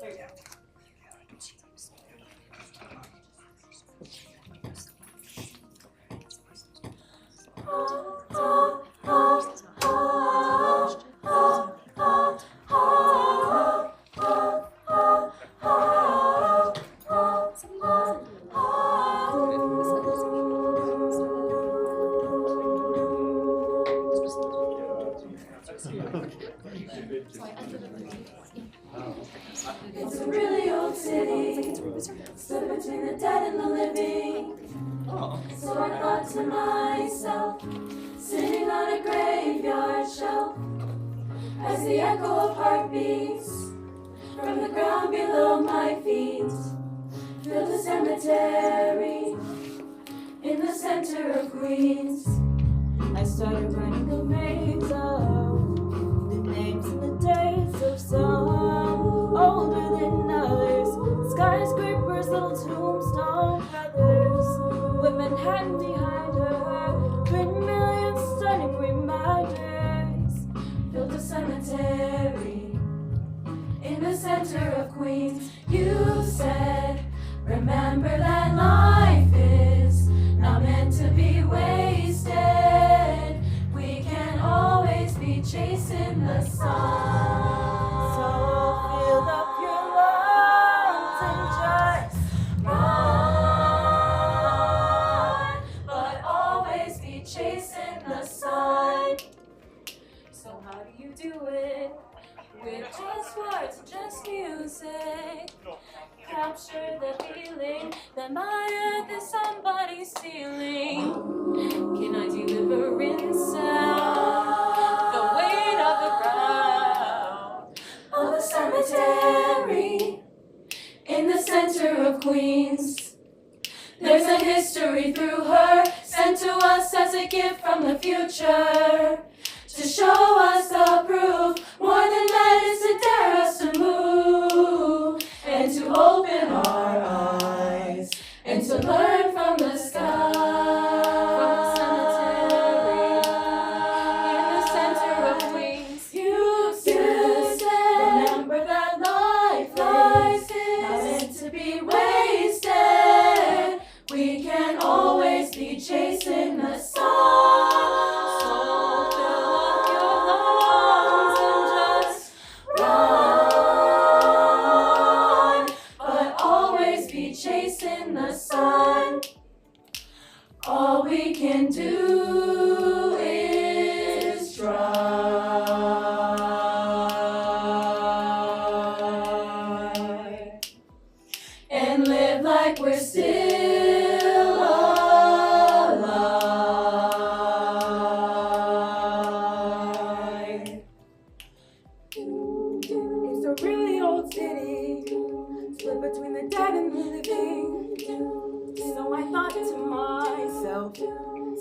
There you go. It's a really old city, stood between the dead and the living. So I thought to myself, sitting on a graveyard shelf, as the echo of heartbeats from the ground below my feet filled the cemetery in the center of Queens. I started writing the names of the names and the dates of some older than others. Skyscrapers, little tombstone brothers, with Manhattan behind her. 3 million stunning reminders filled the cemetery in the center of Queens. You said, remember that life is not meant to be wasted. We can always be chasing the sun. So fill up your lungs and just run, but always be chasing the sun. So how do you do it? With just words, just music. Capture the feeling that my earth is somebody's ceiling. Can I deliver in sound the weight of the ground of the cemetery in the center of Queens? There's a history through her, sent to us as a gift from the future, to show us the proof, more than that is to dare us to move, and to open our eyes, and to learn from the sky. From the cemetery, in the center of Queens, you said, remember that life is not meant to be wasted. We can always be chasing the sun. Chasing the sun, all we can do is try and live like we're still alive. It's a really old city, split between the dead and the living. So I thought to myself,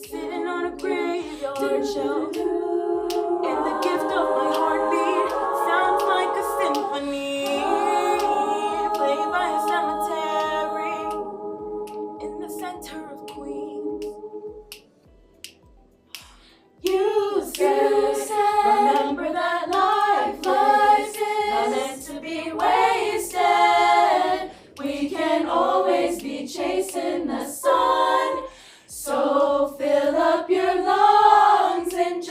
sitting on a graveyard shelf, and the gift of my heartbeat sounds like a symphony, played by a cemetery in the center of Queens. You said, remember that life is not meant to be wasted. We can always be chasing the sun. So fill up your lungs and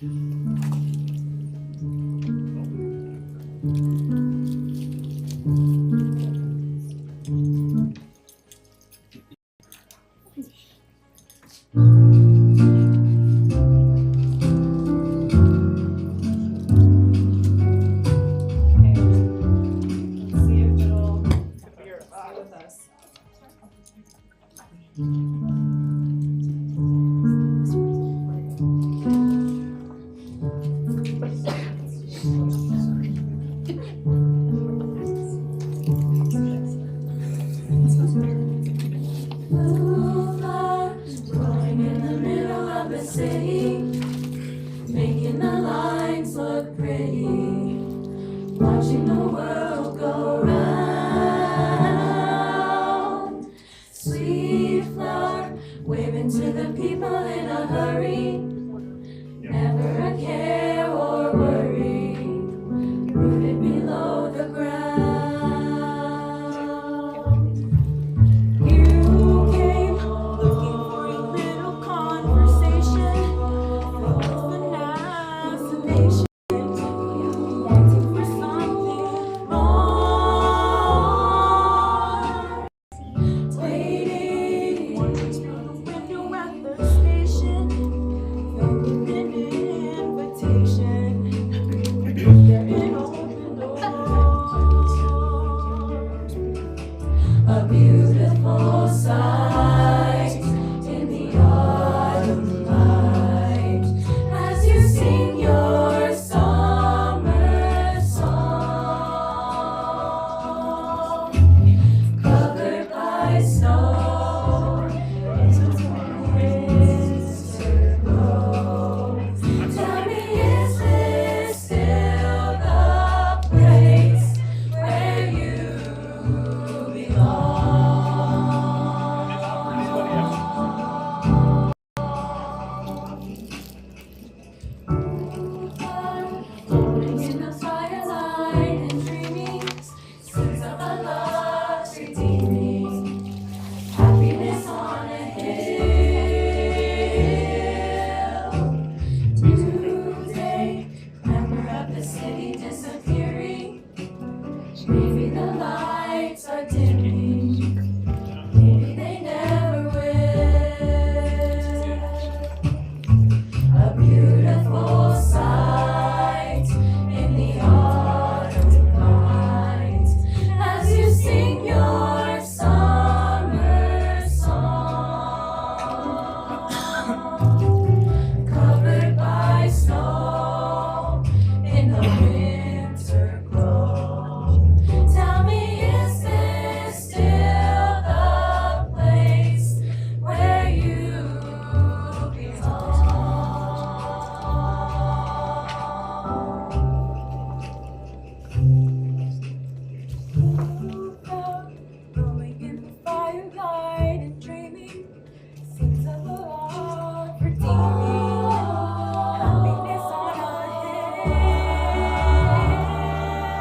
Let's see if it'll appear with us. Blue flowers growing in the middle of the city, making the lines look pretty, watching the world go round. Sweet flower waving to the people in a hurry, never a care or worry, rooted below the ground. You came looking for a little conversation, filled with fascination, wanting for something more. Waiting, watching through the window at the station, filled with an invitation. There in open door. A beautiful sight in the autumn light as you sing your summer song, covered by snow into winter glow. Tell me, is this still the place where you belong? Floating in the firelight and dreaming, scenes of a love redeeming, happiness on a hill. Today, glamour of the city disappearing, maybe the lights are dimming, maybe they never will. A beautiful sight in the autumn light as you sing your summer song, covered by snow in the winter glow. Tell me, is this still the place where you belong? Rolling in the firelight and dreaming, scenes of a love redeeming, happiness on a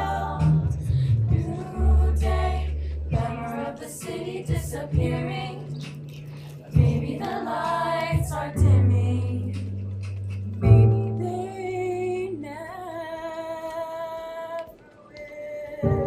hill. New day, glamour of the city disappearing, maybe the lights are dimming, maybe they never will.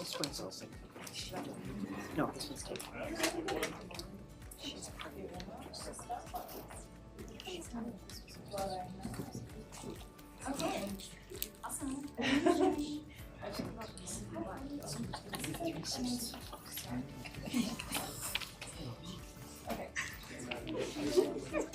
This one's also. No, this one's taken. She's Okay. Awesome. Okay.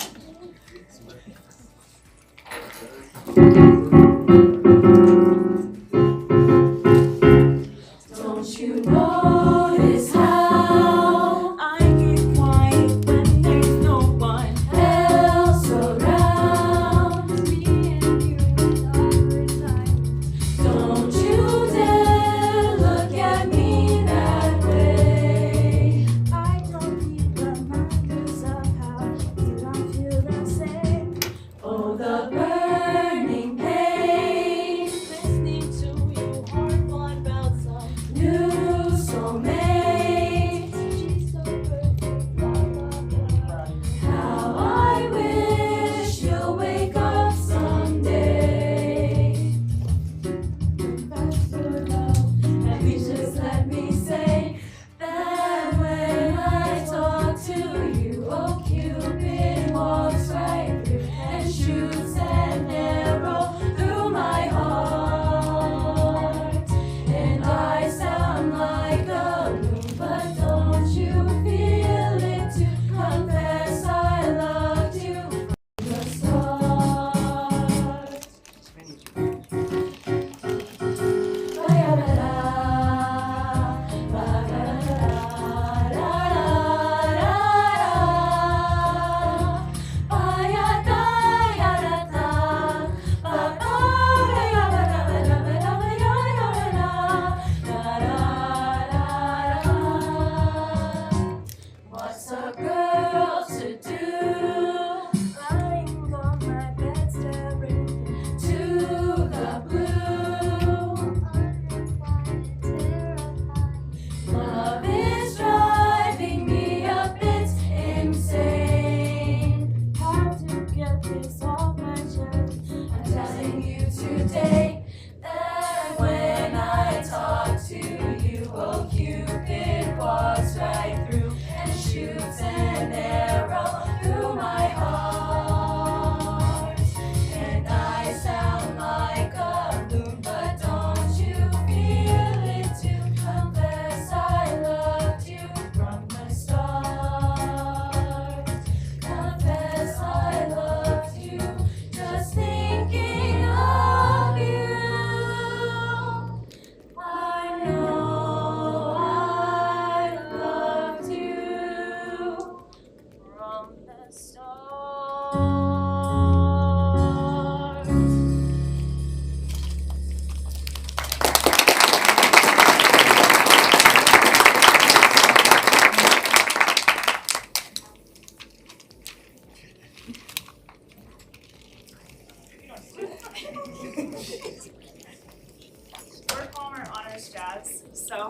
nice jazz. So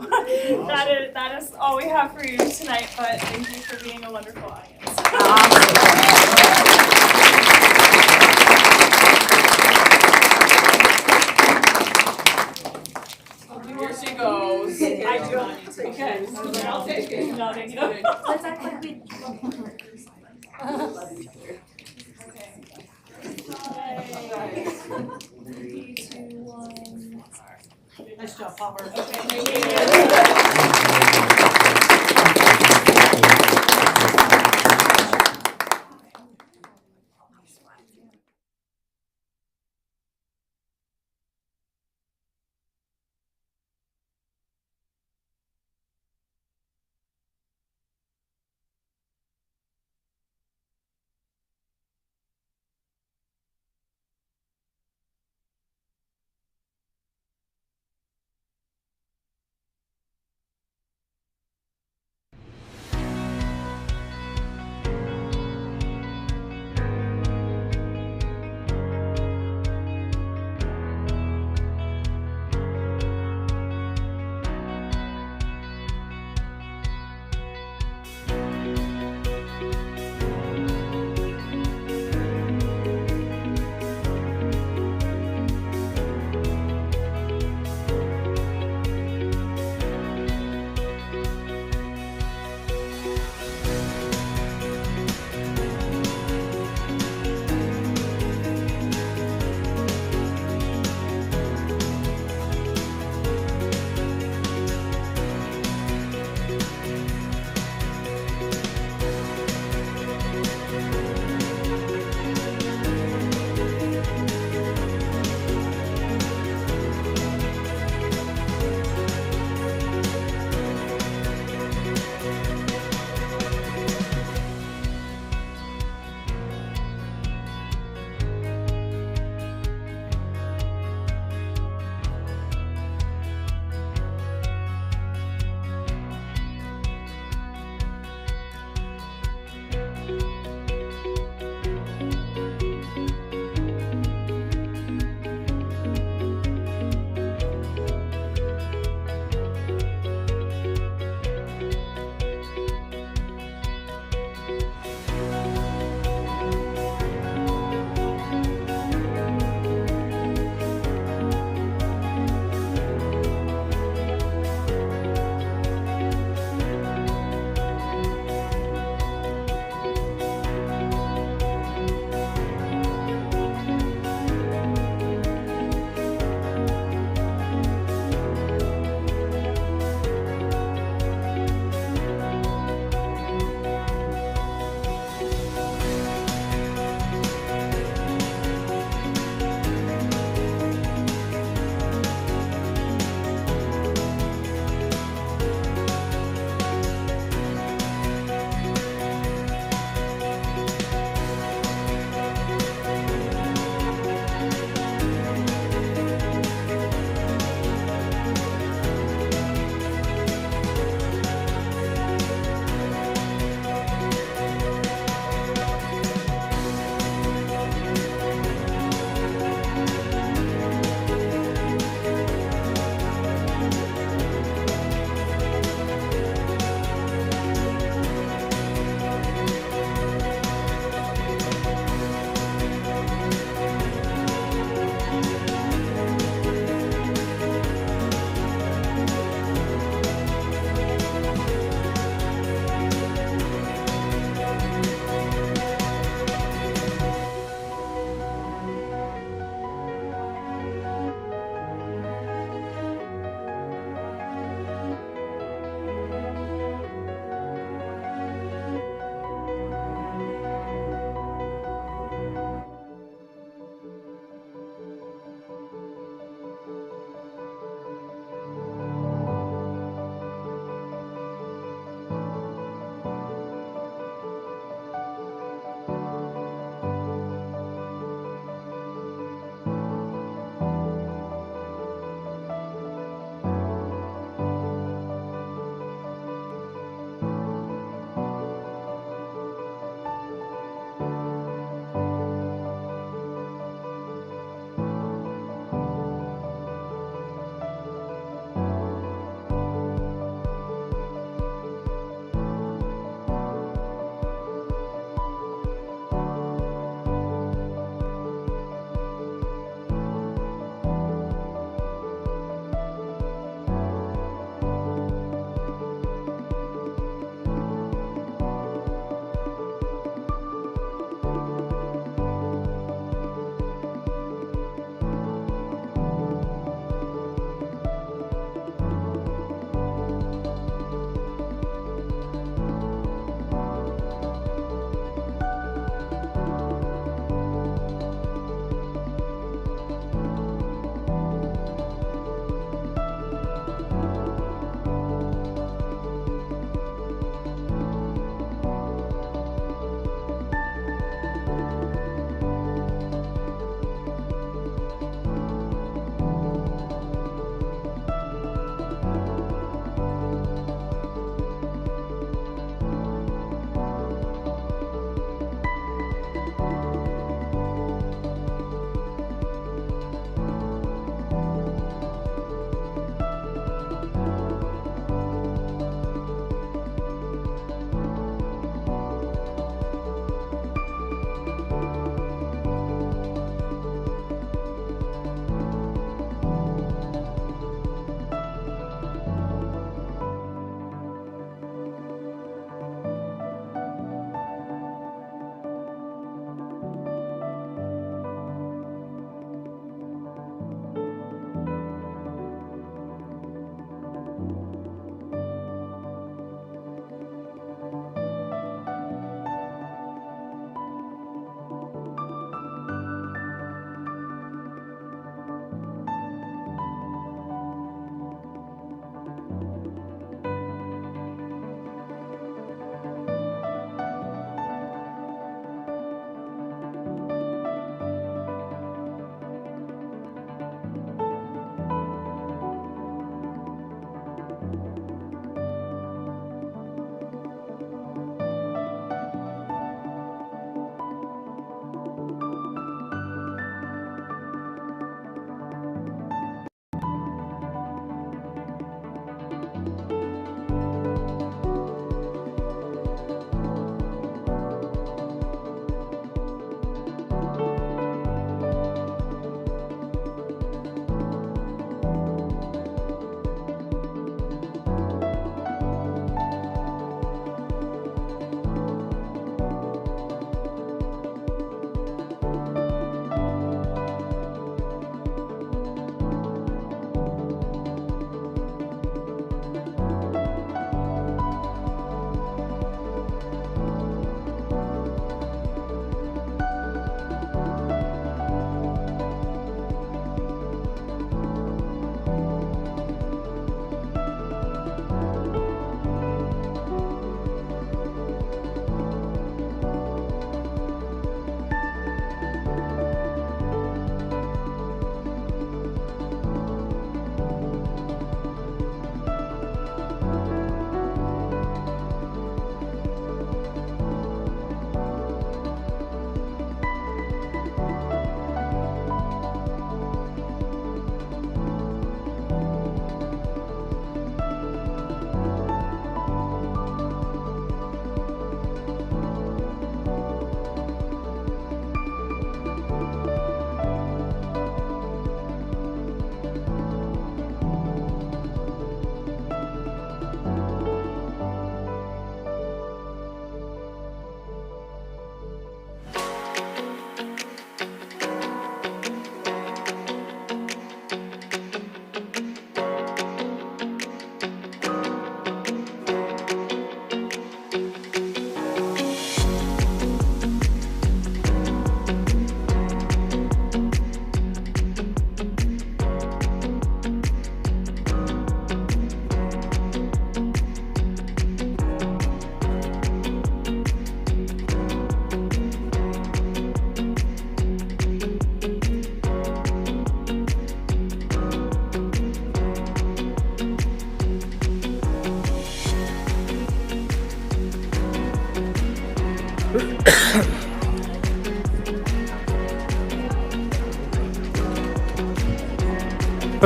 that is all we have for you tonight, but thank you for being a wonderful audience. Here she goes. I do. Okay. I'll take it. No, thank you. Let's act like we. Okay. 3, 2, 1. Nice job, Palmer. Okay, thank you.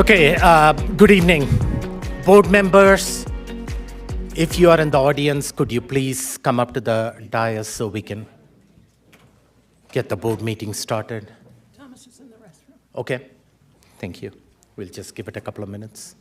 Okay, good evening. Board members, if you are in the audience, could you please come up to the dais so we can get the board meeting started? Thomas is in the restroom. Okay, thank you. We'll just give it a couple of minutes.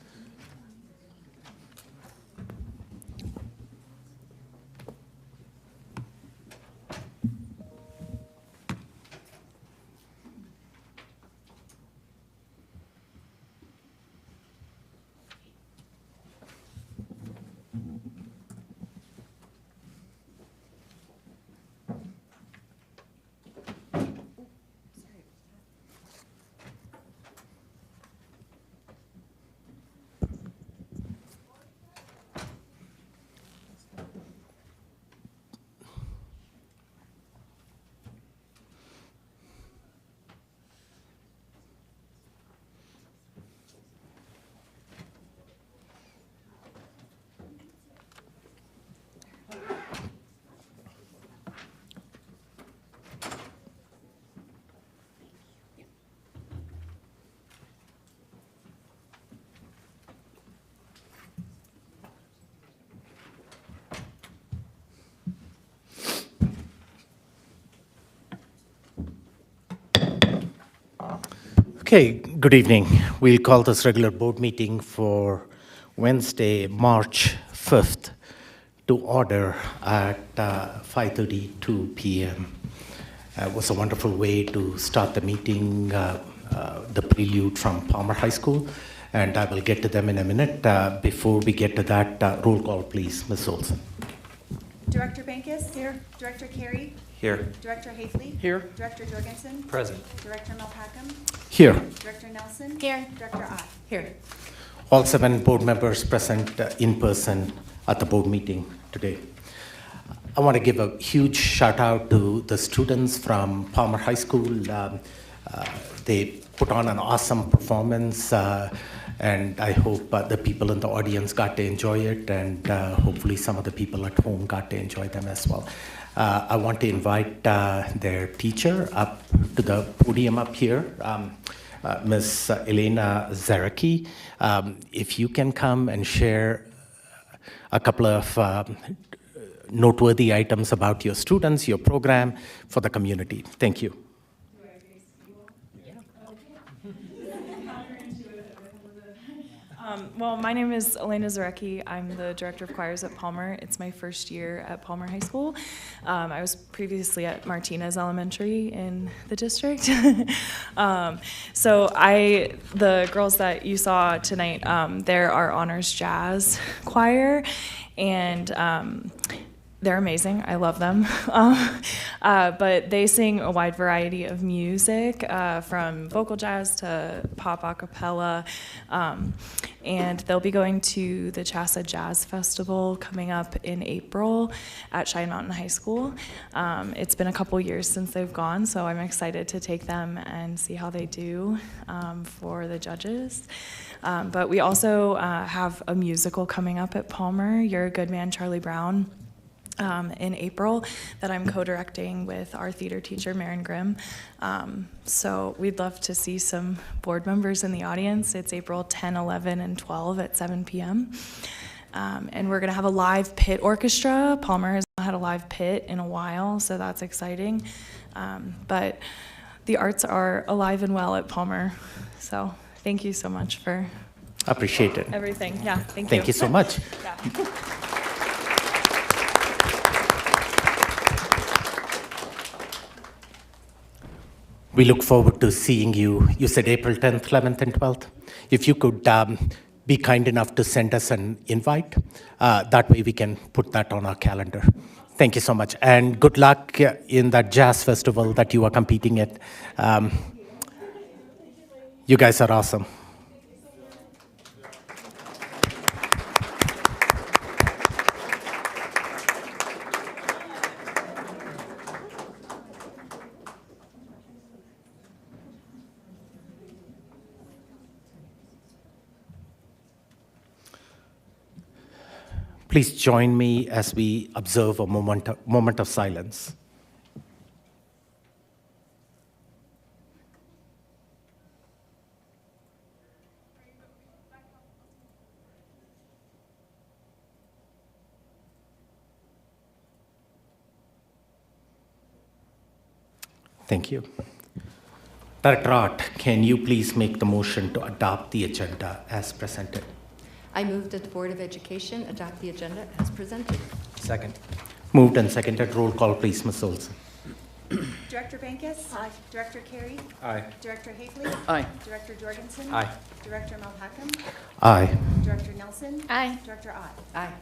Okay, good evening. We'll call this regular board meeting for Wednesday, March 5th to order at 5:32 p.m. It was a wonderful way to start the meeting, the prelude from Palmer High School, and I will get to them in a minute. Before we get to that, roll call, please. Ms. Olson. Director Bankus? Here. Director Carey? Here. Director Hafley? Here. Director Jorgensen? Present. Director Melpacum? Here. Director Nelson? Here. Director Ott? Here. All 7 board members present in person at the board meeting today. I want to give a huge shout out to the students from Palmer High School. They put on an awesome performance, and I hope the people in the audience got to enjoy it, and hopefully some of the people at home got to enjoy them as well. I want to invite their teacher up to the podium up here, Ms. Elena Zaraki. If you can come and share a couple of noteworthy items about your students, your program for the community. Thank you. Well, my name is Elena Zarecki. I'm the director of choirs at Palmer. It's my first year at Palmer High School. I was previously at Martinez Elementary in the district. The girls that you saw tonight, they're our honors jazz choir, and they're amazing. I love them. But they sing a wide variety of music, from vocal jazz to pop a cappella. And they'll be going to the Chassa Jazz Festival coming up in April at Cheyenne Mountain High School. It's been a couple years since they've gone, so I'm excited to take them and see how they do for the judges. But we also have a musical coming up at Palmer, You're a Good Man, Charlie Brown, in April, that I'm co-directing with our theater teacher, Marin Grimm. So we'd love to see some board members in the audience. It's April 10, 11, and 12 at 7 p.m. And we're gonna have a live pit orchestra. Palmer has not had a live pit in a while, so that's exciting. But the arts are alive and well at Palmer. So thank you so much for Appreciate it. everything. Yeah, thank you. Thank you so much. Yeah. We look forward to seeing you. You said April 10th, 11th, and 12th. If you could be kind enough to send us an invite, that way we can put that on our calendar. Thank you so much. And good luck in that jazz festival that you are competing at. You guys are awesome. Please join me as we observe a moment of silence. Thank you. Director Art, can you please make the motion to adopt the agenda as presented? I move that the Board of Education adopt the agenda as presented. Second. Moved and seconded. Roll call, please, Ms. Olson. Director Bankus? Aye. Director Carey? Aye. Director Hafley? Aye. Director Jorgensen? Aye. Director Malhacum? Aye. Director Nelson? Aye. Director Ott? Aye.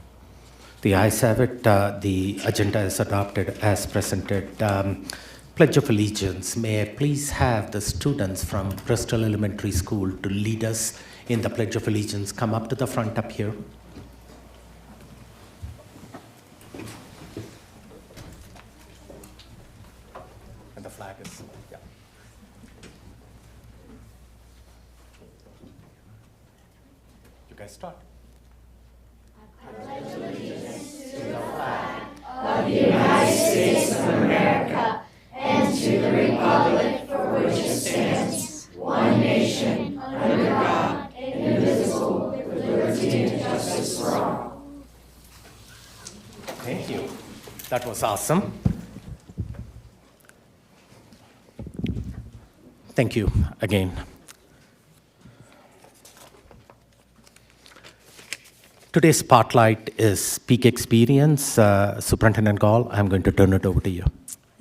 The ayes have it. The agenda is adopted as presented. Pledge of Allegiance. May I please have the students from Bristol Elementary School to lead us in the Pledge of Allegiance come up to the front up here. And the flag is, yeah. You guys start. Thank you. That was awesome. Thank you again. Today's spotlight is Peak Experience. Superintendent Gall, I'm going to turn it over to you.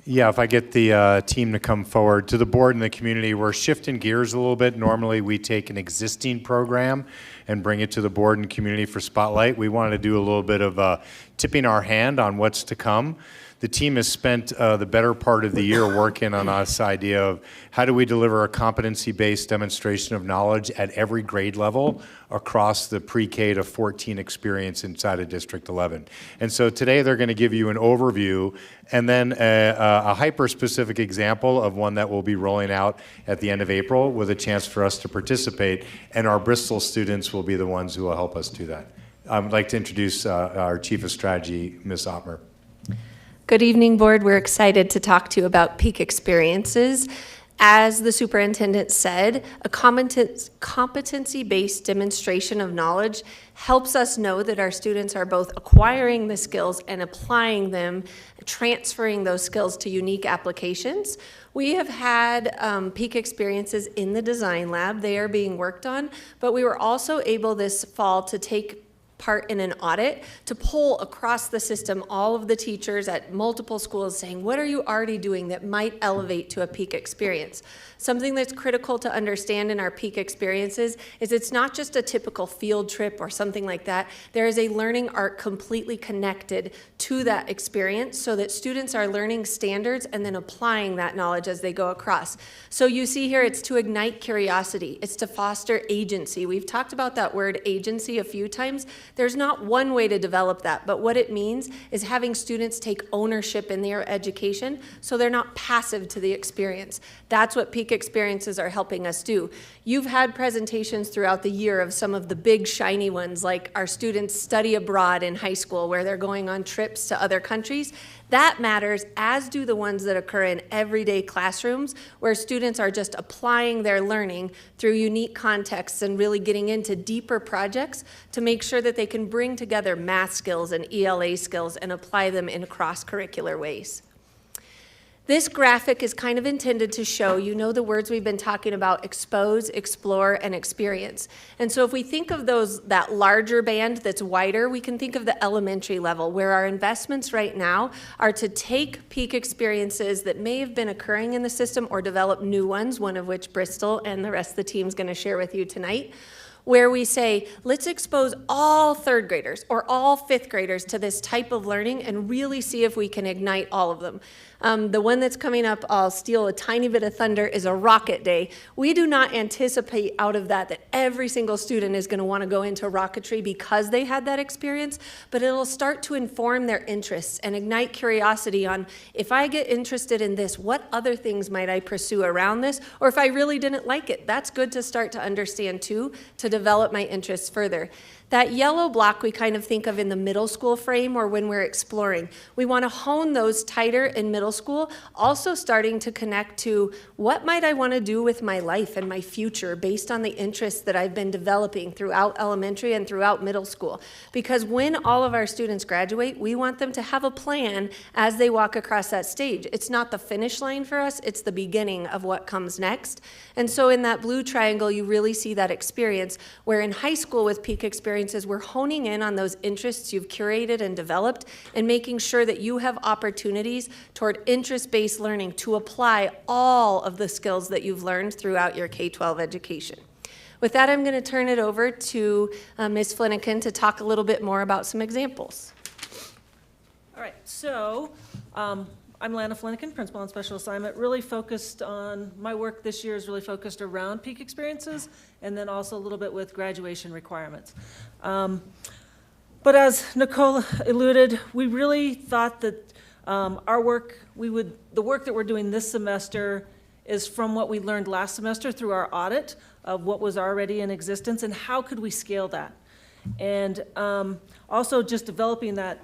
Yeah, if I get the team to come forward. To the board and the community, we're shifting gears a little bit. Normally, we take an existing program and bring it to the board and community for Spotlight. We wanted to do a little bit of tipping our hand on what's to come. The team has spent the better part of the year working on this idea of how do we deliver a competency-based demonstration of knowledge at every grade level across the pre-K to 14 experience inside of District 11. And so today they're going to give you an overview and then a hyper-specific example of one that will be rolling out at the end of April with a chance for us to participate, and our Bristol students will be the ones who will help us do that. I'd like to introduce our Chief of Strategy, Ms. Ottmer. Good evening, Board. We're excited to talk to you about peak experiences. As the superintendent said, a competency-based demonstration of knowledge helps us know that our students are both acquiring the skills and applying them, transferring those skills to unique applications. We have had peak experiences in the design lab. They are being worked on, but we were also able this fall to take part in an audit to poll across the system all of the teachers at multiple schools saying, what are you already doing that might elevate to a peak experience? Something that's critical to understand in our peak experiences is it's not just a typical field trip or something like that. There is a learning arc completely connected to that experience so that students are learning standards and then applying that knowledge as they go across. So you see here, it's to ignite curiosity. It's to foster agency. We've talked about that word agency a few times. There's not one way to develop that, but what it means is having students take ownership in their education so they're not passive to the experience. That's what peak experiences are helping us do. You've had presentations throughout the year of some of the big shiny ones, like our students study abroad in high school where they're going on trips to other countries. That matters, as do the ones that occur in everyday classrooms where students are just applying their learning through unique contexts and really getting into deeper projects to make sure that they can bring together math skills and ELA skills and apply them in cross-curricular ways. This graphic is kind of intended to show, you know, the words we've been talking about: expose, explore, and experience. And so if we think of that larger band that's wider, we can think of the elementary level, where our investments right now are to take peak experiences that may have been occurring in the system or develop new ones, one of which Bristol and the rest of the team is going to share with you tonight, where we say, let's expose all third graders or all fifth graders to this type of learning and really see if we can ignite all of them. The one that's coming up, I'll steal a tiny bit of thunder, is a rocket day. We do not anticipate out of that every single student is going to want to go into rocketry because they had that experience, but it'll start to inform their interests and ignite curiosity on, if I get interested in this, what other things might I pursue around this? Or if I really didn't like it, that's good to start to understand too, to develop my interests further. That yellow block we kind of think of in the middle school frame or when we're exploring. We want to hone those tighter in middle school, also starting to connect to what might I want to do with my life and my future based on the interests that I've been developing throughout elementary and throughout middle school. Because when all of our students graduate, we want them to have a plan as they walk across that stage. It's not the finish line for us, it's the beginning of what comes next. And so in that blue triangle, you really see that experience where in high school with peak experiences, we're honing in on those interests you've curated and developed and making sure that you have opportunities toward interest-based learning to apply all of the skills that you've learned throughout your K-12 education. With that, I'm going to turn it over to Ms. Flanagan to talk a little bit more about some examples. All right, so I'm Lana Flanagan, Principal on Special Assignment. Really focused on, my work this year is really focused around peak experiences and then also a little bit with graduation requirements. But as Nicole alluded, we really thought that our work, the work that we're doing this semester is from what we learned last semester through our audit of what was already in existence and how could we scale that. And also just developing that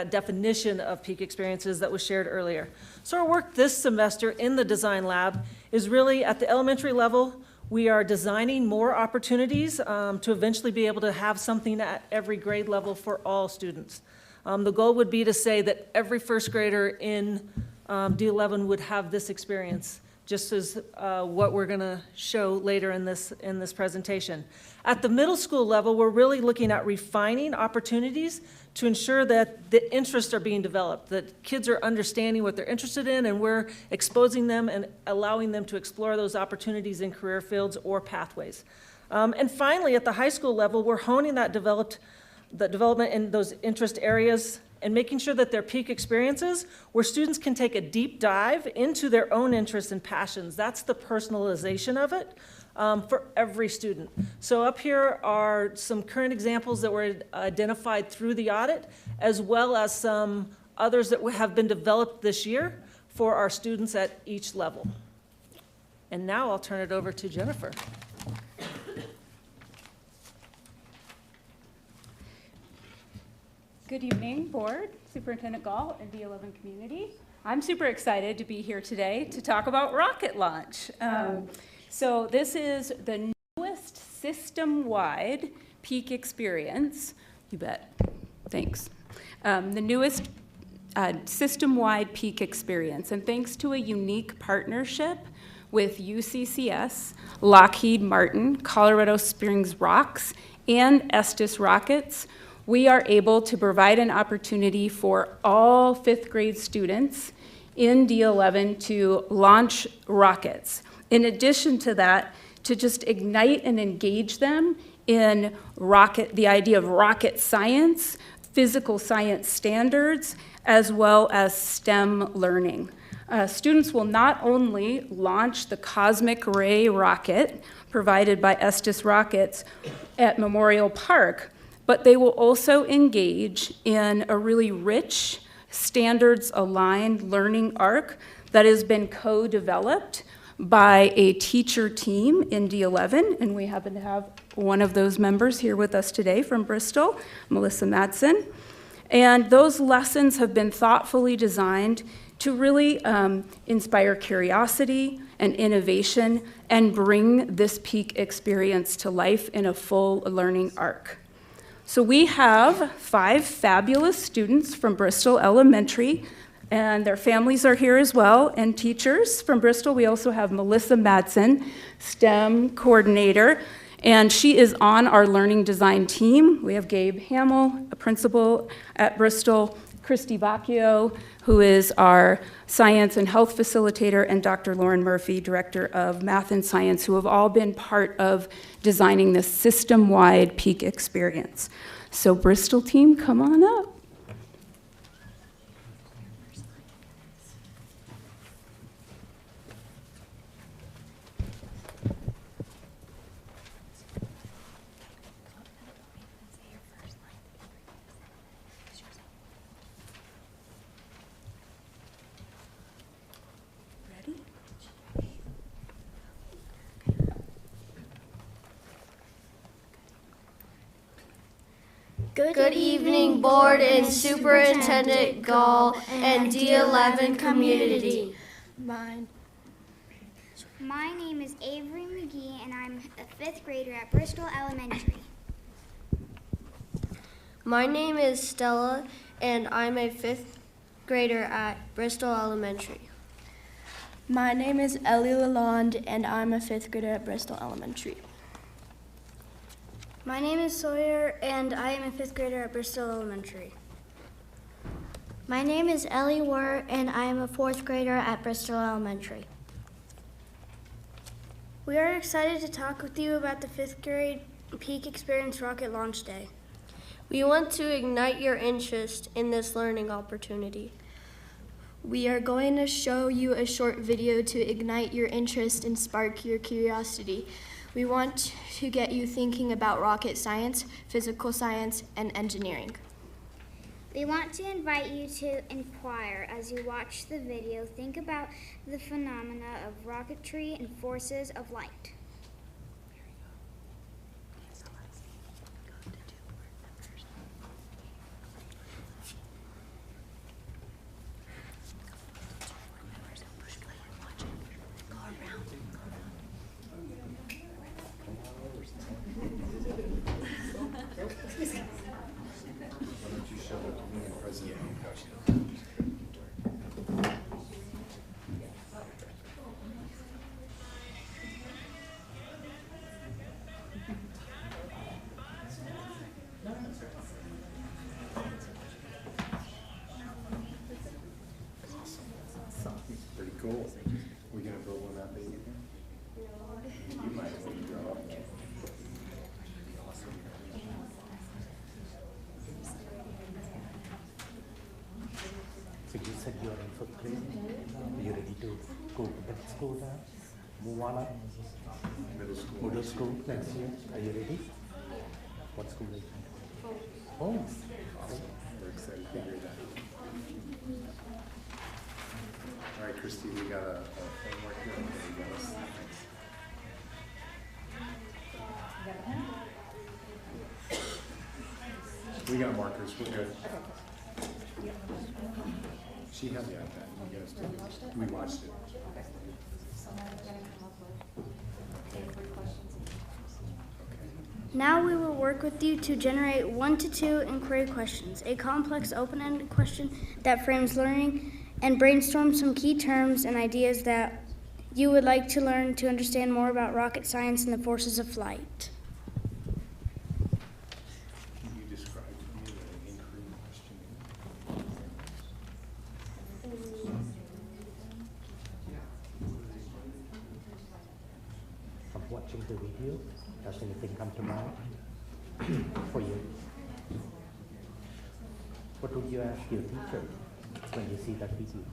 definition of peak experiences that was shared earlier. So our work this semester in the design lab is really at the elementary level. We are designing more opportunities to eventually be able to have something at every grade level for all students. The goal would be to say that every first grader in D11 would have this experience, just as what we're going to show later in this presentation. At the middle school level, we're really looking at refining opportunities to ensure that the interests are being developed, that kids are understanding what they're interested in, and we're exposing them and allowing them to explore those opportunities in career fields or pathways. And finally, at the high school level, we're honing that development in those interest areas and making sure that they're peak experiences where students can take a deep dive into their own interests and passions. That's the personalization of it. For every student. So up here are some current examples that were identified through the audit, as well as some others that have been developed this year for our students at each level. And now I'll turn it over to Jennifer. Good evening, Board, Superintendent Gall, and D11 community. I'm super excited to be here today to talk about rocket launch. So this is the newest system-wide peak experience. You bet. Thanks. The newest system-wide peak experience. And thanks to a unique partnership with UCCS, Lockheed Martin, Colorado Springs Rocks, and Estes Rockets, we are able to provide an opportunity for all fifth grade students in D11 to launch rockets. In addition to that, to just ignite and engage them in the idea of rocket science, physical science standards, as well as STEM learning. Students will not only launch the cosmic ray rocket provided by Estes Rockets at Memorial Park, but they will also engage in a really rich, standards-aligned learning arc that has been co-developed by a teacher team in D11, and we happen to have one of those members here with us today from Bristol, Melissa Madsen. And those lessons have been thoughtfully designed to really inspire curiosity and innovation and bring this peak experience to life in a full learning arc. So we have 5 fabulous students from Bristol Elementary, and their families are here as well, and teachers from Bristol. We also have Melissa Madsen, STEM coordinator, and she is on our learning design team. We have Gabe Hamill, a principal at Bristol, Christy Bacchio, who is our science and health facilitator, and Dr. Lauren Murphy, director of math and science, who have all been part of designing this system-wide peak experience. So Bristol team, come on up. Good evening, Board and Superintendent Gall and D11 community. My name is Avery McGee, and I'm a 5th grader at Bristol Elementary. My name is Stella, and I'm a 5th grader at Bristol Elementary. My name is Ellie Lalonde, and I'm a 5th grader at Bristol Elementary. My name is Sawyer, and I am a 5th grader at Bristol Elementary. My name is Ellie Wurt, and I am a 4th grader at Bristol Elementary. We are excited to talk with you about the 5th grade Peak Experience Rocket Launch Day. We want to ignite your interest in this learning opportunity. We are going to show you a short video to ignite your interest and spark your curiosity. We want to get you thinking about rocket science, physical science, and engineering. We want to invite you to inquire as you watch the video. Think about the phenomena of rocketry and forces of light. Pretty cool. We gonna build one that big again? You might want to grow up. So you said you're in 5th grade. Are you ready to go to middle school now? Move on up? Middle school next year. Are you ready? What school is it? Oh. Awesome. We're excited to hear that. All right, Christy, we got a homework here. We got us. We got markers. We're good. She had the iPad. You guys did. We watched it. Now we will work with you to generate 1 to 2 inquiry questions, a complex open-ended question that frames learning, and brainstorm some key terms and ideas that you would like to learn to understand more about rocket science and the forces of flight. Can you describe to me the inquiry question? From watching the video, does anything come to mind for you? What would you ask your teacher when you see that video?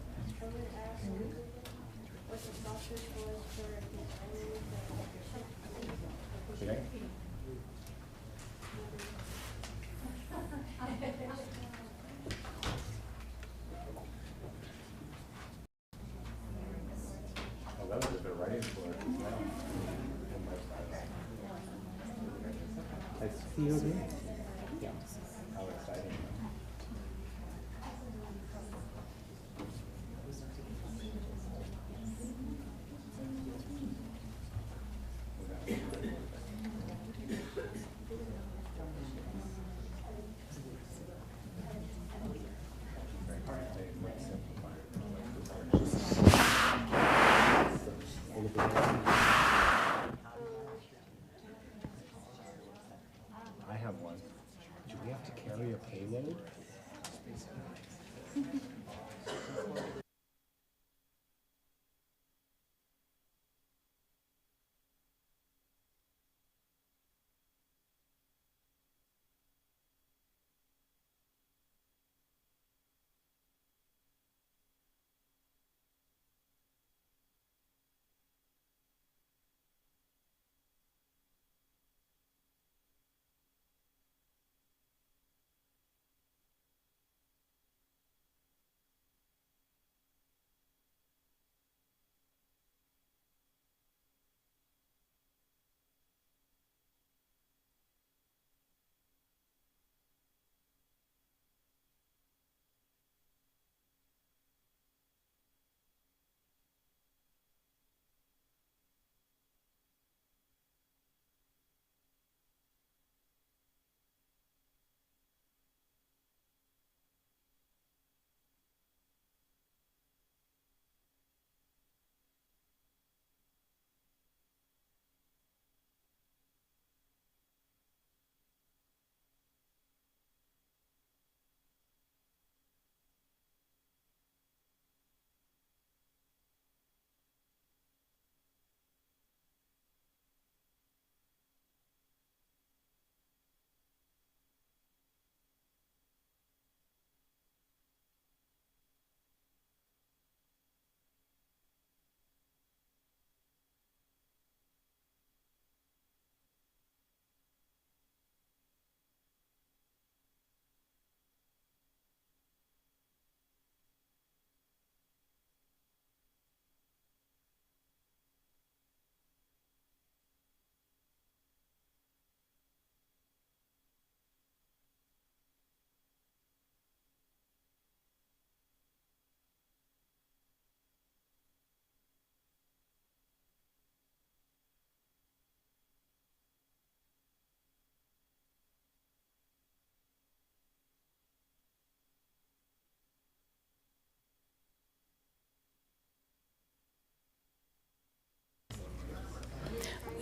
Okay. Oh, that was a bit writing for it. Nice to see you again. Yeah. How exciting. I have one. Do we have to carry a payload?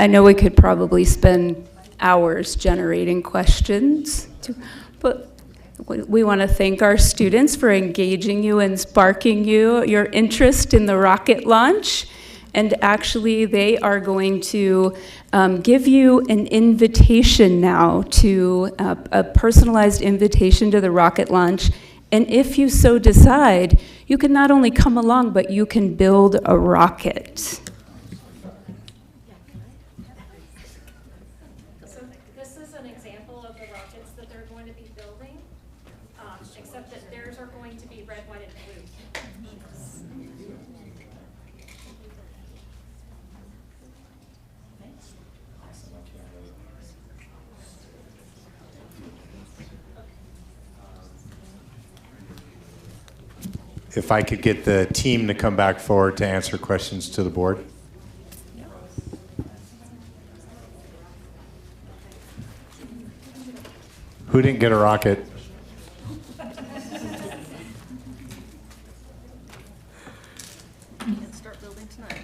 I know we could probably spend hours generating questions, but we want to thank our students for engaging you and sparking your interest in the rocket launch. And actually, they are going to give you an invitation now to a personalized invitation to the rocket launch. And if you so decide, you can not only come along, but you can build a rocket. So this is an example of the rockets that they're going to be building, except that theirs are going to be red, white, and blue. If I could get the team to come back forward to answer questions to the board. Who didn't get a rocket? Can't start building tonight.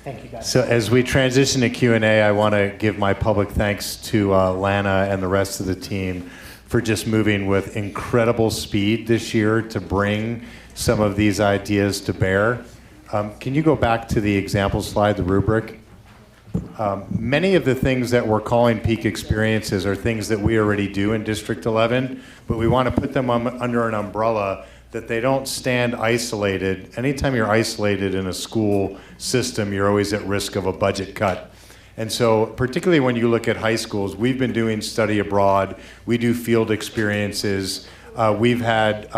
Thank you, guys. So as we transition to Q&A, I want to give my public thanks to Lana and the rest of the team for just moving with incredible speed this year to bring some of these ideas to bear. Can you go back to the example slide, the rubric? Many of the things that we're calling peak experiences are things that we already do in District 11, but we want to put them under an umbrella that they don't stand isolated. Anytime you're isolated in a school system, you're always at risk of a budget cut. And so particularly when you look at high schools, we've been doing study abroad, we do field experiences, we've had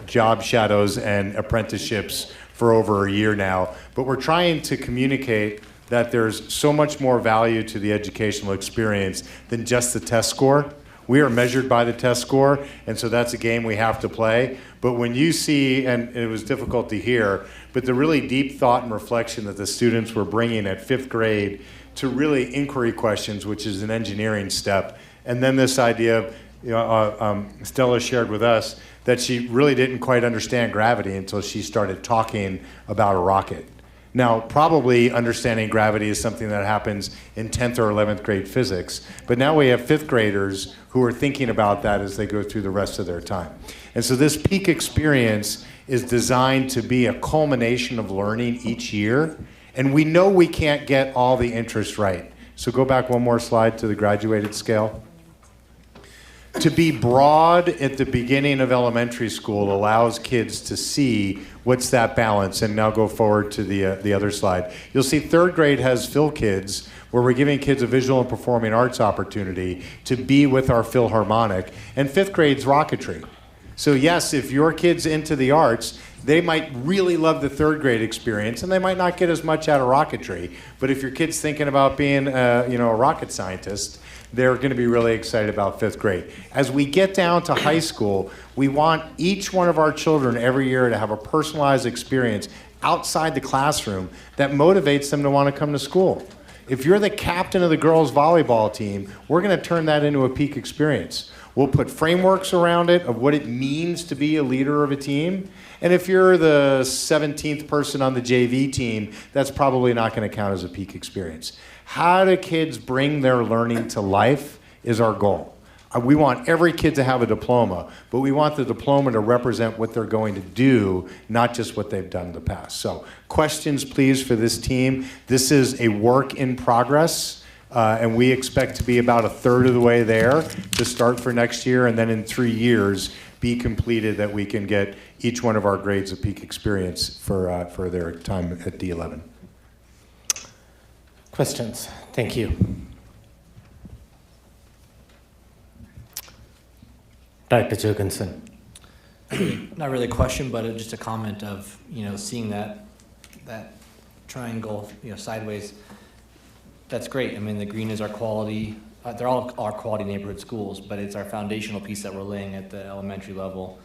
job shadows and apprenticeships for over a year now, but we're trying to communicate that there's so much more value to the educational experience than just the test score. We are measured by the test score, and so that's a game we have to play. But when you see, and it was difficult to hear, but the really deep thought and reflection that the students were bringing at 5th grade to really inquiry questions, which is an engineering step, and then this idea of, Stella shared with us that she really didn't quite understand gravity until she started talking about a rocket. Now, probably understanding gravity is something that happens in 10th or 11th grade physics, but now we have 5th graders who are thinking about that as they go through the rest of their time. And so this peak experience is designed to be a culmination of learning each year, and we know we can't get all the interest right. So go back one more slide to the graduated scale. To be broad at the beginning of elementary school allows kids to see what's that balance. And now go forward to the other slide. You'll see 3rd grade has Phil Kids, where we're giving kids a visual and performing arts opportunity to be with our Philharmonic. And 5th grade's rocketry. So yes, if your kid's into the arts, they might really love the 3rd grade experience, and they might not get as much out of rocketry. But if your kid's thinking about being a rocket scientist, they're going to be really excited about 5th grade. As we get down to high school, we want each one of our children every year to have a personalized experience outside the classroom that motivates them to want to come to school. If you're the captain of the girls' volleyball team, we're going to turn that into a peak experience. We'll put frameworks around it of what it means to be a leader of a team. And if you're the 17th person on the JV team, that's probably not going to count as a peak experience. How do kids bring their learning to life is our goal. We want every kid to have a diploma, but we want the diploma to represent what they're going to do, not just what they've done in the past. So questions, please, for this team. This is a work in progress, and we expect to be about 1/3 of the way there to start for next year, and then in 3 years be completed that we can get each one of our grades a peak experience for their time at D11. Questions? Thank you. Director Jurgensen. Not really a question, but just a comment of, seeing that triangle, sideways. That's great. I mean, the green is our quality. They're all our quality neighborhood schools, but it's our foundational piece that we're laying at the elementary level.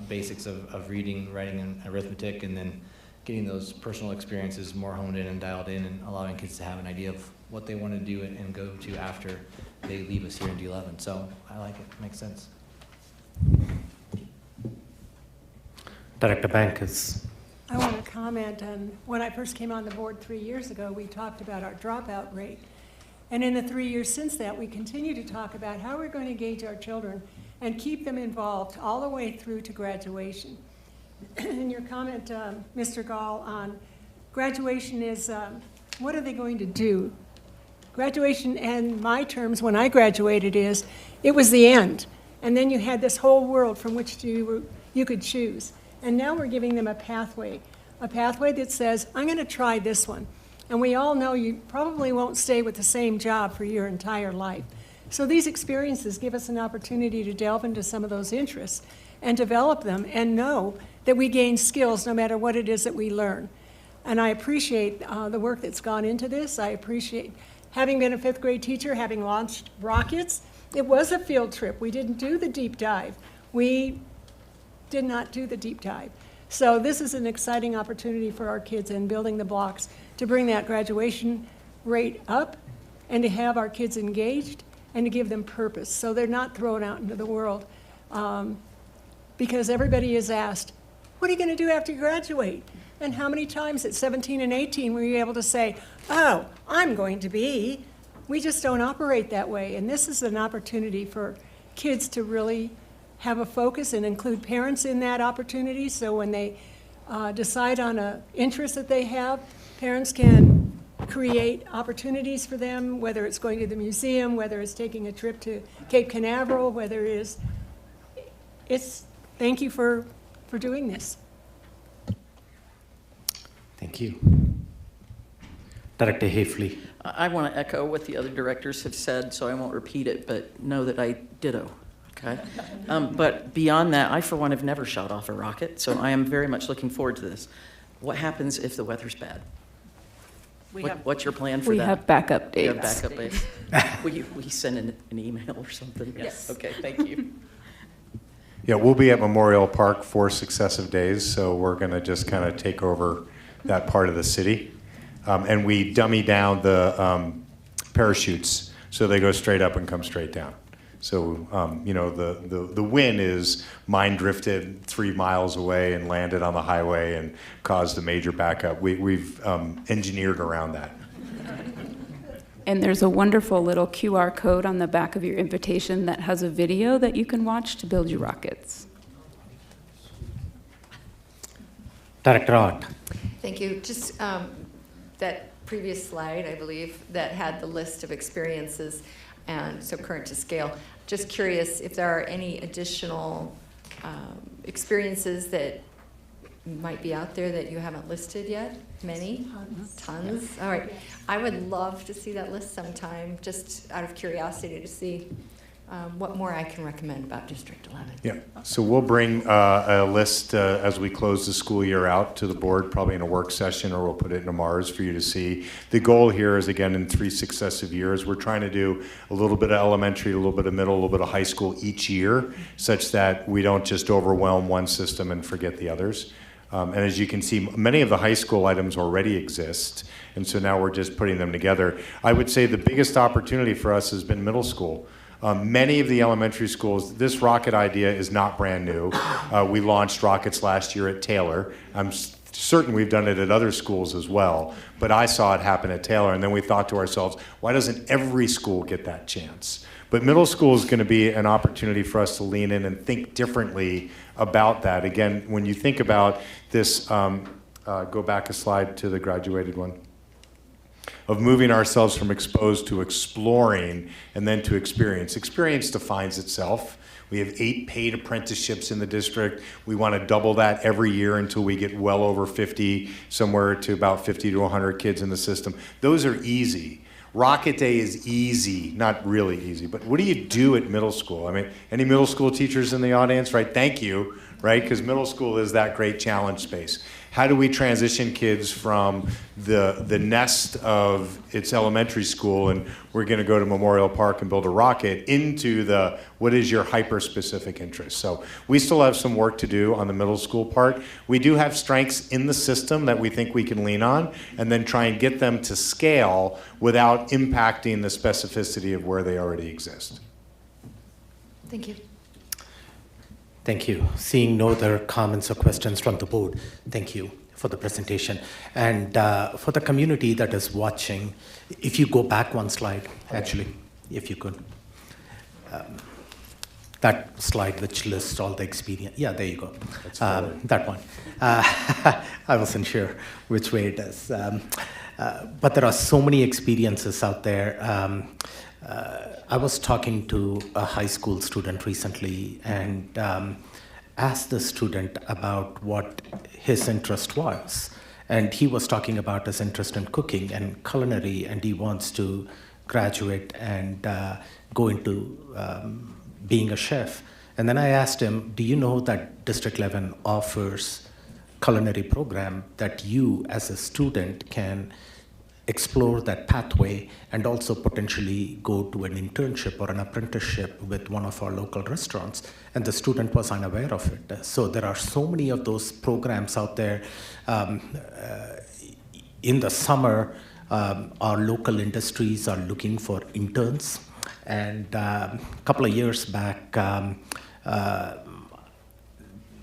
Basics of reading, writing, and arithmetic, and then getting those personal experiences more honed in and dialed in, and allowing kids to have an idea of what they want to do and go to after they leave us here in D11. So I like it. Makes sense. Director Bankus. I want to comment on when I first came on the board 3 years ago, we talked about our dropout rate. And in the 3 years since that, we continue to talk about how we're going to engage our children and keep them involved all the way through to graduation. In your comment, Mr. Gall, on graduation is, what are they going to do? Graduation, and my terms when I graduated is, it was the end. And then you had this whole world from which you could choose. And now we're giving them a pathway that says, I'm going to try this one. And we all know you probably won't stay with the same job for your entire life. So these experiences give us an opportunity to delve into some of those interests and develop them and know that we gain skills no matter what it is that we learn. And I appreciate the work that's gone into this. I appreciate having been a 5th grade teacher, having launched rockets. It was a field trip. We didn't do the deep dive. We did not do the deep dive. So this is an exciting opportunity for our kids in building the blocks to bring that graduation rate up and to have our kids engaged and to give them purpose so they're not thrown out into the world. Because everybody is asked, what are you going to do after you graduate? And how many times at 17 and 18 were you able to say, oh, I'm going to be? We just don't operate that way. And this is an opportunity for kids to really have a focus and include parents in that opportunity. So when they decide on an interest that they have, parents can create opportunities for them, whether it's going to the museum, whether it's taking a trip to Cape Canaveral, whether it's thank you for doing this. Thank you. Director Hafley. I want to echo what the other directors have said, so I won't repeat it, but know that I ditto, okay? But beyond that, I, for one, have never shot off a rocket, so I am very much looking forward to this. What happens if the weather's bad? What's your plan for that? We have backup dates. You have backup dates? Will you send an email or something? Yes. Okay, thank you. Yeah, we'll be at Memorial Park 4 successive days, so we're going to just kind of take over that part of the city. And we dummy down the parachutes so they go straight up and come straight down. So, you know, the win is mine drifted 3 miles away and landed on the highway and caused a major backup. We've engineered around that. And there's a wonderful little QR code on the back of your invitation that has a video that you can watch to build your rockets. Director Art. Thank you. Just that previous slide, I believe, that had the list of experiences and so current to scale. Just curious if there are any additional experiences that might be out there that you haven't listed yet? Many? Tons? All right. I would love to see that list sometime, just out of curiosity to see what more I can recommend about District 11. Yeah, so we'll bring a list as we close the school year out to the board, probably in a work session, or we'll put it into Mars for you to see. The goal here is, again, in 3 successive years, we're trying to do a little bit of elementary, a little bit of middle, a little bit of high school each year, such that we don't just overwhelm one system and forget the others. And as you can see, many of the high school items already exist, and so now we're just putting them together. I would say the biggest opportunity for us has been middle school. Many of the elementary schools, this rocket idea is not brand new. We launched rockets last year at Taylor. I'm certain we've done it at other schools as well, but I saw it happen at Taylor, and then we thought to ourselves, why doesn't every school get that chance? But middle school is going to be an opportunity for us to lean in and think differently about that. Again, when you think about this, go back a slide to the graduated one, of moving ourselves from exposed to exploring and then to experience. Experience defines itself. We have 8 paid apprenticeships in the district. We want to double that every year until we get well over 50, somewhere to about 50 to 100 kids in the system. Those are easy. Rocket Day is easy, not really easy, but what do you do at middle school? I mean, any middle school teachers in the audience, right? Thank you, right? Because middle school is that great challenge space. How do we transition kids from the nest of its elementary school and we're going to go to Memorial Park and build a rocket into the what is your hyper-specific interest? So we still have some work to do on the middle school part. We do have strengths in the system that we think we can lean on and then try and get them to scale without impacting the specificity of where they already exist. Thank you. Thank you. Seeing no other comments or questions from the board, thank you. for the presentation. And for the community that is watching, if you go back one slide, actually, if you could. That slide which lists all the experience. Yeah, there you go. That one. I wasn't sure which way it is. But there are so many experiences out there. I was talking to a high school student recently and asked the student about what his interest was. And he was talking about his interest in cooking and culinary, and he wants to graduate and go into being a chef. And then I asked him, do you know that District 11 offers culinary program that you as a student can explore that pathway and also potentially go to an internship or an apprenticeship with one of our local restaurants? And the student was unaware of it. So there are so many of those programs out there. In the summer, our local industries are looking for interns. And a couple of years back,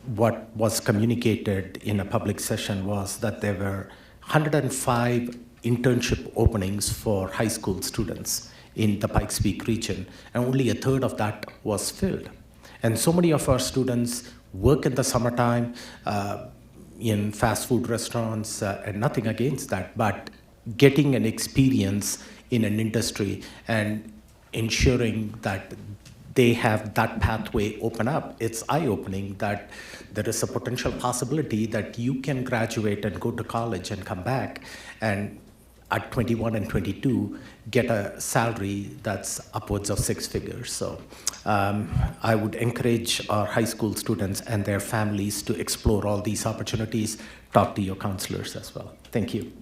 what was communicated in a public session was that there were 105 internship openings for high school students in the Pikes Peak region, and only a third of that was filled. And so many of our students work in the summertime in fast food restaurants, and nothing against that, but getting an experience in an industry and ensuring that they have that pathway open up, it's eye-opening that there is a potential possibility that you can graduate and go to college and come back and at 21 and 22 get a salary that's upwards of 6 figures. So I would encourage our high school students and their families to explore all these opportunities. Talk to your counselors as well. Thank you.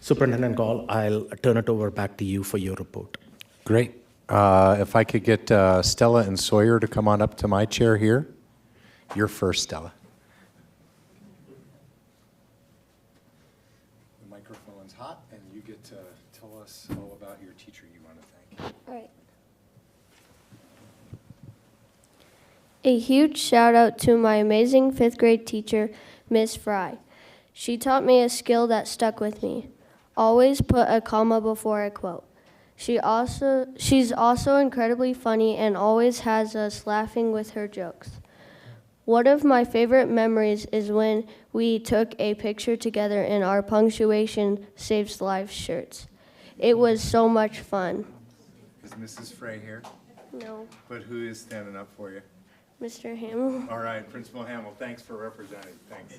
Superintendent Gall, I'll turn it over back to you for your report. Great. If I could get Stella and Sawyer to come on up to my chair here. You're first, Stella. The microphone's hot, and you get to tell us all about your teacher you want to thank. All right. A huge shout out to my amazing 5th grade teacher, Miss Fry. She taught me a skill that stuck with me. Always put a comma before a quote. She's also incredibly funny and always has us laughing with her jokes. One of my favorite memories is when we took a picture together in our Punctuation Saves Lives shirts. It was so much fun. Is Mrs. Frey here? No. But who is standing up for you? Mr. Hamill. All right, Principal Hamill, thanks for representing. Thanks.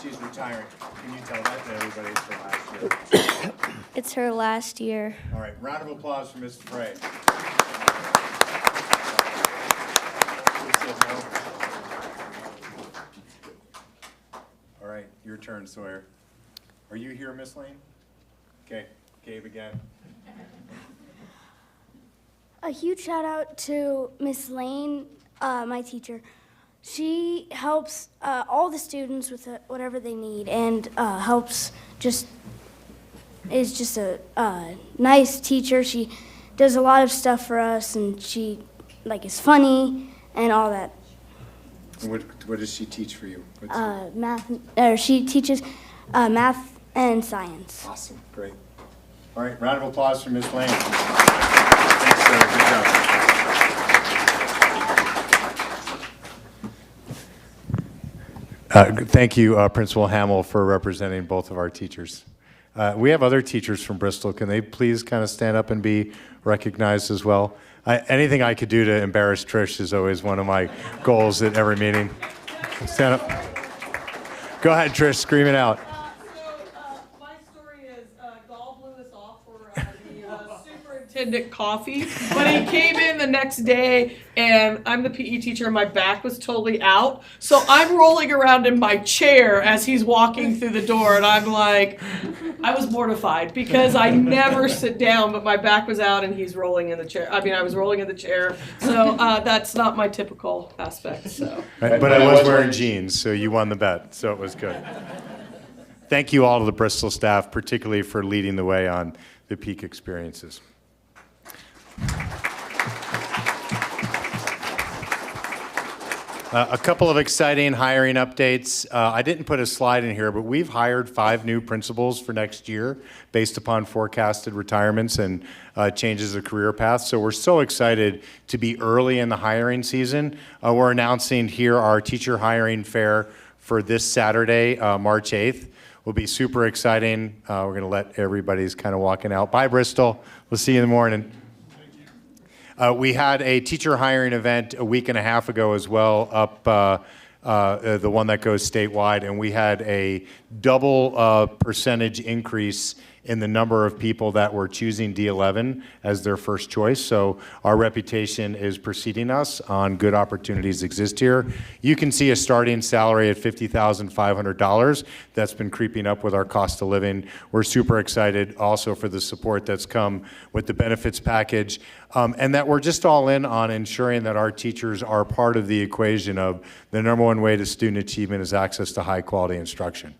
She's retiring. Can you tell that to everybody it's her last year? It's her last year. All right, round of applause for Mrs. Frey. All right, your turn, Sawyer. Are you here, Miss Lane? Okay, Gabe again. A huge shout out to Miss Lane, my teacher. She helps all the students with whatever they need and is just a nice teacher. She does a lot of stuff for us, and she is funny and all that. What does she teach for you? Math. She teaches math and science. Awesome, great. All right, round of applause for Miss Lane. Thanks, sir. Good job. Thank you, Principal Hamill, for representing both of our teachers. We have other teachers from Bristol. Can they please kind of stand up and be recognized as well? Anything I could do to embarrass Trish is always one of my goals at every meeting. Stand up. Go ahead, Trish, scream it out. My story is Gall blew us off for the superintendent coffee, but he came in the next day, and I'm the PE teacher, and my back was totally out. So I'm rolling around in my chair as he's walking through the door, and I'm like, I was mortified because I never sit down, but my back was out, and he's rolling in the chair. I mean, I was rolling in the chair, so that's not my typical aspect. So. Right, but I was wearing jeans, so you won the bet, so it was good. Thank you all to the Bristol staff, particularly for leading the way on the peak experiences. A couple of exciting hiring updates. I didn't put a slide in here, but we've hired 5 new principals for next year based upon forecasted retirements and changes of career paths. So we're so excited to be early in the hiring season. We're announcing here our teacher hiring fair for this Saturday, March 8th. Will be super exciting. We're going to let everybody's kind of walking out. Bye, Bristol. We'll see you in the morning. We had a teacher hiring event a week and a half ago as well, up the one that goes statewide, and we had a double percentage increase in the number of people that were choosing D11 as their first choice. So our reputation is preceding us on good opportunities exist here. You can see a starting salary at $50,500. That's been creeping up with our cost of living. We're super excited also for the support that's come with the benefits package, and that we're just all in on ensuring that our teachers are part of the equation of the number one way to student achievement is access to high quality instruction.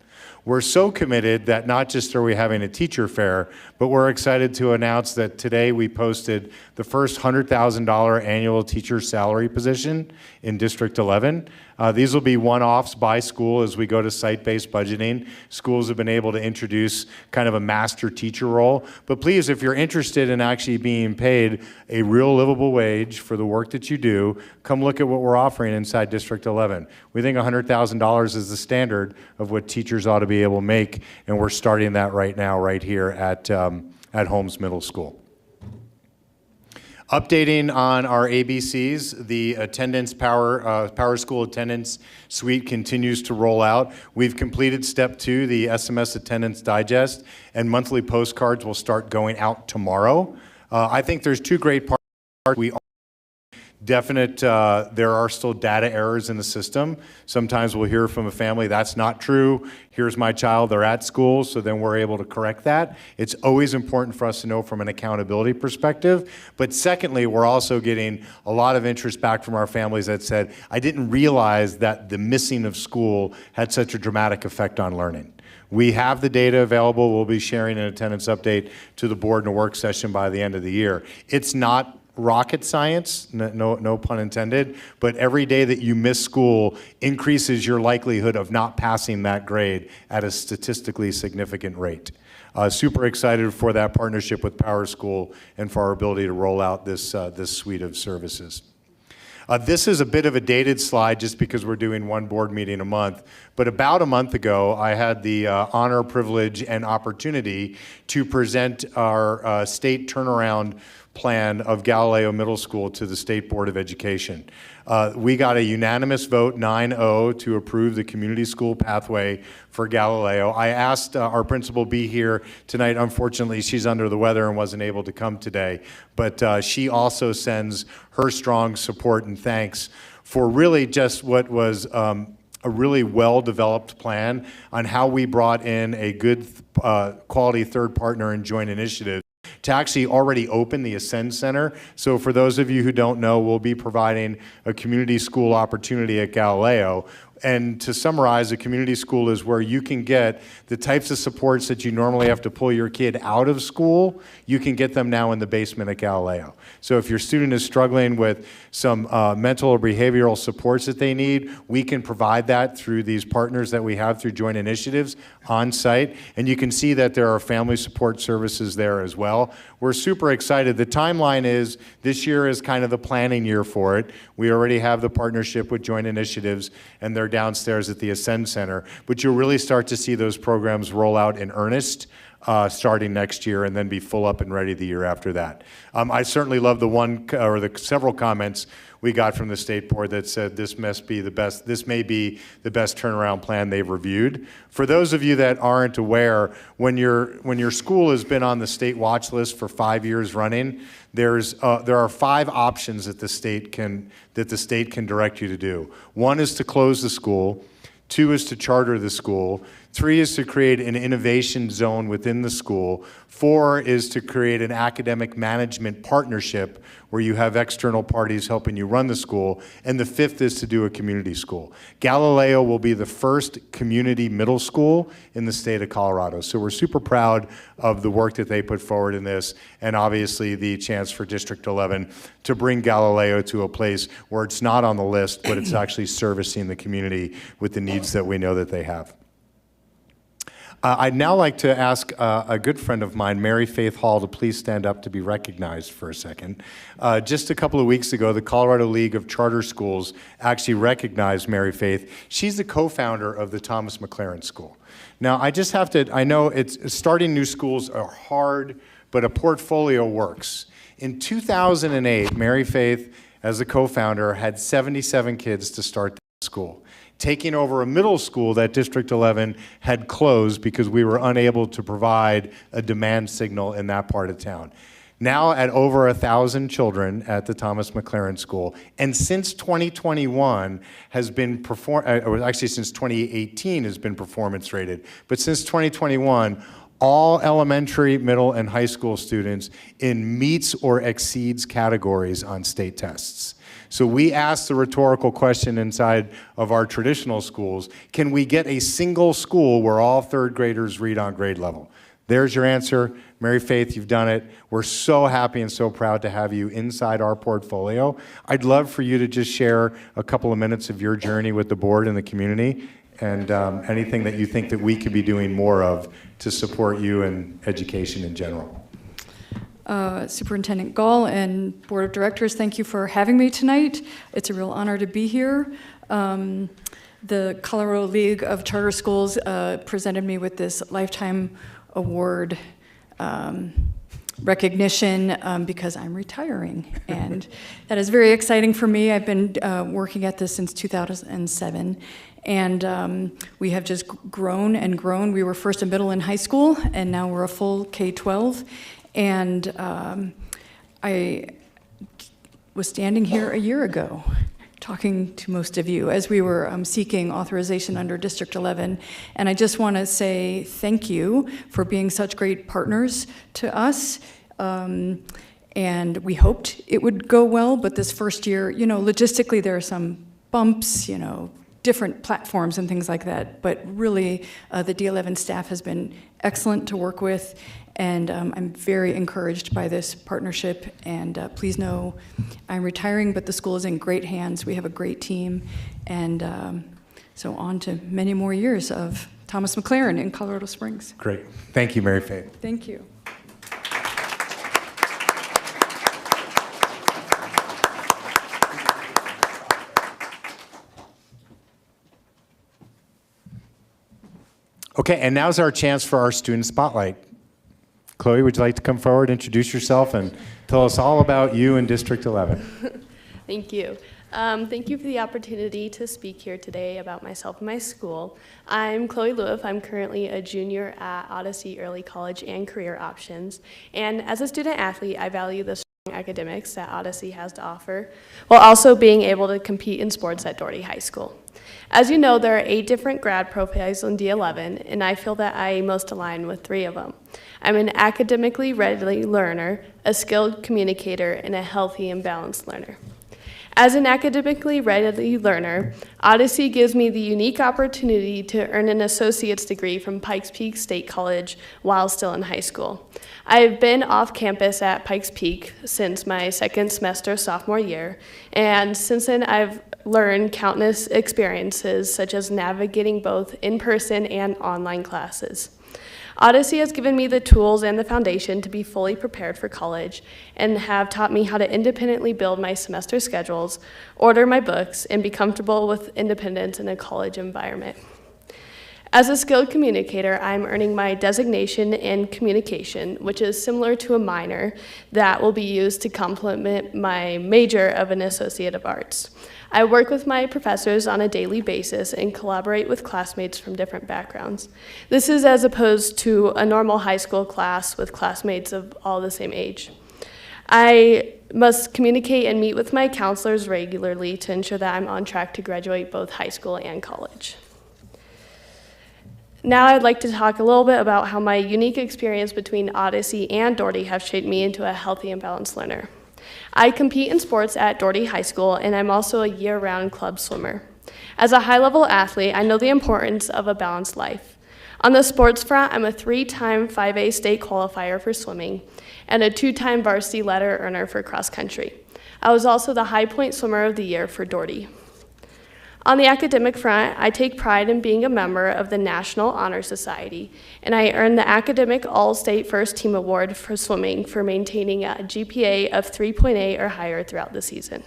We're so committed that not just are we having a teacher fair, but we're excited to announce that today we posted the first $100,000 annual teacher salary position in District 11. These will be one-offs by school as we go to site-based budgeting. Schools have been able to introduce kind of a master teacher role. But please, if you're interested in actually being paid a real livable wage for the work that you do, come look at what we're offering inside District 11. We think $100,000 is the standard of what teachers ought to be able to make, and we're starting that right now, right here at Holmes Middle School. Updating on our ABCs, the attendance Power School attendance suite continues to roll out. We've completed step 2, the SMS attendance digest, and monthly postcards will start going out tomorrow. I think there's 2 great parts. We are definite, there are still data errors in the system. Sometimes we'll hear from a family, that's not true. Here's my child, they're at school, so then we're able to correct that. It's always important for us to know from an accountability perspective. But secondly, we're also getting a lot of interest back from our families that said, I didn't realize that the missing of school had such a dramatic effect on learning. We have the data available. We'll be sharing an attendance update to the board in a work session by the end of the year. It's not rocket science, no pun intended, but every day that you miss school increases your likelihood of not passing that grade at a statistically significant rate. Super excited for that partnership with Power School and for our ability to roll out this suite of services. This is a bit of a dated slide just because we're doing one board meeting a month, but about a month ago I had the honor, privilege, and opportunity to present our state turnaround plan of Galileo Middle School to the State Board of Education. We got a unanimous vote, 9-0, to approve the community school pathway for Galileo. I asked our principal be here tonight. Unfortunately, she's under the weather and wasn't able to come today. But she also sends her strong support and thanks for really just what was a really well-developed plan on how we brought in a good quality third partner and joint initiative to actually already open the Ascend Center. So for those of you who don't know, we'll be providing a community school opportunity at Galileo. And to summarize, a community school is where you can get the types of supports that you normally have to pull your kid out of school, you can get them now in the basement at Galileo. So if your student is struggling with some mental or behavioral supports that they need, we can provide that through these partners that we have through joint initiatives on site. And you can see that there are family support services there as well. We're super excited. The timeline is this year is kind of the planning year for it. We already have the partnership with joint initiatives, and they're downstairs at the Ascend Center. But you'll really start to see those programs roll out in earnest starting next year and then be full up and ready the year after that. I certainly love the one or the several comments we got from the state board that said this may be the best turnaround plan they've reviewed. For those of you that aren't aware, when your school has been on the state watch list for 5 years running, there are 5 options that the state can direct you to do. 1 is to close the school. 2 is to charter the school. 3 is to create an innovation zone within the school. 4 is to create an academic management partnership where you have external parties helping you run the school. And the 5th is to do a community school. Galileo will be the first community middle school in the state of Colorado. So we're super proud of the work that they put forward in this, and obviously the chance for District 11 to bring Galileo to a place where it's not on the list, but it's actually servicing the community with the needs that we know that they have. I'd now like to ask a good friend of mine, Mary Faith Hall, to please stand up to be recognized for a second. Just a couple of weeks ago, the Colorado League of Charter Schools actually recognized Mary Faith. She's the co-founder of the Thomas McLaren School. Now, I just have to, I know starting new schools are hard, but a portfolio works. In 2008, Mary Faith, as the co-founder, had 77 kids to start the school, taking over a middle school that District 11 had closed because we were unable to provide a demand signal in that part of town. Now at over 1,000 children at the Thomas McLaren School, and since 2021 has been actually since 2018 has been performance rated, but since 2021, all elementary, middle, and high school students in meets or exceeds categories on state tests. So we asked the rhetorical question inside of our traditional schools, can we get a single school where all third graders read on grade level? There's your answer. Mary Faith, you've done it. We're so happy and so proud to have you inside our portfolio. I'd love for you to just share a couple of minutes of your journey with the board and the community, and anything that you think that we could be doing more of to support you in education in general. Superintendent Gall and Board of Directors, thank you for having me tonight. It's a real honor to be here. The Colorado League of Charter Schools presented me with this Lifetime Award recognition because I'm retiring, and that is very exciting for me. I've been working at this since 2007, and we have just grown and grown. We were first a middle and high school, and now we're a full K-12. And I was standing here a year ago talking to most of you as we were seeking authorization under District 11. And I just want to say thank you for being such great partners to us. And we hoped it would go well, but this first year, logistically there are some bumps, different platforms and things like that. But really, the D11 staff has been excellent to work with. And I'm very encouraged by this partnership, and please know I'm retiring, but the school is in great hands. We have a great team, and so on to many more years of Thomas McLaren in Colorado Springs. Great. Thank you, Mary Faith. Thank you. Okay, and now's our chance for our student spotlight. Chloe, would you like to come forward, introduce yourself, and tell us all about you in District 11? Thank you. Thank you for the opportunity to speak here today about myself and my school. I'm Chloe Lewis. I'm currently a junior at Odyssey Early College and Career Options. And as a student athlete, I value the strong academics that Odyssey has to offer, while also being able to compete in sports at Doherty High School. As you know, there are 8 different grad profiles in D11, and I feel that I most align with 3 of them. I'm an academically ready learner, a skilled communicator, and a healthy and balanced learner. As an academically ready learner, Odyssey gives me the unique opportunity to earn an associate's degree from Pikes Peak State College while still in high school. I've been off campus at Pikes Peak since my second semester sophomore year, and since then I've learned countless experiences such as navigating both in-person and online classes. Odyssey has given me the tools and the foundation to be fully prepared for college and have taught me how to independently build my semester schedules, order my books, and be comfortable with independence in a college environment. As a skilled communicator, I'm earning my designation in communication, which is similar to a minor that will be used to complement my major of an Associate of Arts. I work with my professors on a daily basis and collaborate with classmates from different backgrounds. This is as opposed to a normal high school class with classmates of all the same age. I must communicate and meet with my counselors regularly to ensure that I'm on track to graduate both high school and college. Now I'd like to talk a little bit about how my unique experience between Odyssey and Doherty have shaped me into a healthy and balanced learner. I compete in sports at Doherty High School, and I'm also a year-round club swimmer. As a high-level athlete, I know the importance of a balanced life. On the sports front, I'm a 3-time 5A state qualifier for swimming and a 2-time varsity letter earner for cross country. I was also the High Point Swimmer of the Year for Doherty. On the academic front, I take pride in being a member of the National Honor Society, and I earned the Academic All-State First Team Award for swimming for maintaining a GPA of 3.8 or higher throughout the season.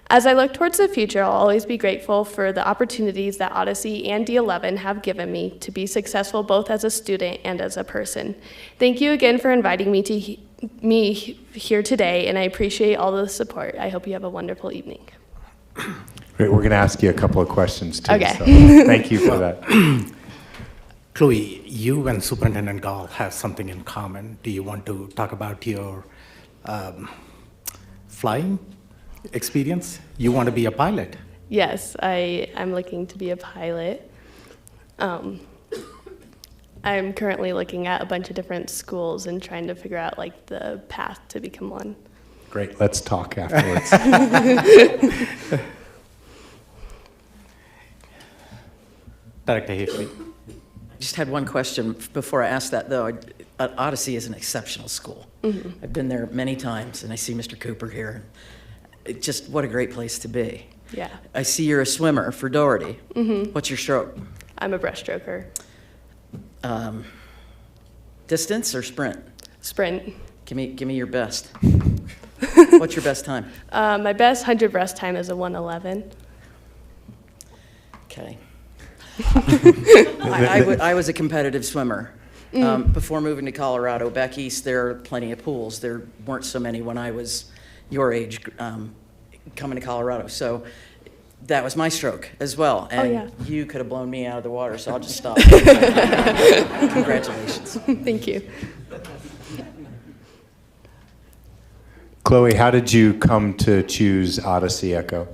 As I look towards the future, I'll always be grateful for the opportunities that Odyssey and D11 have given me to be successful both as a student and as a person. Thank you again for inviting me here today, and I appreciate all the support. I hope you have a wonderful evening. Great, we're going to ask you a couple of questions too. Okay. So thank you for that. Chloe, you and Superintendent Gall have something in common. Do you want to talk about your flying experience? You want to be a pilot? Yes, I'm looking to be a pilot. I'm currently looking at a bunch of different schools and trying to figure out like the path to become one. Great, let's talk afterwards. Director Hafley. I just had one question before I ask that, though. Odyssey is an exceptional school. Mm-hmm. I've been there many times, and I see Mr. Cooper here. Just what a great place to be. Yeah. I see you're a swimmer for Doherty. Mm-hmm. What's your stroke? I'm a breaststroker. Distance or sprint? Sprint. Give me your best. What's your best time? My best 100 breast time is a 1:11. Okay. I was a competitive swimmer. Before moving to Colorado, back east, there are plenty of pools. There weren't so many when I was your age coming to Colorado. So that was my stroke as well. And you could have blown me out of the water, so I'll just stop. Congratulations. Thank you. Chloe, how did you come to choose Odyssey Echo?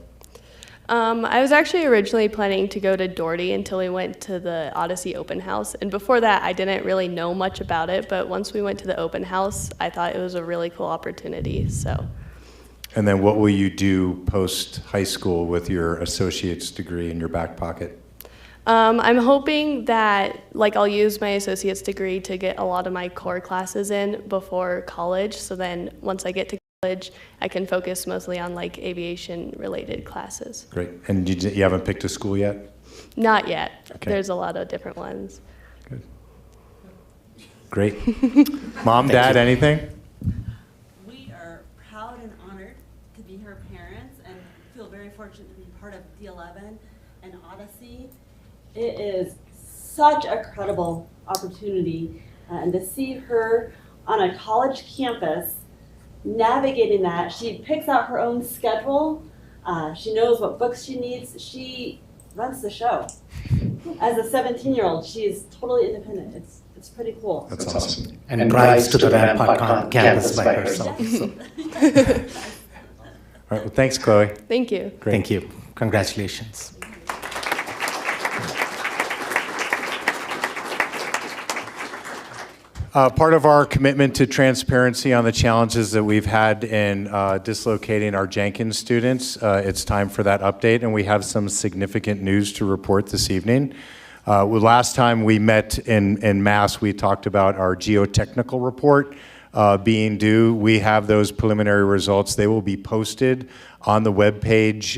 I was actually originally planning to go to Doherty until we went to the Odyssey open house. And before that, I didn't really know much about it. But once we went to the open house, I thought it was a really cool opportunity. So. And then what will you do post high school with your associate's degree in your back pocket? I'm hoping that I'll use my associate's degree to get a lot of my core classes in before college. So then once I get to college, I can focus mostly on aviation related classes. Great. And you haven't picked a school yet? Not yet. Okay. There's a lot of different ones. Good. Great. Mom, Dad, anything? We are proud and honored to be her parents and feel very fortunate to be part of D11 and Odyssey. It is such a credible opportunity, and to see her on a college campus navigating that. She picks out her own schedule. She knows what books she needs. She runs the show. As a 17-year-old, she is totally independent. It's pretty cool. That's awesome. And drives to the Rampart campus by herself. So. All right, well, thanks, Chloe. Thank you. Great. Thank you. Congratulations. Part of our commitment to transparency on the challenges that we've had in dislocating our Jenkins students, it's time for that update, and we have some significant news to report this evening. Last time we met in Mass, we talked about our geotechnical report being due. We have those preliminary results. They will be posted on the webpage,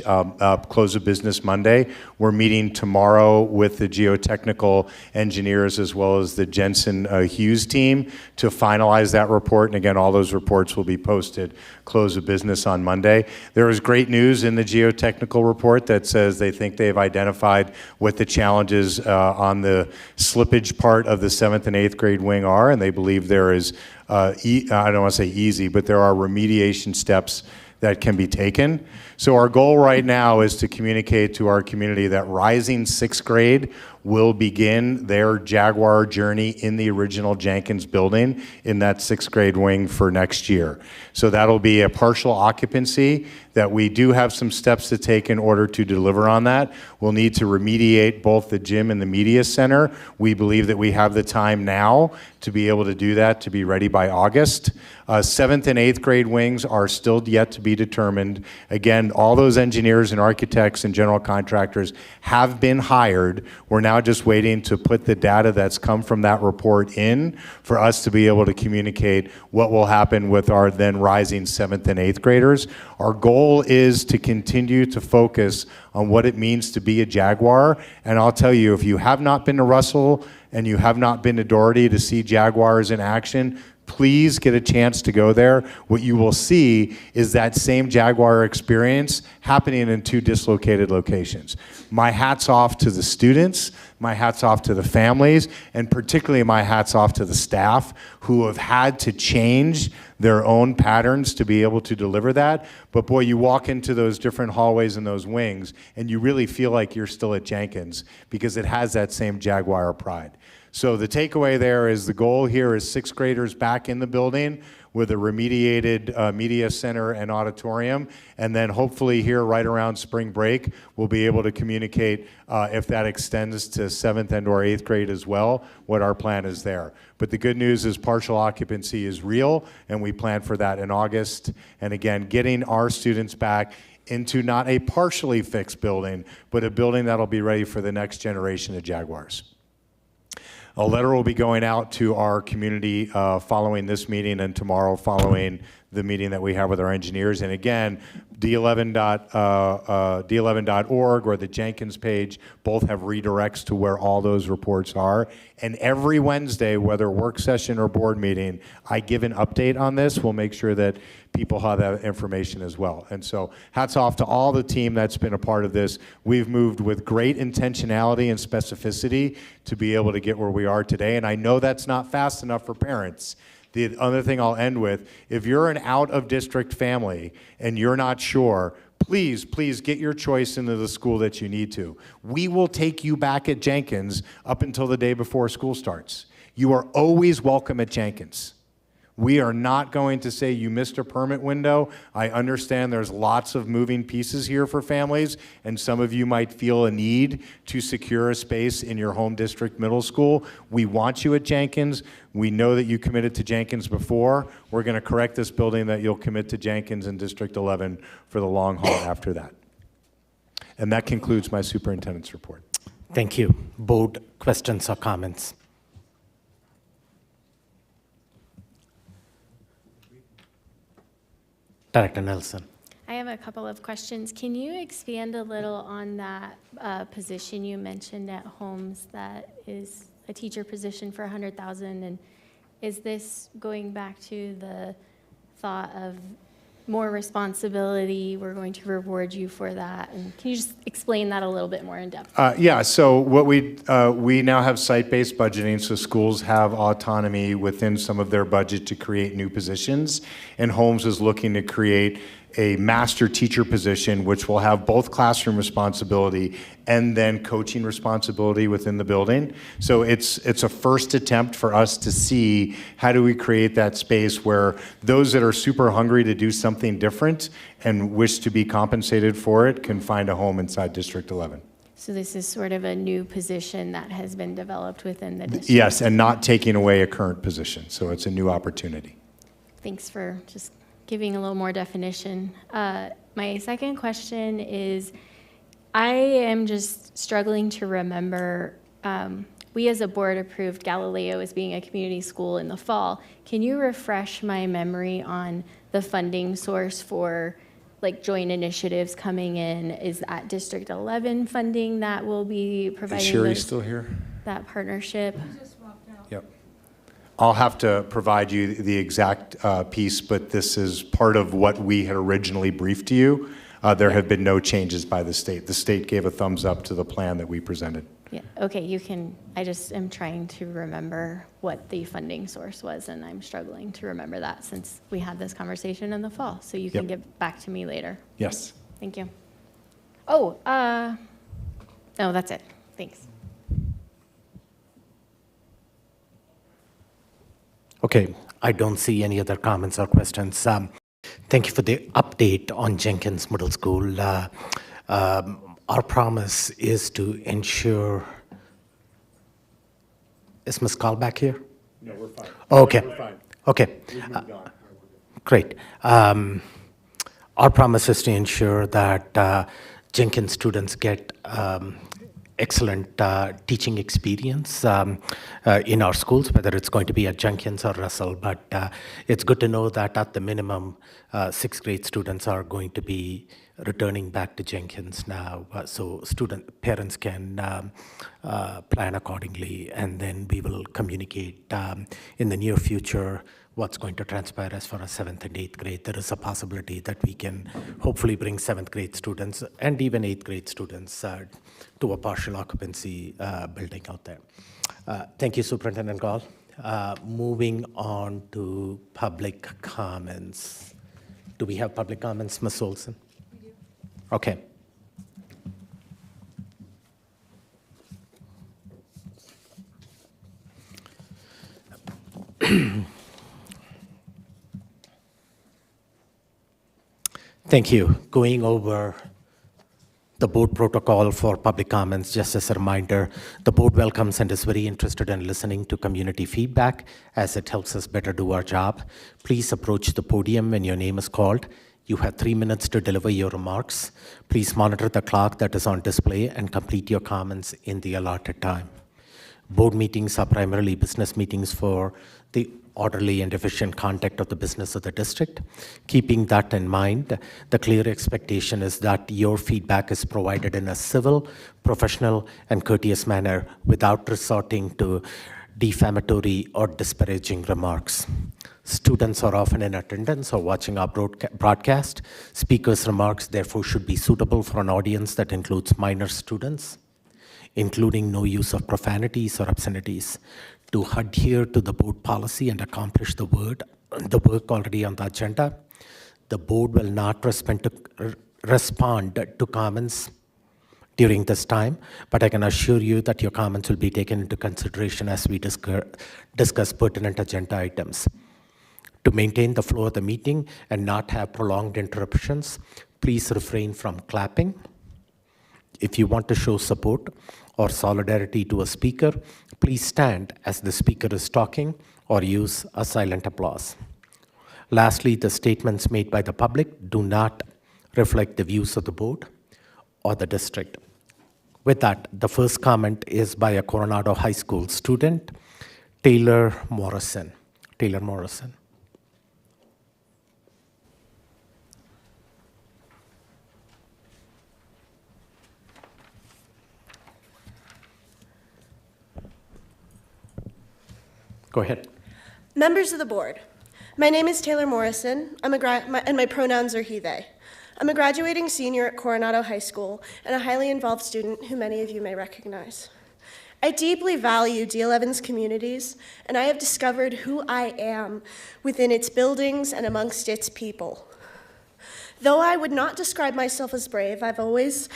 close of business Monday. We're meeting tomorrow with the geotechnical engineers as well as the Jensen Hughes team to finalize that report. And again, all those reports will be posted close of business on Monday. There is great news in the geotechnical report that says they think they've identified what the challenges on the slippage part of the 7th and 8th grade wing are, and they believe there is, I don't want to say easy, but there are remediation steps that can be taken. So our goal right now is to communicate to our community that rising 6th grade will begin their Jaguar journey in the original Jenkins building in that 6th grade wing for next year. So that'll be a partial occupancy that we do have some steps to take in order to deliver on that. We'll need to remediate both the gym and the media center. We believe that we have the time now to be able to do that, to be ready by August. 7th and 8th grade wings are still yet to be determined. Again, all those engineers and architects and general contractors have been hired. We're now just waiting to put the data that's come from that report in for us to be able to communicate what will happen with our then rising 7th and 8th graders. Our goal is to continue to focus on what it means to be a Jaguar. And I'll tell you, if you have not been to Russell and you have not been to Doherty to see Jaguars in action, please get a chance to go there. What you will see is that same Jaguar experience happening in 2 dislocated locations. My hat's off to the students, my hat's off to the families, and particularly my hat's off to the staff who have had to change their own patterns to be able to deliver that. But boy, you walk into those different hallways and those wings, and you really feel like you're still at Jenkins because it has that same Jaguar pride. So the takeaway there is the goal here is 6th graders back in the building with a remediated media center and auditorium. And then hopefully here right around spring break, we'll be able to communicate if that extends to 7th and or 8th grade as well, what our plan is there. But the good news is partial occupancy is real, and we plan for that in August. And again, getting our students back into not a partially fixed building, but a building that'll be ready for the next generation of Jaguars. A letter will be going out to our community following this meeting and tomorrow following the meeting that we have with our engineers. And again, d11.org or the Jenkins page both have redirects to where all those reports are. And every Wednesday, whether work session or board meeting, I give an update on this. We'll make sure that people have that information as well. And so hats off to all the team that's been a part of this. We've moved with great intentionality and specificity to be able to get where we are today. And I know that's not fast enough for parents. The other thing I'll end with, if you're an out-of-district family and you're not sure, please get your choice into the school that you need to. We will take you back at Jenkins up until the day before school starts. You are always welcome at Jenkins. We are not going to say you missed a permit window. I understand there's lots of moving pieces here for families, and some of you might feel a need to secure a space in your home district middle school. We want you at Jenkins. We know that you committed to Jenkins before. We're going to correct this building that you'll commit to Jenkins in District 11 for the long haul after that. And that concludes my superintendent's report. Thank you. Board questions or comments? Director Nelson. I have a couple of questions. Can you expand a little on that position you mentioned at Holmes that is a teacher position for $100,000? And is this going back to the thought of more responsibility, we're going to reward you for that? And can you just explain that a little bit more in depth? Yeah, so what we now have site-based budgeting, so schools have autonomy within some of their budget to create new positions, and Holmes is looking to create a master teacher position which will have both classroom responsibility and then coaching responsibility within the building. So it's a first attempt for us to see how do we create that space where those that are super hungry to do something different and wish to be compensated for it can find a home inside District 11. So this is sort of a new position that has been developed within the district? Yes, and not taking away a current position. So it's a new opportunity. Thanks for just giving a little more definition. My second question is, I am just struggling to remember, we as a board approved Galileo as being a community school in the fall. Can you refresh my memory on the funding source for like joint initiatives coming in? Is that District 11 funding that will be providing? Is Sherry still here? That partnership? Yep. I'll have to provide you the exact piece, but this is part of what we had originally briefed to you. There have been no changes by the state. The state gave a thumbs up to the plan that we presented. Yeah, okay, you can, I just am trying to remember what the funding source was, and I'm struggling to remember that since we had this conversation in the fall. So you can get back to me later. Yes. Thank you. Oh, no, that's it. Thanks. Okay, I don't see any other comments or questions. Thank you for the update on Jenkins Middle School. Our promise is to ensure. Is Ms. Call back here? No, we're fine. Okay. We're fine. Okay. We've moved on. Great. Our promise is to ensure that Jenkins students get excellent teaching experience in our schools, whether it's going to be at Jenkins or Russell. But it's good to know that at the minimum, sixth grade students are going to be returning back to Jenkins now, so parents can plan accordingly, and then we will communicate in the near future what's going to transpire as far as 7th and 8th grade. There is a possibility that we can hopefully bring 7th grade students and even 8th grade students to a partial occupancy building out there. Thank you, Superintendent Gall. Moving on to public comments. Do we have public comments, Ms. Olson? We do. Okay. Thank you. Going over the board protocol for public comments, just as a reminder, the board welcomes and is very interested in listening to community feedback as it helps us better do our job. Please approach the podium when your name is called. You have 3 minutes to deliver your remarks. Please monitor the clock that is on display and complete your comments in the allotted time. Board meetings are primarily business meetings for the orderly and efficient conduct of the business of the district. Keeping that in mind, the clear expectation is that your feedback is provided in a civil, professional, and courteous manner without resorting to defamatory or disparaging remarks. Students are often in attendance or watching our broadcast. Speakers' remarks, therefore, should be suitable for an audience that includes minor students, including no use of profanities or obscenities. To adhere to the board policy and accomplish the work already on the agenda, the board will not respond to comments during this time, but I can assure you that your comments will be taken into consideration as we discuss pertinent agenda items. To maintain the flow of the meeting and not have prolonged interruptions, please refrain from clapping. If you want to show support or solidarity to a speaker, please stand as the speaker is talking or use a silent applause. Lastly, the statements made by the public do not reflect the views of the board or the district. With that, the first comment is by a Coronado High School student, Taylor Morrison. Taylor Morrison. Go ahead. Members of the board, my name is Taylor Morrison, and my pronouns are he, they. I'm a graduating senior at Coronado High School and a highly involved student who many of you may recognize. I deeply value D11's communities, and I have discovered who I am within its buildings and amongst its people. Though I would not describe myself as brave, I've always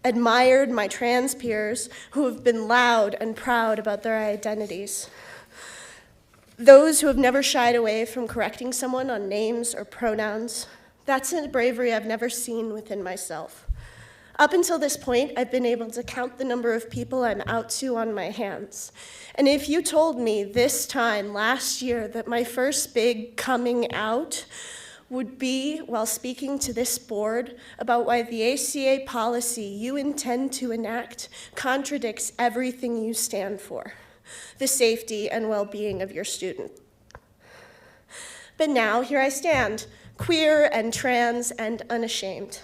admired my trans peers who have been loud and proud about their identities. Those who have never shied away from correcting someone on names or pronouns. That's a bravery I've never seen within myself. Up until this point, I've been able to count the number of people I'm out to on my hands. And if you told me this time last year that my first big coming out would be while speaking to this board about why the ACA policy you intend to enact contradicts everything you stand for, the safety and well-being of your student. But now, here I stand, queer and trans and unashamed.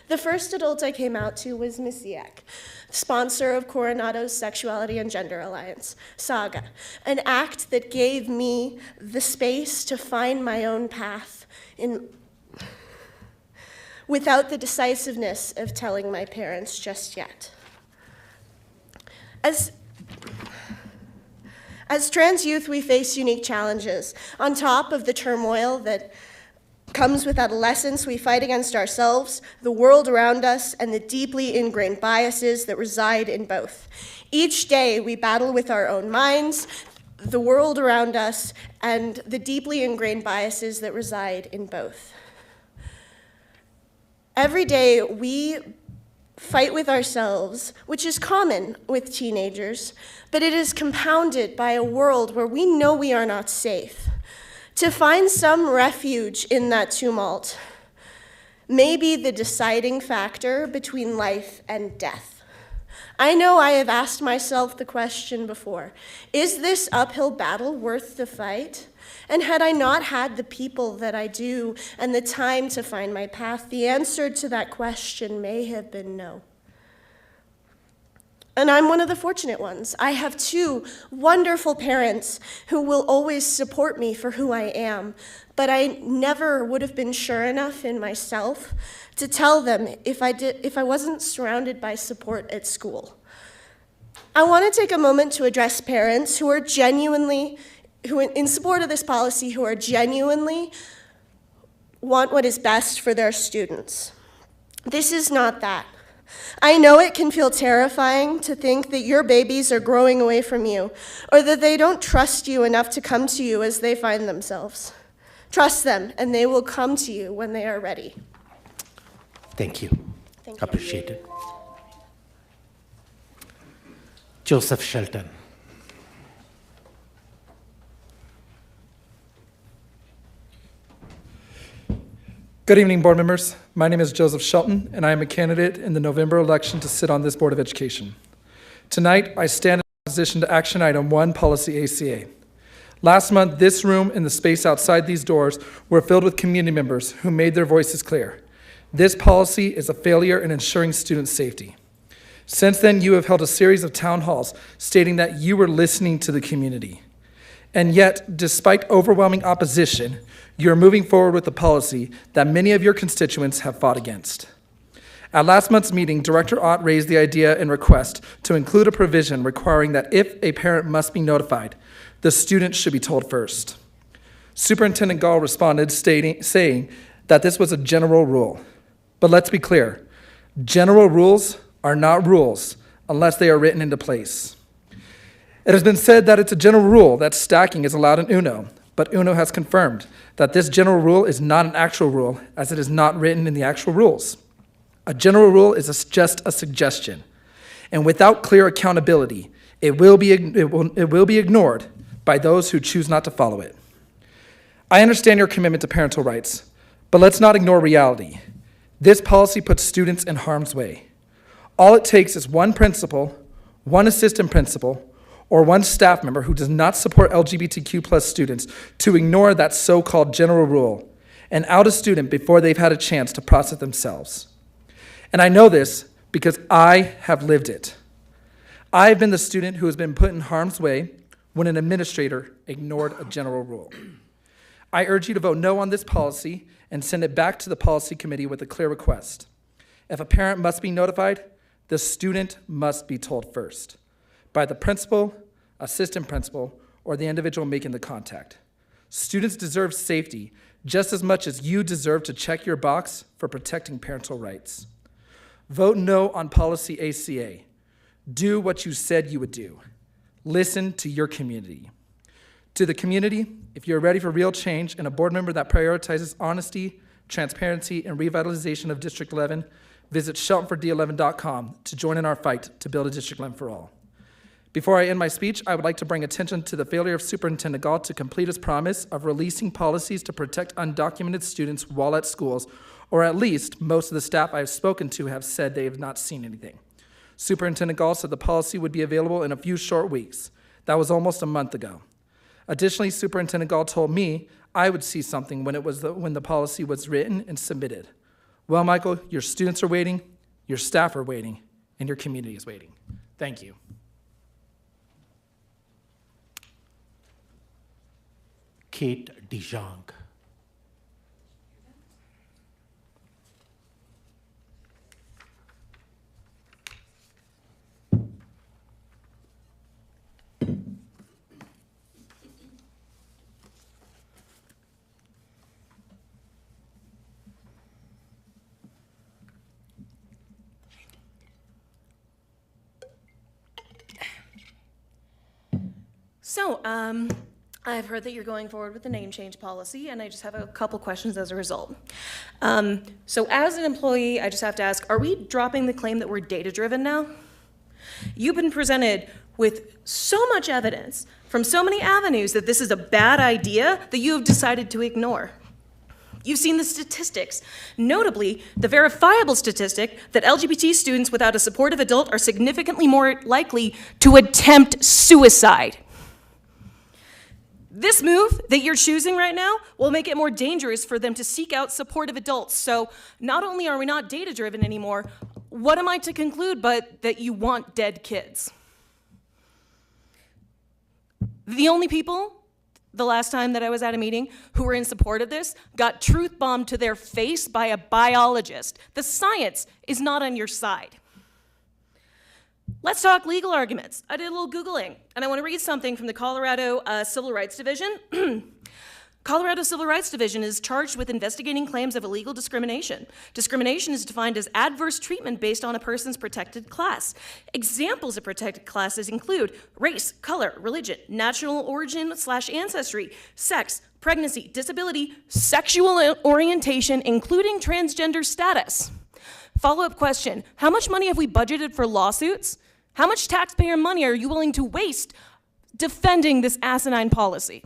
The first adult I came out to was Miss Ziak, sponsor of Coronado's Sexuality and Gender Alliance, SAGA, an act that gave me the space to find my own path without the decisiveness of telling my parents just yet. As trans youth, we face unique challenges. On top of the turmoil that comes with adolescence, we fight against ourselves, the world around us, and the deeply ingrained biases that reside in both. Each day, we battle with our own minds, the world around us and the deeply ingrained biases that reside in both. Every day we fight with ourselves, which is common with teenagers, but it is compounded by a world where we know we are not safe. To find some refuge in that tumult may be the deciding factor between life and death. I know I have asked myself the question before, is this uphill battle worth the fight? And had I not had the people that I do and the time to find my path, the answer to that question may have been no. And I'm one of the fortunate ones. I have two wonderful parents who will always support me for who I am, but I never would have been sure enough in myself to tell them if I wasn't surrounded by support at school. I want to take a moment to address parents who are genuinely, who in support of this policy, who are genuinely want what is best for their students. This is not that. I know it can feel terrifying to think that your babies are growing away from you, or that they don't trust you enough to come to you as they find themselves. Trust them, and they will come to you when they are ready. Thank you. Thank you. Appreciate it. Joseph Shelton. Good evening, board members. My name is Joseph Shelton, and I am a candidate in the November election to sit on this Board of Education. Tonight, I stand in opposition to Action Item 1, Policy ACA. Last month, this room and the space outside these doors were filled with community members who made their voices clear. This policy is a failure in ensuring student safety. Since then, you have held a series of town halls stating that you were listening to the community. And yet, despite overwhelming opposition, you're moving forward with a policy that many of your constituents have fought against. At last month's meeting, Director Ott raised the idea and request to include a provision requiring that if a parent must be notified, the student should be told first. Superintendent Gall responded saying that this was a general rule. But let's be clear, general rules are not rules unless they are written into place. It has been said that it's a general rule that stacking is allowed in UNO, but UNO has confirmed that this general rule is not an actual rule, as it is not written in the actual rules. A general rule is just a suggestion, and without clear accountability, it will be ignored by those who choose not to follow it. I understand your commitment to parental rights, but let's not ignore reality. This policy puts students in harm's way. All it takes is one principal, one assistant principal, or one staff member who does not support LGBTQ+ students to ignore that so-called general rule and out a student before they've had a chance to process themselves. And I know this because I have lived it. I've been the student who has been put in harm's way when an administrator ignored a general rule. I urge you to vote no on this policy and send it back to the policy committee with a clear request. If a parent must be notified, the student must be told first by the principal, assistant principal, or the individual making the contact. Students deserve safety just as much as you deserve to check your box for protecting parental rights. Vote no on policy ACA. Do what you said you would do. Listen to your community. To the community, if you're ready for real change and a board member that prioritizes honesty, transparency, and revitalization of District 11, visit sheltonford11.com to join in our fight to build a District 11 for all. Before I end my speech, I would like to bring attention to the failure of Superintendent Gall to complete his promise of releasing policies to protect undocumented students while at schools, or at least most of the staff I have spoken to have said they have not seen anything. Superintendent Gall said the policy would be available in a few short weeks. That was almost a month ago. Additionally, Superintendent Gall told me I would see something when the policy was written and submitted. Well, Michael, your students are waiting, your staff are waiting, and your community is waiting. Thank you. Kate DeJong. So, I've heard that you're going forward with the name change policy, and I just have a couple questions as a result. So as an employee, I just have to ask, are we dropping the claim that we're data-driven now? You've been presented with so much evidence from so many avenues that this is a bad idea that you have decided to ignore. You've seen the statistics, notably the verifiable statistic that LGBT students without a supportive adult are significantly more likely to attempt suicide. This move that you're choosing right now will make it more dangerous for them to seek out supportive adults. So not only are we not data-driven anymore, what am I to conclude but that you want dead kids? The only people, the last time that I was at a meeting, who were in support of this, got truth bombed to their face by a biologist. The science is not on your side. Let's talk legal arguments. I did a little Googling, and I want to read something from the Colorado Civil Rights Division. Colorado Civil Rights Division is charged with investigating claims of illegal discrimination. Discrimination is defined as adverse treatment based on a person's protected class. Examples of protected classes include race, color, religion, national origin/ancestry, sex, pregnancy, disability, sexual orientation, including transgender status. Follow-up question, how much money have we budgeted for lawsuits? How much taxpayer money are you willing to waste defending this asinine policy?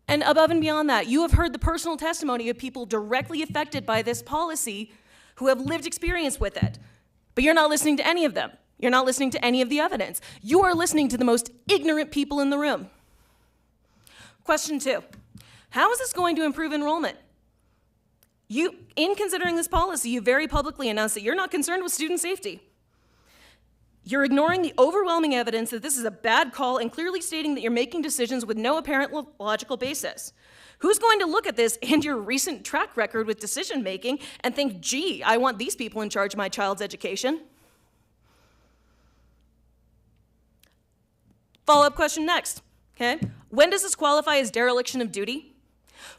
And above and beyond that, you have heard the personal testimony of people directly affected by this policy who have lived experience with it. But you're not listening to any of them. You're not listening to any of the evidence. You are listening to the most ignorant people in the room. Question 2, how is this going to improve enrollment? In considering this policy, you very publicly announced that you're not concerned with student safety. You're ignoring the overwhelming evidence that this is a bad call and clearly stating that you're making decisions with no apparent logical basis. Who's going to look at this and your recent track record with decision making and think, gee, I want these people in charge of my child's education? Follow-up question next, okay? When does this qualify as dereliction of duty?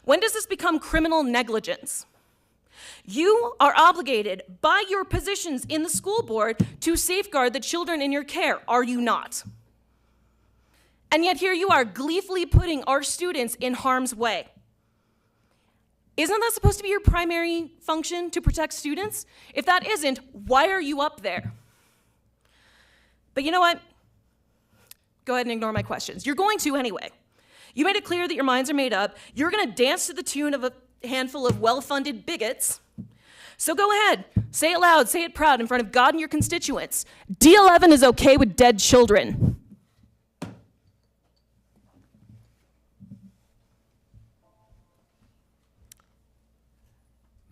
When does this become criminal negligence? You are obligated by your positions in the school board to safeguard the children in your care, are you not? And yet here you are gleefully putting our students in harm's way. Isn't that supposed to be your primary function, to protect students? If that isn't, why are you up there? But you know what? Go ahead and ignore my questions. You're going to anyway. You made it clear that your minds are made up. You're going to dance to the tune of a handful of well-funded bigots. So go ahead, say it loud, say it proud in front of God and your constituents. D11 is okay with dead children.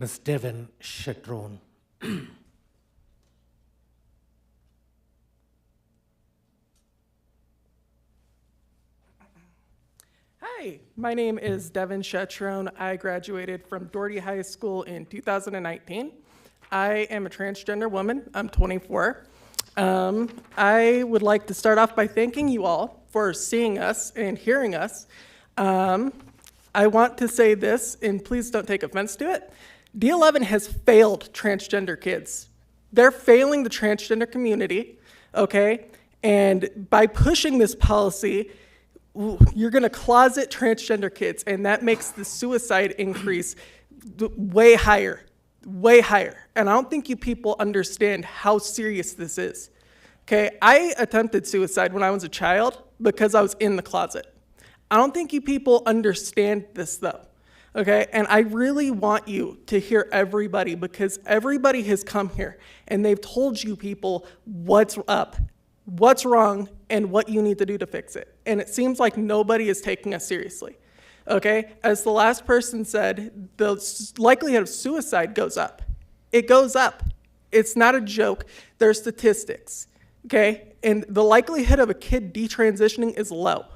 Ms. Devin Chatron. Hi, my name is Devin Chatron. I graduated from Doherty High School in 2019. I am a transgender woman. I'm 24. I would like to start off by thanking you all for seeing us and hearing us. I want to say this, and please don't take offense to it. D11 has failed transgender kids. They're failing the transgender community, okay? And by pushing this policy, you're going to closet transgender kids, and that makes the suicide increase way higher, way higher. And I don't think you people understand how serious this is. Okay, I attempted suicide when I was a child because I was in the closet. I don't think you people understand this though. Okay, and I really want you to hear everybody, because everybody has come here and they've told you people what's up, what's wrong, and what you need to do to fix it. And it seems like nobody is taking us seriously. Okay, as the last person said, the likelihood of suicide goes up. It goes up. It's not a joke. There's statistics. Okay, and the likelihood of a kid detransitioning is low.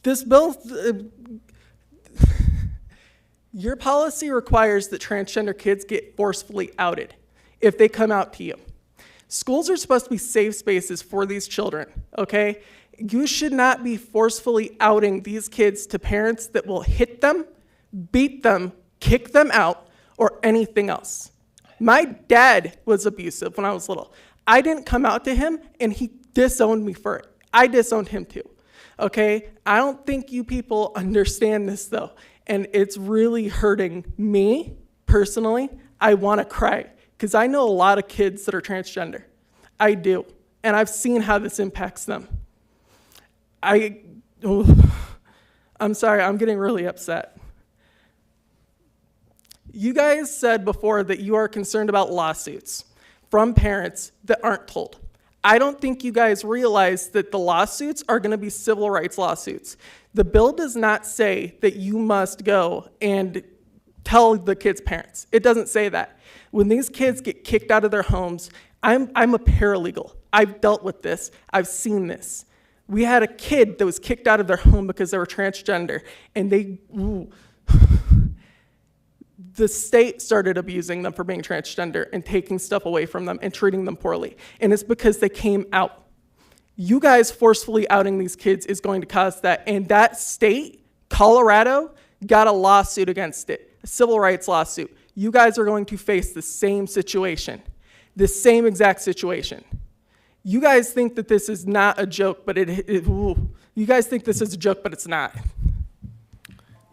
This bill, your policy requires that transgender kids get forcefully outed if they come out to you. Schools are supposed to be safe spaces for these children, okay? You should not be forcefully outing these kids to parents that will hit them, beat them, kick them out, or anything else. My dad was abusive when I was little. I didn't come out to him, and he disowned me for it. I disowned him too, okay? I don't think you people understand this though, and it's really hurting me personally. I want to cry because I know a lot of kids that are transgender. I do, and I've seen how this impacts them. I'm sorry, I'm getting really upset. You guys said before that you are concerned about lawsuits from parents that aren't told. I don't think you guys realize that the lawsuits are going to be civil rights lawsuits. The bill does not say that you must go and tell the kids' parents. It doesn't say that. When these kids get kicked out of their homes, I'm a paralegal. I've dealt with this. I've seen this. We had a kid that was kicked out of their home because they were transgender, and the state started abusing them for being transgender and taking stuff away from them and treating them poorly. And it's because they came out. You guys forcefully outing these kids is going to cause that. And that state, Colorado, got a lawsuit against it, a civil rights lawsuit. You guys are going to face the same situation, the same exact situation. You guys think that this is not a joke, but you guys think this is a joke, but it's not.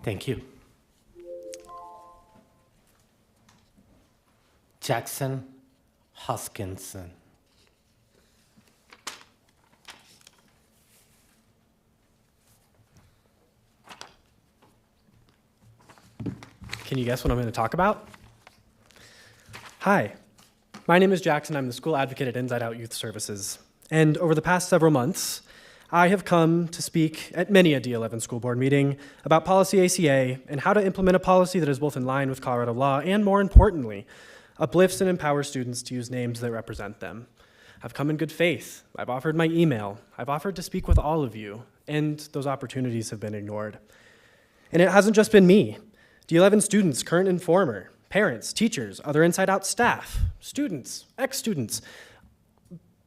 Thank you. Jackson Hoskinson. Can you guess what I'm going to talk about? Hi, my name is Jackson. I'm the school advocate at Inside Out Youth Services. And over the past several months, I have come to speak at many a D11 school board meeting about policy ACA and how to implement a policy that is both in line with Colorado law and, more importantly, uplifts and empowers students to use names that represent them. I've come in good faith. I've offered my email. I've offered to speak with all of you, and those opportunities have been ignored. And it hasn't just been me. D11 students, current and former, parents, teachers, other Inside Out staff, students, ex-students,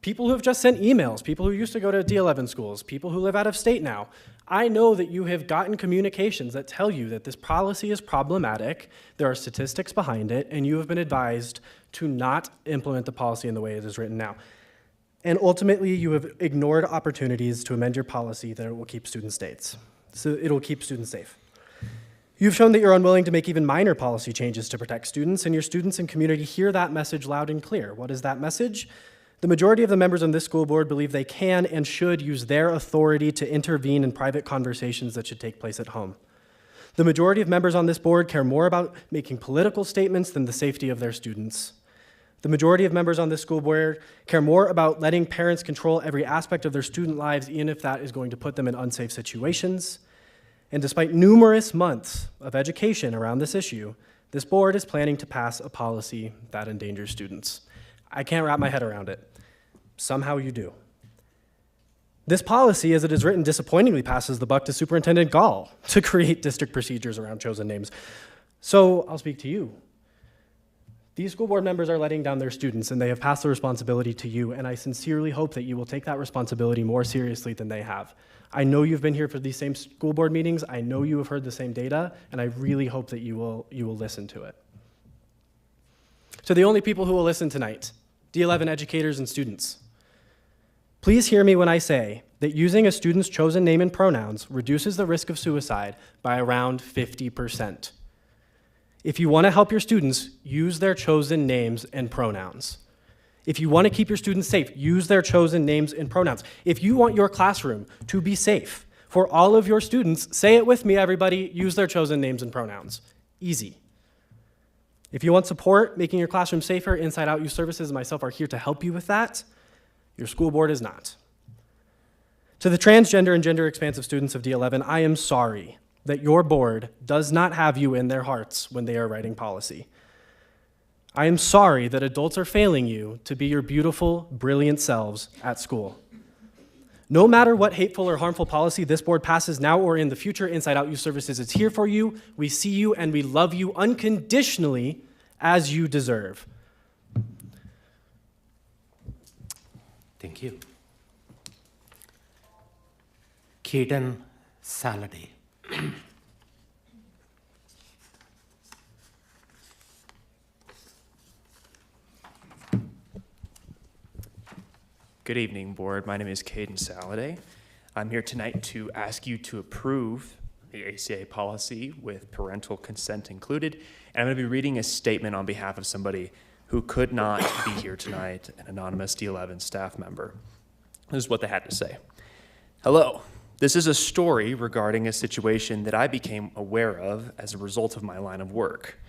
people who have just sent emails, people who used to go to D11 schools, people who live out of state now. I know that you have gotten communications that tell you that this policy is problematic, there are statistics behind it, and you have been advised to not implement the policy in the way it is written now. And ultimately, you have ignored opportunities to amend your policy that it will keep students safe. So it will keep students safe. You've shown that you're unwilling to make even minor policy changes to protect students, and your students and community hear that message loud and clear. What is that message? The majority of the members on this school board believe they can and should use their authority to intervene in private conversations that should take place at home. The majority of members on this board care more about making political statements than the safety of their students. The majority of members on this school board care more about letting parents control every aspect of their student lives, even if that is going to put them in unsafe situations. And despite numerous months of education around this issue, this board is planning to pass a policy that endangers students. I can't wrap my head around it. Somehow you do. This policy, as it is written, disappointingly passes the buck to Superintendent Gall to create district procedures around chosen names. So I'll speak to you. These school board members are letting down their students, and they have passed the responsibility to you, and I sincerely hope that you will take that responsibility more seriously than they have. I know you've been here for these same school board meetings, I know you have heard the same data, and I really hope that you will listen to it. To the only people who will listen tonight, D11 educators and students, please hear me when I say that using a student's chosen name and pronouns reduces the risk of suicide by around 50%. If you want to help your students, use their chosen names and pronouns. If you want to keep your students safe, use their chosen names and pronouns. If you want your classroom to be safe for all of your students, say it with me, everybody, use their chosen names and pronouns. Easy. If you want support making your classroom safer, Inside Out Youth Services and myself are here to help you with that. Your school board is not. To the transgender and gender expansive students of D11, I am sorry that your board does not have you in their hearts when they are writing policy. I am sorry that adults are failing you to be your beautiful, brilliant selves at school. No matter what hateful or harmful policy this board passes now or in the future, Inside Out Youth Services is here for you. We see you and we love you unconditionally as you deserve. Thank you. Kaden Saladay. Good evening, board. My name is Caden Saladay. I'm here tonight to ask you to approve the ACA policy with parental consent included. And I'm going to be reading a statement on behalf of somebody who could not be here tonight, an anonymous D11 staff member. This is what they had to say. Hello. This is a story regarding a situation that I became aware of as a result of my line of work.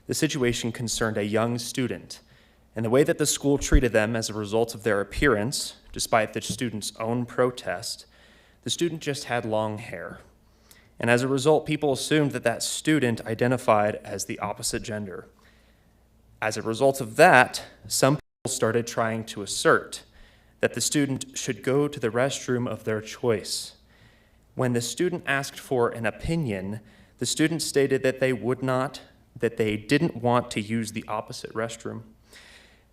The situation concerned a young student and the way that the school treated them as a result of their appearance, despite the student's own protest. The student just had long hair. And as a result, people assumed that that student identified as the opposite gender. As a result of that, some people started trying to assert that the student should go to the restroom of their choice. When the student asked for an opinion, the student stated that they didn't want to use the opposite restroom.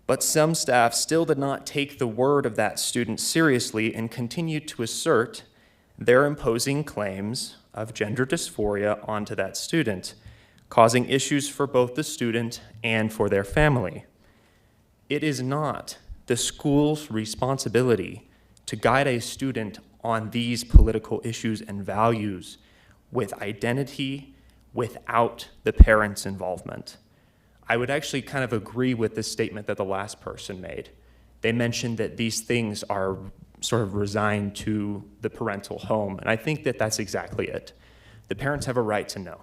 But some staff still did not take the word of that student seriously and continued to assert their imposing claims of gender dysphoria onto that student, causing issues for both the student and for their family. It is not the school's responsibility to guide a student on these political issues and values with identity without the parents' involvement. I would actually kind of agree with the statement that the last person made. They mentioned that these things are sort of resigned to the parental home, and I think that that's exactly it. The parents have a right to know.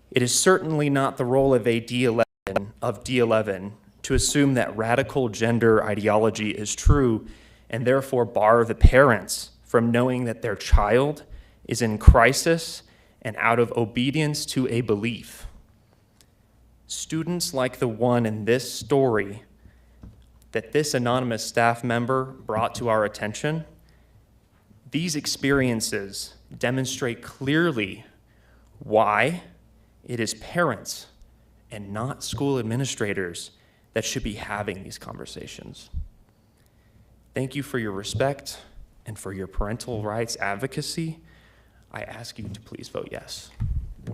It is certainly not the role of D11 to assume that radical gender ideology is true and therefore bar the parents from knowing that their child is in crisis and out of obedience to a belief. Students like the one in this story that this anonymous staff member brought to our attention, these experiences demonstrate clearly why it is parents and not school administrators that should be having these conversations. Thank you for your respect and for your parental rights advocacy. I ask you to please vote yes.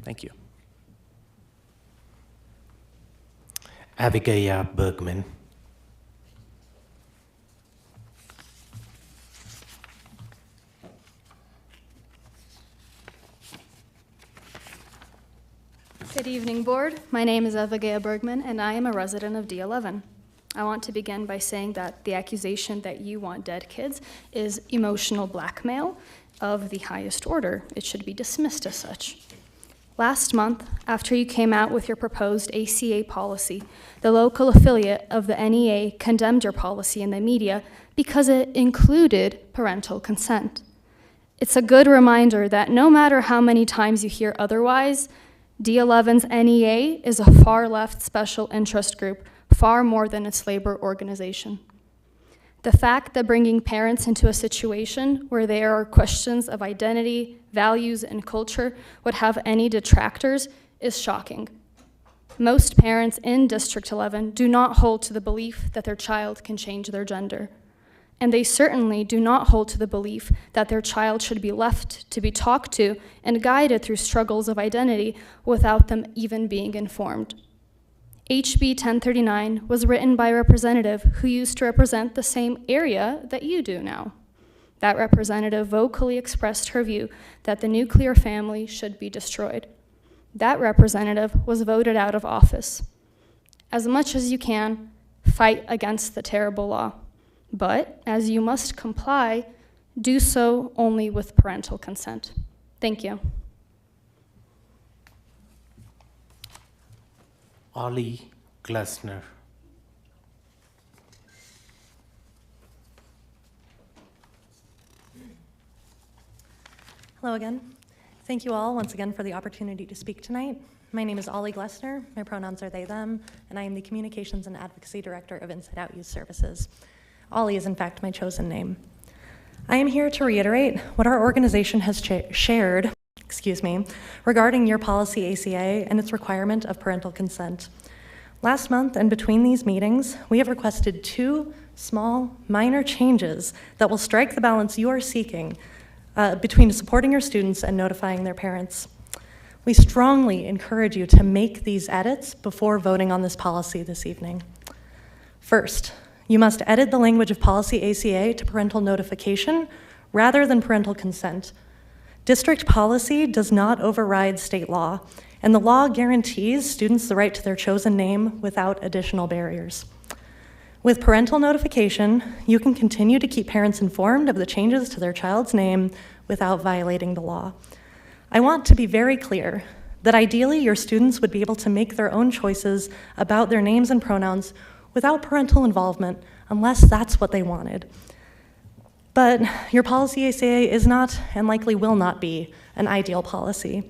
Thank you. Abigail Bergman. Good evening, board. My name is Abigail Bergman, and I am a resident of D11. I want to begin by saying that the accusation that you want dead kids is emotional blackmail of the highest order. It should be dismissed as such. Last month, after you came out with your proposed ACA policy, the local affiliate of the NEA condemned your policy in the media because it included parental consent. It's a good reminder that no matter how many times you hear otherwise, D11's NEA is a far-left special interest group, far more than its labor organization. The fact that bringing parents into a situation where there are questions of identity, values, and culture would have any detractors is shocking. Most parents in District 11 do not hold to the belief that their child can change their gender. And they certainly do not hold to the belief that their child should be left to be talked to and guided through struggles of identity without them even being informed. HB 1039 was written by a representative who used to represent the same area that you do now. That representative vocally expressed her view that the nuclear family should be destroyed. That representative was voted out of office. As much as you can, fight against the terrible law. But as you must comply, do so only with parental consent. Thank you. Ollie Glusner. Hello again. Thank you all once again for the opportunity to speak tonight. My name is Ollie Glessner. My pronouns are they, them, and I am the Communications and Advocacy Director of Inside Out Youth Services. Ollie is in fact my chosen name. I am here to reiterate what our organization has shared regarding your policy ACA and its requirement of parental consent. Last month and between these meetings, we have requested 2 small, minor changes that will strike the balance you are seeking between supporting your students and notifying their parents. We strongly encourage you to make these edits before voting on this policy this evening. First, you must edit the language of policy ACA to parental notification rather than parental consent. District policy does not override state law, and the law guarantees students the right to their chosen name without additional barriers. With parental notification, you can continue to keep parents informed of the changes to their child's name without violating the law. I want to be very clear that ideally your students would be able to make their own choices about their names and pronouns without parental involvement, unless that's what they wanted. But your policy ACA is not, and likely will not be, an ideal policy.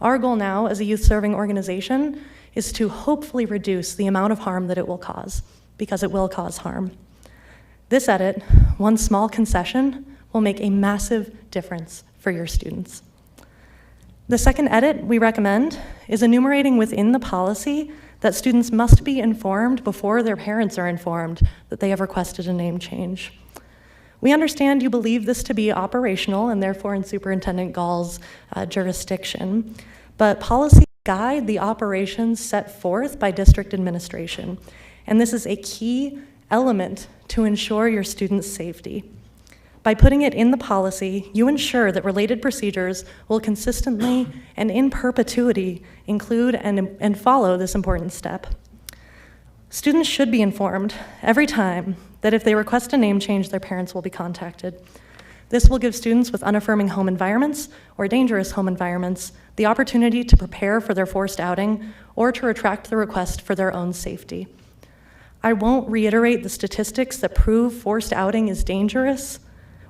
Our goal now as a youth-serving organization is to hopefully reduce the amount of harm that it will cause, because it will cause harm. This edit, one small concession, will make a massive difference for your students. The second edit we recommend is enumerating within the policy that students must be informed before their parents are informed that they have requested a name change. We understand you believe this to be operational and therefore in Superintendent Gall's jurisdiction, but policies guide the operations set forth by district administration, and this is a key element to ensure your students' safety. By putting it in the policy, you ensure that related procedures will consistently and in perpetuity include and follow this important step. Students should be informed every time that if they request a name change, their parents will be contacted. This will give students with unaffirming home environments or dangerous home environments the opportunity to prepare for their forced outing or to retract the request for their own safety. I won't reiterate the statistics that prove forced outing is dangerous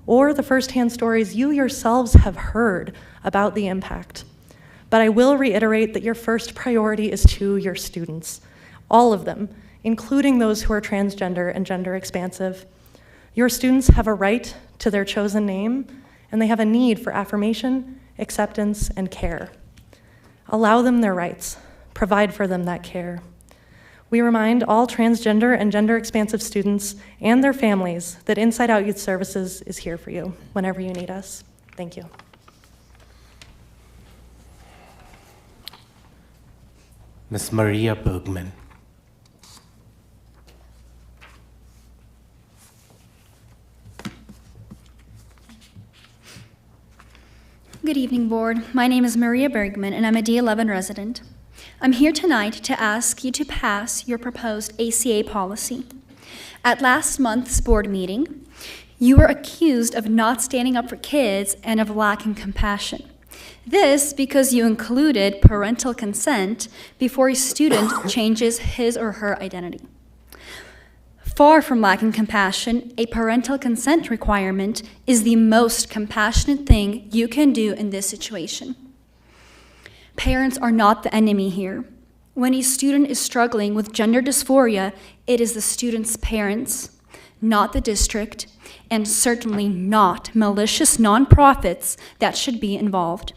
or the firsthand stories you yourselves have heard about the impact, but I will reiterate that your first priority is to your students, all of them, including those who are transgender and gender expansive. Your students have a right to their chosen name, and they have a need for affirmation, acceptance, and care. Allow them their rights. Provide for them that care. We remind all transgender and gender expansive students and their families that Inside Out Youth Services is here for you whenever you need us. Thank you. Ms. Maria Bergman. Good evening, Board. My name is Maria Bergman, and I'm a D11 resident. I'm here tonight to ask you to pass your proposed ACA policy. At last month's board meeting, you were accused of not standing up for kids and of lacking compassion. This because you included parental consent before a student changes his or her identity. Far from lacking compassion, a parental consent requirement is the most compassionate thing you can do in this situation. Parents are not the enemy here. When a student is struggling with gender dysphoria, it is the student's parents, not the district, and certainly not malicious nonprofits that should be involved.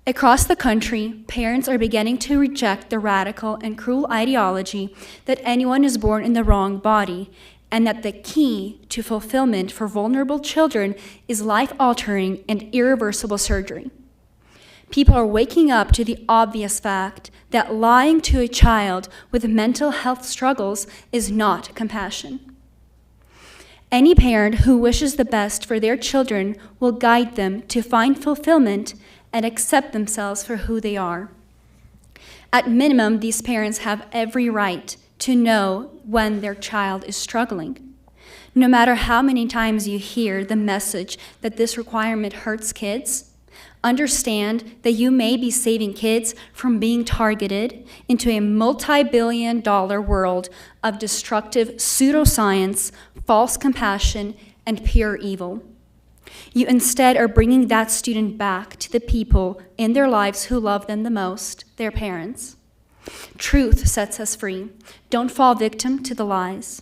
Across the country, parents are beginning to reject the radical and cruel ideology that anyone is born in the wrong body, and that the key to fulfillment for vulnerable children is life-altering and irreversible surgery. People are waking up to the obvious fact that lying to a child with mental health struggles is not compassion. Any parent who wishes the best for their children will guide them to find fulfillment and accept themselves for who they are. At minimum, these parents have every right to know when their child is struggling. No matter how many times you hear the message that this requirement hurts kids, understand that you may be saving kids from being targeted into a multi-billion-dollar world of destructive pseudoscience, false compassion, and pure evil. You instead are bringing that student back to the people in their lives who love them the most, their parents. Truth sets us free. Don't fall victim to the lies.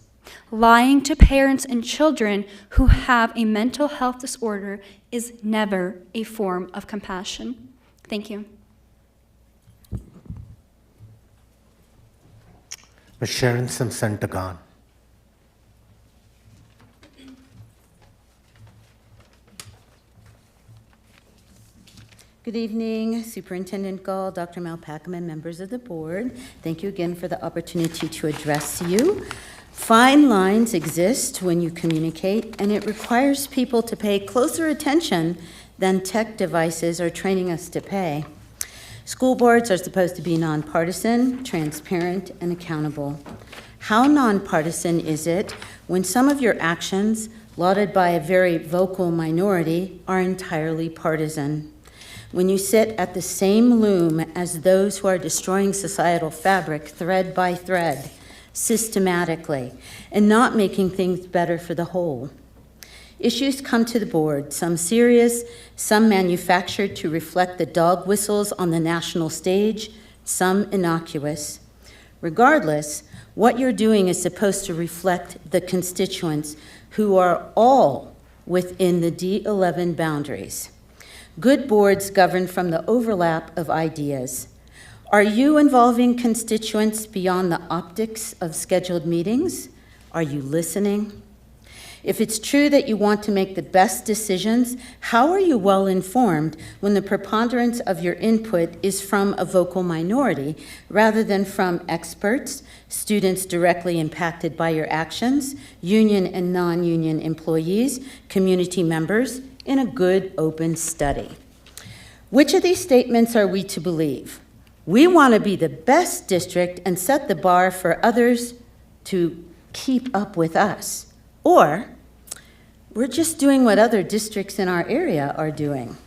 Lying to parents and children who have a mental health disorder is never a form of compassion. Thank you. Ms. Sharon Simpson-Tagan. Good evening, Superintendent Gall, Dr. Malpacum, and members of the board. Thank you again for the opportunity to address you. Fine lines exist when you communicate, and it requires people to pay closer attention than tech devices are training us to pay. School boards are supposed to be nonpartisan, transparent, and accountable. How nonpartisan is it when some of your actions, lauded by a very vocal minority, are entirely partisan? When you sit at the same loom as those who are destroying societal fabric thread by thread, systematically, and not making things better for the whole. Issues come to the board, some serious, some manufactured to reflect the dog whistles on the national stage, some innocuous. Regardless, what you're doing is supposed to reflect the constituents who are all within the D11 boundaries. Good boards govern from the overlap of ideas. Are you involving constituents beyond the optics of scheduled meetings? Are you listening? If it's true that you want to make the best decisions, how are you well informed when the preponderance of your input is from a vocal minority rather than from experts, students directly impacted by your actions, union and non-union employees, community members, in a good open study? Which of these statements are we to believe? We want to be the best district and set the bar for others to keep up with us. Or we're just doing what other districts in our area are doing.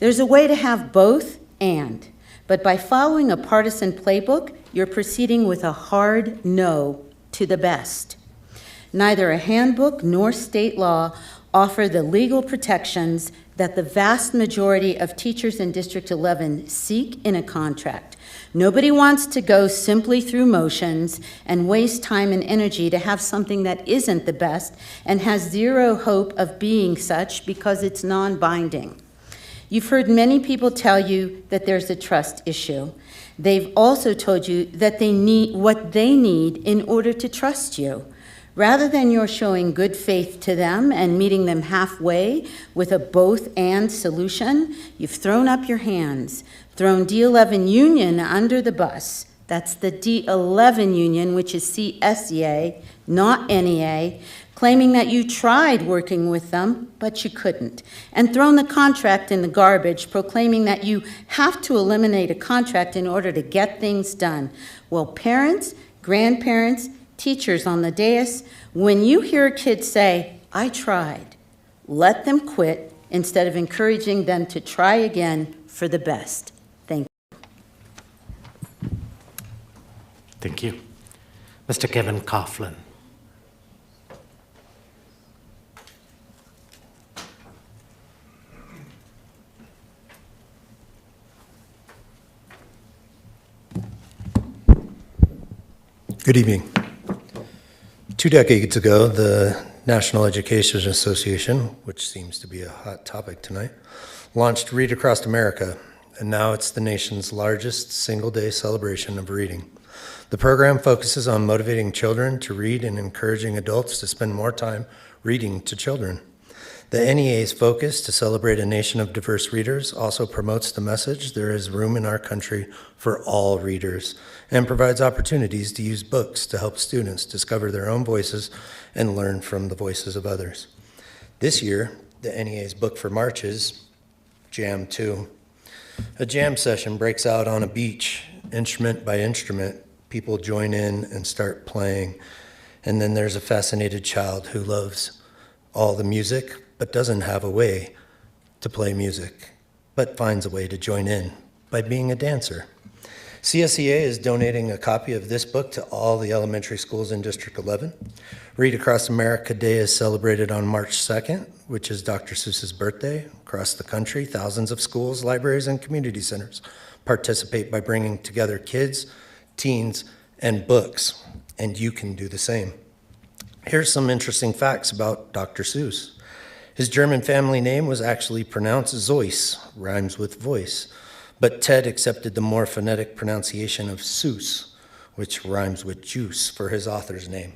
There's a way to have both and, but by following a partisan playbook, you're proceeding with a hard no to the best. Neither a handbook nor state law offer the legal protections that the vast majority of teachers in District 11 seek in a contract. Nobody wants to go simply through motions and waste time and energy to have something that isn't the best and has zero hope of being such because it's non-binding. You've heard many people tell you that there's a trust issue. They've also told you that they need what they need in order to trust you. Rather than your showing good faith to them and meeting them halfway with a both-and solution, you've thrown up your hands, thrown D11 Union under the bus. That's the D11 Union, which is CSEA, not NEA, claiming that you tried working with them, but you couldn't, and thrown the contract in the garbage, proclaiming that you have to eliminate a contract in order to get things done. Well, parents, grandparents, teachers on the dais, when you hear a kid say, "I tried," let them quit instead of encouraging them to try again for the best. Thank you. Thank you. Mr. Kevin Coughlin. Good evening. 2 decades ago, the National Education Association, which seems to be a hot topic tonight, launched Read Across America, and now it's the nation's largest single-day celebration of reading. The program focuses on motivating children to read and encouraging adults to spend more time reading to children. The NEA's focus to celebrate a nation of diverse readers also promotes the message there is room in our country for all readers and provides opportunities to use books to help students discover their own voices and learn from the voices of others. This year, the NEA's book for March is Jam 2. A jam session breaks out on a beach, instrument by instrument. People join in and start playing. And then there's a fascinated child who loves all the music, but doesn't have a way to play music, but finds a way to join in by being a dancer. CSEA is donating a copy of this book to all the elementary schools in District 11. Read Across America Day is celebrated on March 2nd, which is Dr. Seuss's birthday. Across the country, thousands of schools, libraries, and community centers participate by bringing together kids, teens, and books, and you can do the same. Here's some interesting facts about Dr. Seuss. His German family name was actually pronounced Zeus, rhymes with voice, but Ted accepted the more phonetic pronunciation of Seuss, which rhymes with juice, for his author's name.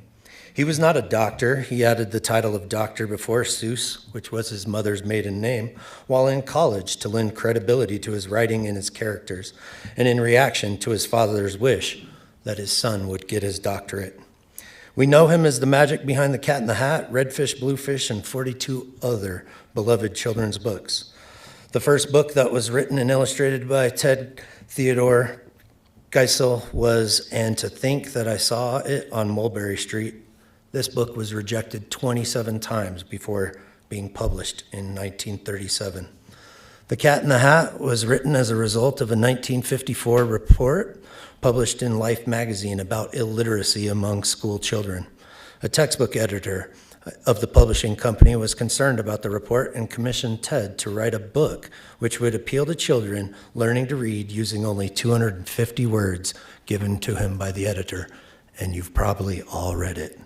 He was not a doctor. He added the title of doctor before Seuss, which was his mother's maiden name, while in college to lend credibility to his writing and his characters, and in reaction to his father's wish that his son would get his doctorate. We know him as the magic behind The Cat in the Hat, Redfish, Bluefish, and 42 other beloved children's books. The first book that was written and illustrated by Ted Theodore Geisel was And to Think That I Saw It on Mulberry Street. This book was rejected 27 times before being published in 1937. The Cat in the Hat was written as a result of a 1954 report published in Life magazine about illiteracy among school children. A textbook editor of the publishing company was concerned about the report and commissioned Ted to write a book which would appeal to children learning to read using only 250 words given to him by the editor, and you've probably all read it.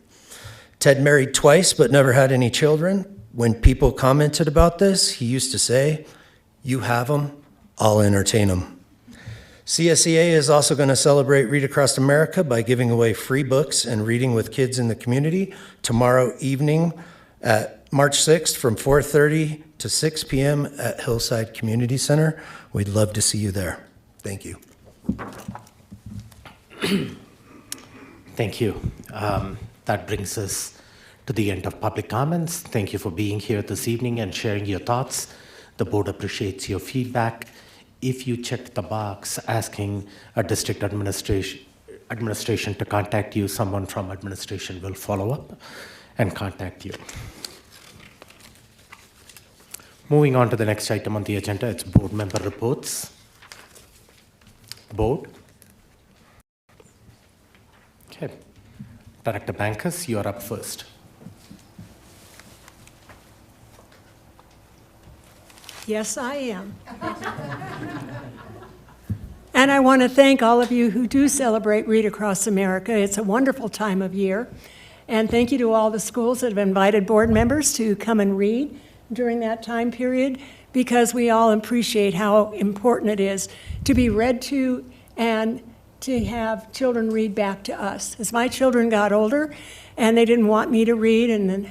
Ted married twice but never had any children. When people commented about this, he used to say, "You have them, I'll entertain them." CSEA is also going to celebrate Read Across America by giving away free books and reading with kids in the community tomorrow evening at March 6th from 4:30 to 6 p.m. at Hillside Community Center. We'd love to see you there. Thank you. Thank you. That brings us to the end of public comments. Thank you for being here this evening and sharing your thoughts. The board appreciates your feedback. If you check the box asking a district administration to contact you, someone from administration will follow up and contact you. Moving on to the next item on the agenda, it's board member reports. Board. Okay. Director Bankus, you're up first. Yes, I am. And I want to thank all of you who do celebrate Read Across America. It's a wonderful time of year. And thank you to all the schools that have invited board members to come and read during that time period, because we all appreciate how important it is to be read to and to have children read back to us. As my children got older and they didn't want me to read and then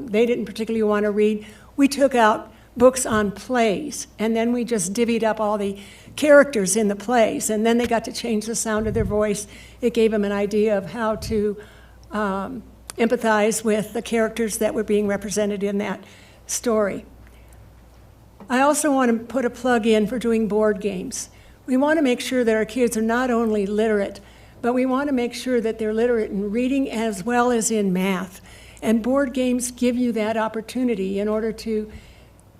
they didn't particularly want to read, we took out books on plays, and then we just divvied up all the characters in the plays, and then they got to change the sound of their voice. It gave them an idea of how to empathize with the characters that were being represented in that story. I also want to put a plug in for doing board games. We want to make sure that our kids are not only literate, but we want to make sure that they're literate in reading as well as in math. And board games give you that opportunity in order to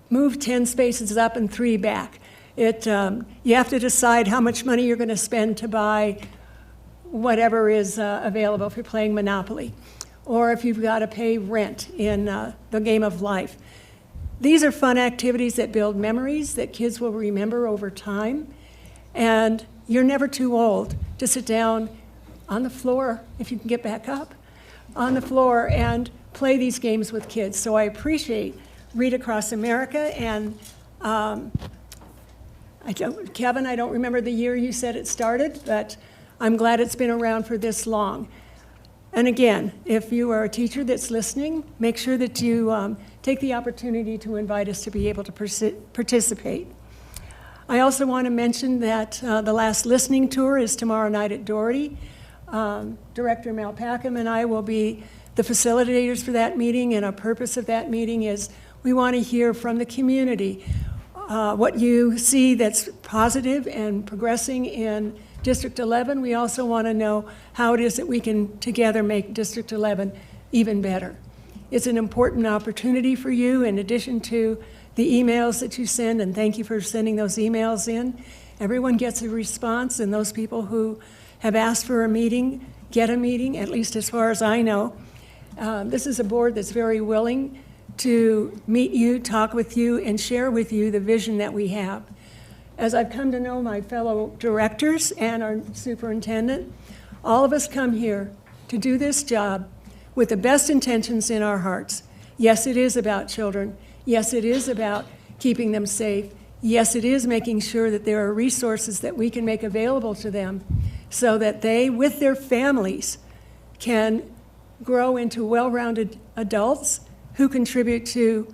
move 10 spaces up and 3 back. You have to decide how much money you're going to spend to buy whatever is available if you're playing Monopoly, or if you've got to pay rent in the game of life. These are fun activities that build memories that kids will remember over time, and you're never too old to sit down on the floor, if you can get back up, on the floor and play these games with kids. So I appreciate Read Across America, and Kevin, I don't remember the year you said it started, but I'm glad it's been around for this long. And again, if you are a teacher that's listening, make sure that you take the opportunity to invite us to be able to participate. I also want to mention that the last listening tour is tomorrow night at Doherty. Director Mel Packham and I will be the facilitators for that meeting, and our purpose of that meeting is we want to hear from the community what you see that's positive and progressing in District 11. We also want to know how it is that we can together make District 11 even better. It's an important opportunity for you, in addition to the emails that you send, and thank you for sending those emails in. Everyone gets a response, and those people who have asked for a meeting get a meeting, at least as far as I know. This is a board that's very willing to meet you, talk with you, and share with you the vision that we have. As I've come to know my fellow directors and our superintendent, all of us come here to do this job with the best intentions in our hearts. Yes, it is about children. Yes, it is about keeping them safe. Yes, it is making sure that there are resources that we can make available to them so that they, with their families, can grow into well-rounded adults who contribute to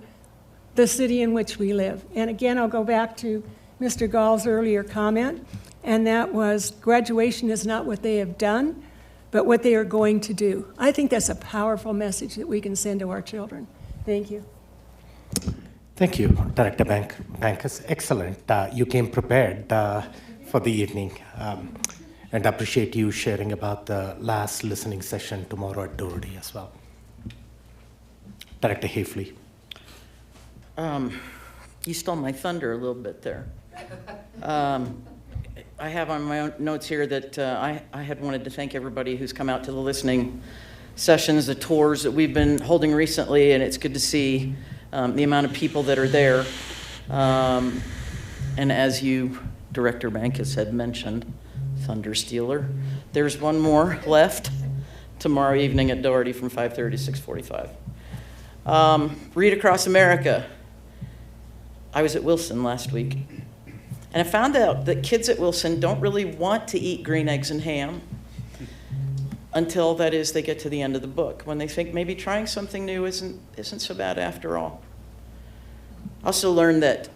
the city in which we live. And again, I'll go back to Mr. Gall's earlier comment, and that was graduation is not what they have done, but what they are going to do. I think that's a powerful message that we can send to our children. Thank you. Thank you, Director Bankus. Excellent. You came prepared for the evening, and I appreciate you sharing about the last listening session tomorrow at Doherty as well. Director Hafley. You stole my thunder a little bit there. I have on my own notes here that I had wanted to thank everybody who's come out to the listening sessions, the tours that we've been holding recently, and it's good to see the amount of people that are there. And as you, Director Bankus, had mentioned, Thunder Stealer, there's one more left tomorrow evening at Doherty from 5:30 to 6:45. Read Across America. I was at Wilson last week, and I found out that kids at Wilson don't really want to eat green eggs and ham until, that is, they get to the end of the book, when they think maybe trying something new isn't so bad after all. I also learned that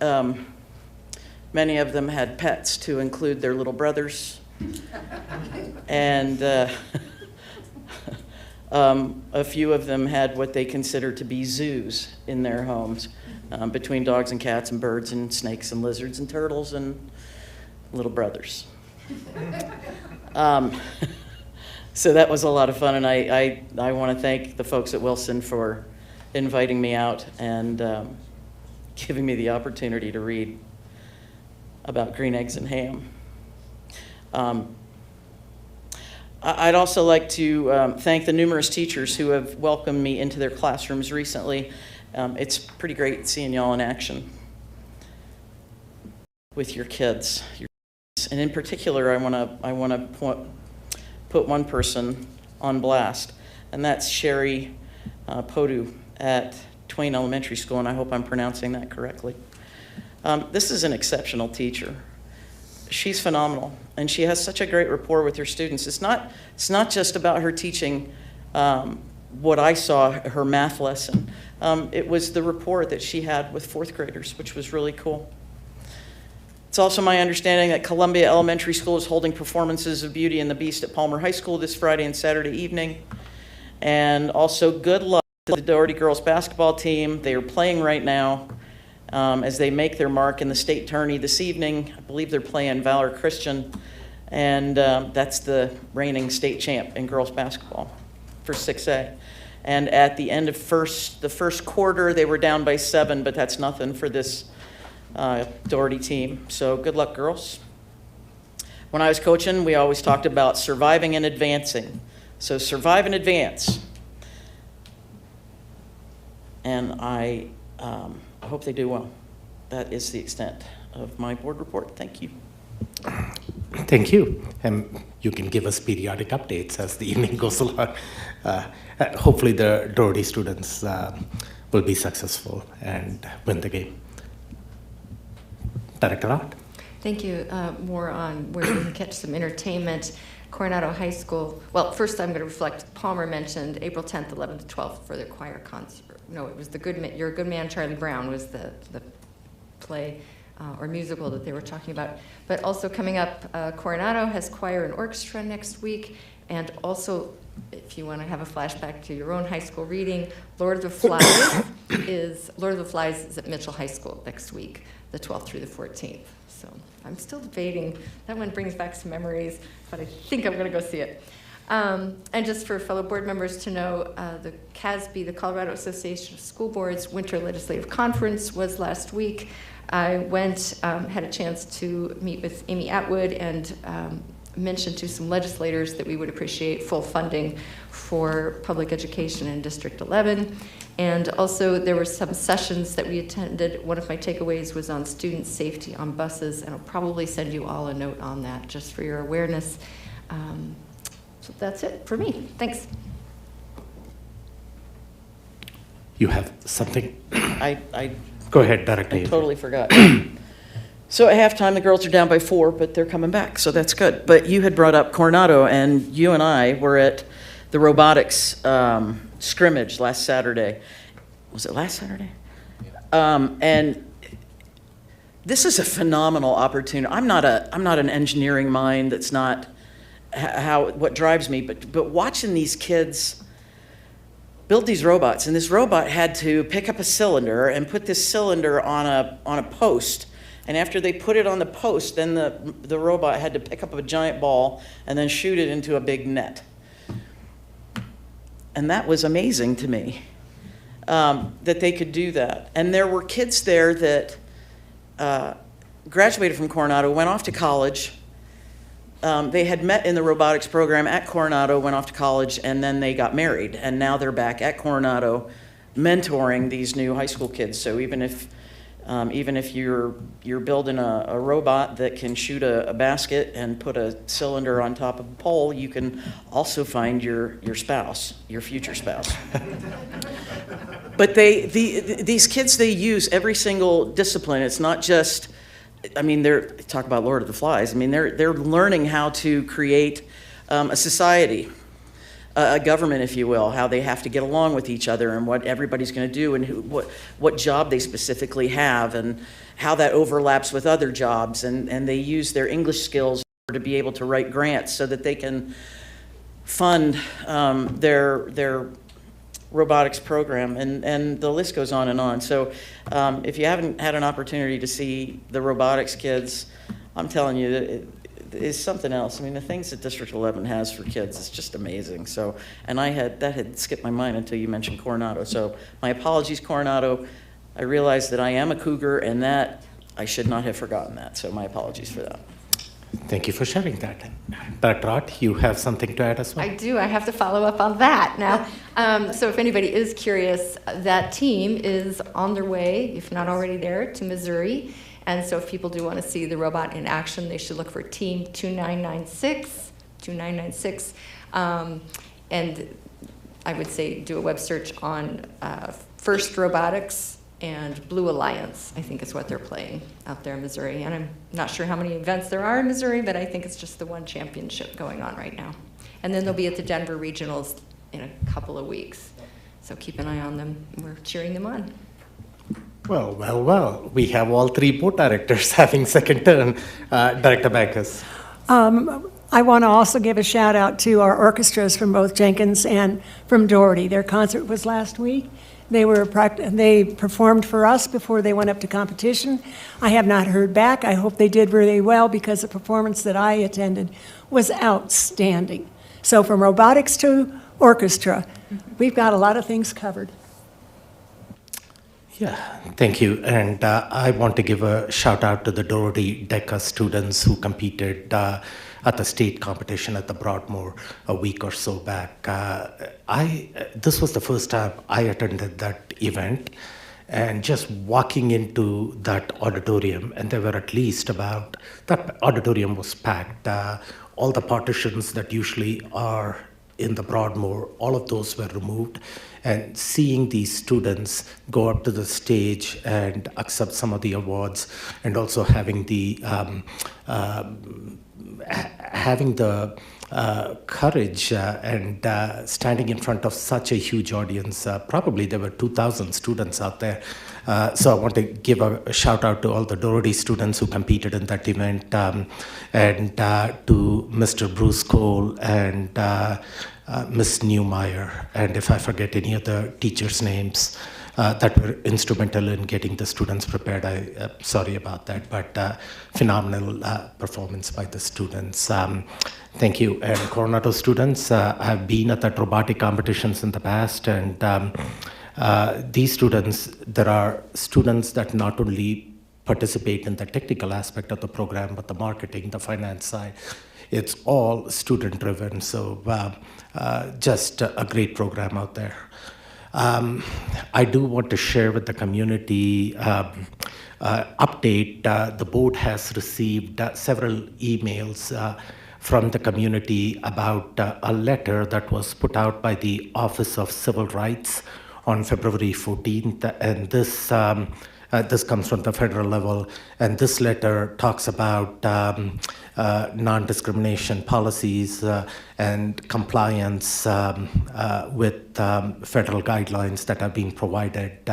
many of them had pets, to include their little brothers, and a few of them had what they consider to be zoos in their homes, between dogs and cats and birds and snakes and lizards and turtles and little brothers. So that was a lot of fun, and I want to thank the folks at Wilson for inviting me out and giving me the opportunity to read about green eggs and ham. I'd also like to thank the numerous teachers who have welcomed me into their classrooms recently. It's pretty great seeing y'all in action with your kids. And in particular, I want to put one person on blast, and that's Sherry Podu at Twain Elementary School, and I hope I'm pronouncing that correctly. This is an exceptional teacher. She's phenomenal, and she has such a great rapport with her students. It's not just about her teaching what I saw, her math lesson. It was the rapport that she had with fourth graders, which was really cool. It's also my understanding that Columbia Elementary School is holding performances of Beauty and the Beast at Palmer High School this Friday and Saturday evening. And also good luck to the Doherty girls basketball team. They are playing right now as they make their mark in the state tourney this evening. I believe they're playing Valor Christian, and that's the reigning state champ in girls basketball for 6A. And at the end of the first quarter, they were down by 7, but that's nothing for this Doherty team. So good luck, girls. When I was coaching, we always talked about surviving and advancing. So survive and advance. And I hope they do well. That is the extent of my board report. Thank you. Thank you. You can give us periodic updates as the evening goes along. Hopefully the Doherty students will be successful and win the game. Director Ott. Thank you. More on where you can catch some entertainment. Coronado High School. Well, first I'm going to reflect, Palmer mentioned April 10th, 11th, 12th for their choir concert. No, it was You're a Good Man, Charlie Brown was the play or musical that they were talking about. But also coming up, Coronado has choir and orchestra next week. And also, if you want to have a flashback to your own high school reading, Lord of the Flies is at Mitchell High School next week, the 12th through the 14th. So I'm still debating. That one brings back some memories, but I think I'm going to go see it. And just for fellow board members to know, the CASB, the Colorado Association of School Boards Winter Legislative Conference was last week. I went, had a chance to meet with Amy Atwood and mentioned to some legislators that we would appreciate full funding for public education in District 11. And also there were some sessions that we attended. One of my takeaways was on student safety on buses, and I'll probably send you all a note on that just for your awareness. So that's it for me. Thanks. You have something? I Go ahead, Director. I totally forgot. So at halftime, the girls are down by 4, but they're coming back, so that's good. But you had brought up Coronado, and you and I were at the robotics scrimmage last Saturday. Was it last Saturday? And this is a phenomenal opportunity. I'm not an engineering mind that's not what drives me, but watching these kids build these robots, and this robot had to pick up a cylinder and put this cylinder on a post, and after they put it on the post, then the robot had to pick up a giant ball and then shoot it into a big net. And that was amazing to me, that they could do that. And there were kids there that graduated from Coronado, went off to college. They had met in the robotics program at Coronado, went off to college, and then they got married. And now they're back at Coronado mentoring these new high school kids. So even if you're building a robot that can shoot a basket and put a cylinder on top of a pole, you can also find your spouse, your future spouse. But these kids, they use every single discipline. It's not just, I mean, talk about Lord of the Flies. I mean, they're learning how to create a society, a government, if you will, how they have to get along with each other and what everybody's going to do and what job they specifically have and how that overlaps with other jobs. And they use their English skills to be able to write grants so that they can fund their robotics program, and the list goes on and on. So if you haven't had an opportunity to see the robotics kids, I'm telling you, that is something else. I mean, the things that District 11 has for kids is just amazing. So, and that had skipped my mind until you mentioned Coronado. So my apologies, Coronado. I realize that I am a cougar, and that I should not have forgotten that. So my apologies for that. Thank you for sharing that. Dr. Ott, you have something to add as well? I do. I have to follow up on that now. So if anybody is curious, that team is on their way, if not already there, to Missouri. And so if people do want to see the robot in action, they should look for Team 2996. And I would say do a web search on First Robotics and Blue Alliance, I think is what they're playing out there in Missouri. And I'm not sure how many events there are in Missouri, but I think it's just the one championship going on right now. And then they'll be at the Denver Regionals in a couple of weeks. So keep an eye on them. We're cheering them on. Well. We have all three board directors having second turn. Director Backus. I want to also give a shout out to our orchestras from both Jenkins and from Doherty. Their concert was last week. They performed for us before they went up to competition. I have not heard back. I hope they did really well because the performance that I attended was outstanding. So from robotics to orchestra, we've got a lot of things covered. Yeah, thank you. And I want to give a shout out to the Doherty DECA students who competed at the state competition at the Broadmoor a week or so back. This was the first time I attended that event, and just walking into that auditorium, and there were at least that auditorium was packed. All the partitions that usually are in the Broadmoor, all of those were removed. And seeing these students go up to the stage and accept some of the awards, and also having the courage and standing in front of such a huge audience. Probably there were 2,000 students out there. So I want to give a shout out to all the Doherty students who competed in that event, and to Mr. Bruce Cole and Ms. Newmeyer, and if I forget any other teachers' names that were instrumental in getting the students prepared, I'm sorry about that, but phenomenal performance by the students. Thank you. And Coronado students, I've been at that robotic competitions in the past, and these students, there are students that not only participate in the technical aspect of the program, but the marketing, the finance side. It's all student-driven, so just a great program out there. I do want to share with the community update. The board has received several emails from the community about a letter that was put out by the Office of Civil Rights on February 14th, and this comes from the federal level, and this letter talks about non-discrimination policies and compliance with federal guidelines that are being provided.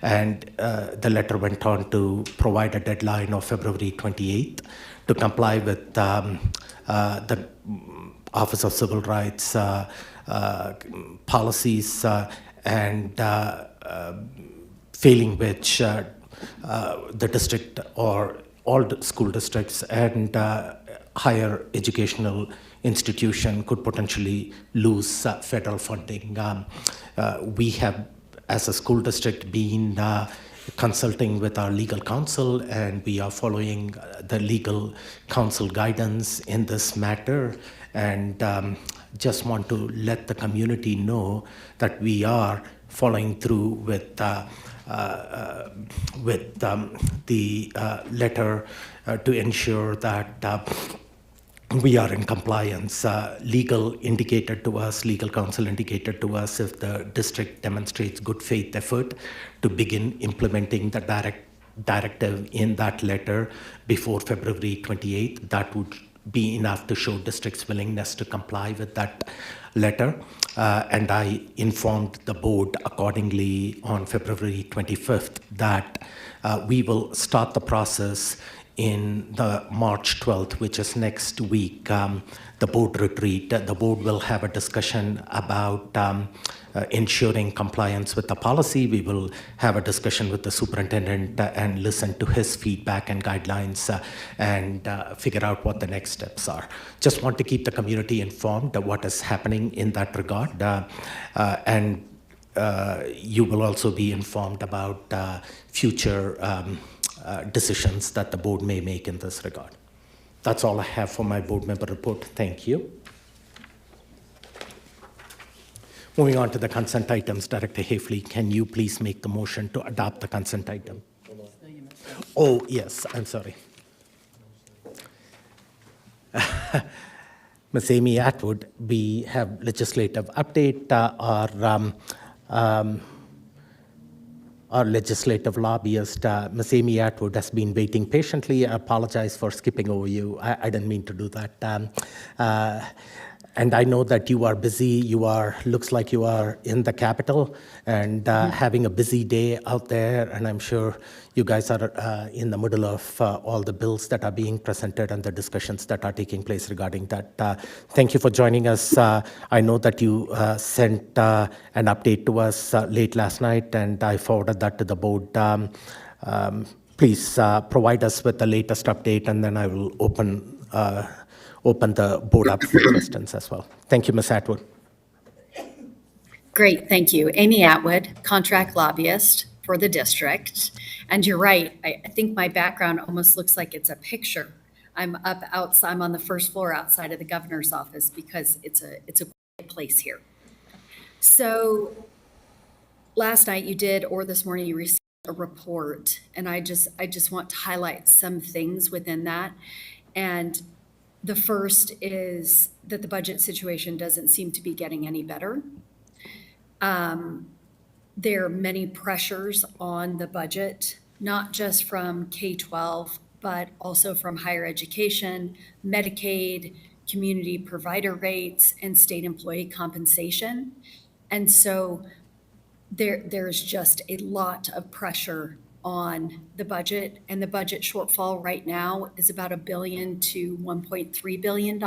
And the letter went on to provide a deadline of February 28th to comply with the Office of Civil Rights policies, and failing which the district or all the school districts and higher educational institution could potentially lose federal funding. We have, as a school district, been consulting with our legal counsel, and we are following the legal counsel guidance in this matter. And just want to let the community know that we are following through with the letter to ensure that we are in compliance. Legal counsel indicated to us if the district demonstrates good faith effort to begin implementing the directive in that letter before February 28th, that would be enough to show district's willingness to comply with that letter. And I informed the board accordingly on February 25th that we will start the process in the March 12th, which is next week, the board retreat. The board will have a discussion about ensuring compliance with the policy. We will have a discussion with the superintendent and listen to his feedback and guidelines and figure out what the next steps are. Just want to keep the community informed of what is happening in that regard. And you will also be informed about future decisions that the board may make in this regard. That's all I have for my board member report. Thank you. Moving on to the consent items, Director Hafley, can you please make the motion to adopt the consent item? Oh, yes, I'm sorry. Ms. Amy Atwood, we have legislative update. Our legislative lobbyist, Ms. Amy Atwood, has been waiting patiently. I apologize for skipping over you. I didn't mean to do that. And I know that you are busy. Looks like you are in the Capitol and having a busy day out there. And I'm sure you guys are in the middle of all the bills that are being presented and the discussions that are taking place regarding that. Thank you for joining us. I know that you sent an update to us late last night, and I forwarded that to the board. Please provide us with the latest update, and then I will open the board up for questions as well. Thank you, Ms. Atwood. Great, thank you. Amy Atwood, contract lobbyist for the district. And you're right, I think my background almost looks like it's a picture. I'm up outside, I'm on the first floor outside of the governor's office because it's a quiet place here. So last night you did, or this morning you received a report, and I just want to highlight some things within that. And the first is that the budget situation doesn't seem to be getting any better. There are many pressures on the budget, not just from K-12, but also from higher education, Medicaid, community provider rates, and state employee compensation. And so there's just a lot of pressure on the budget, and the budget shortfall right now is about $1 billion to $1.3 billion.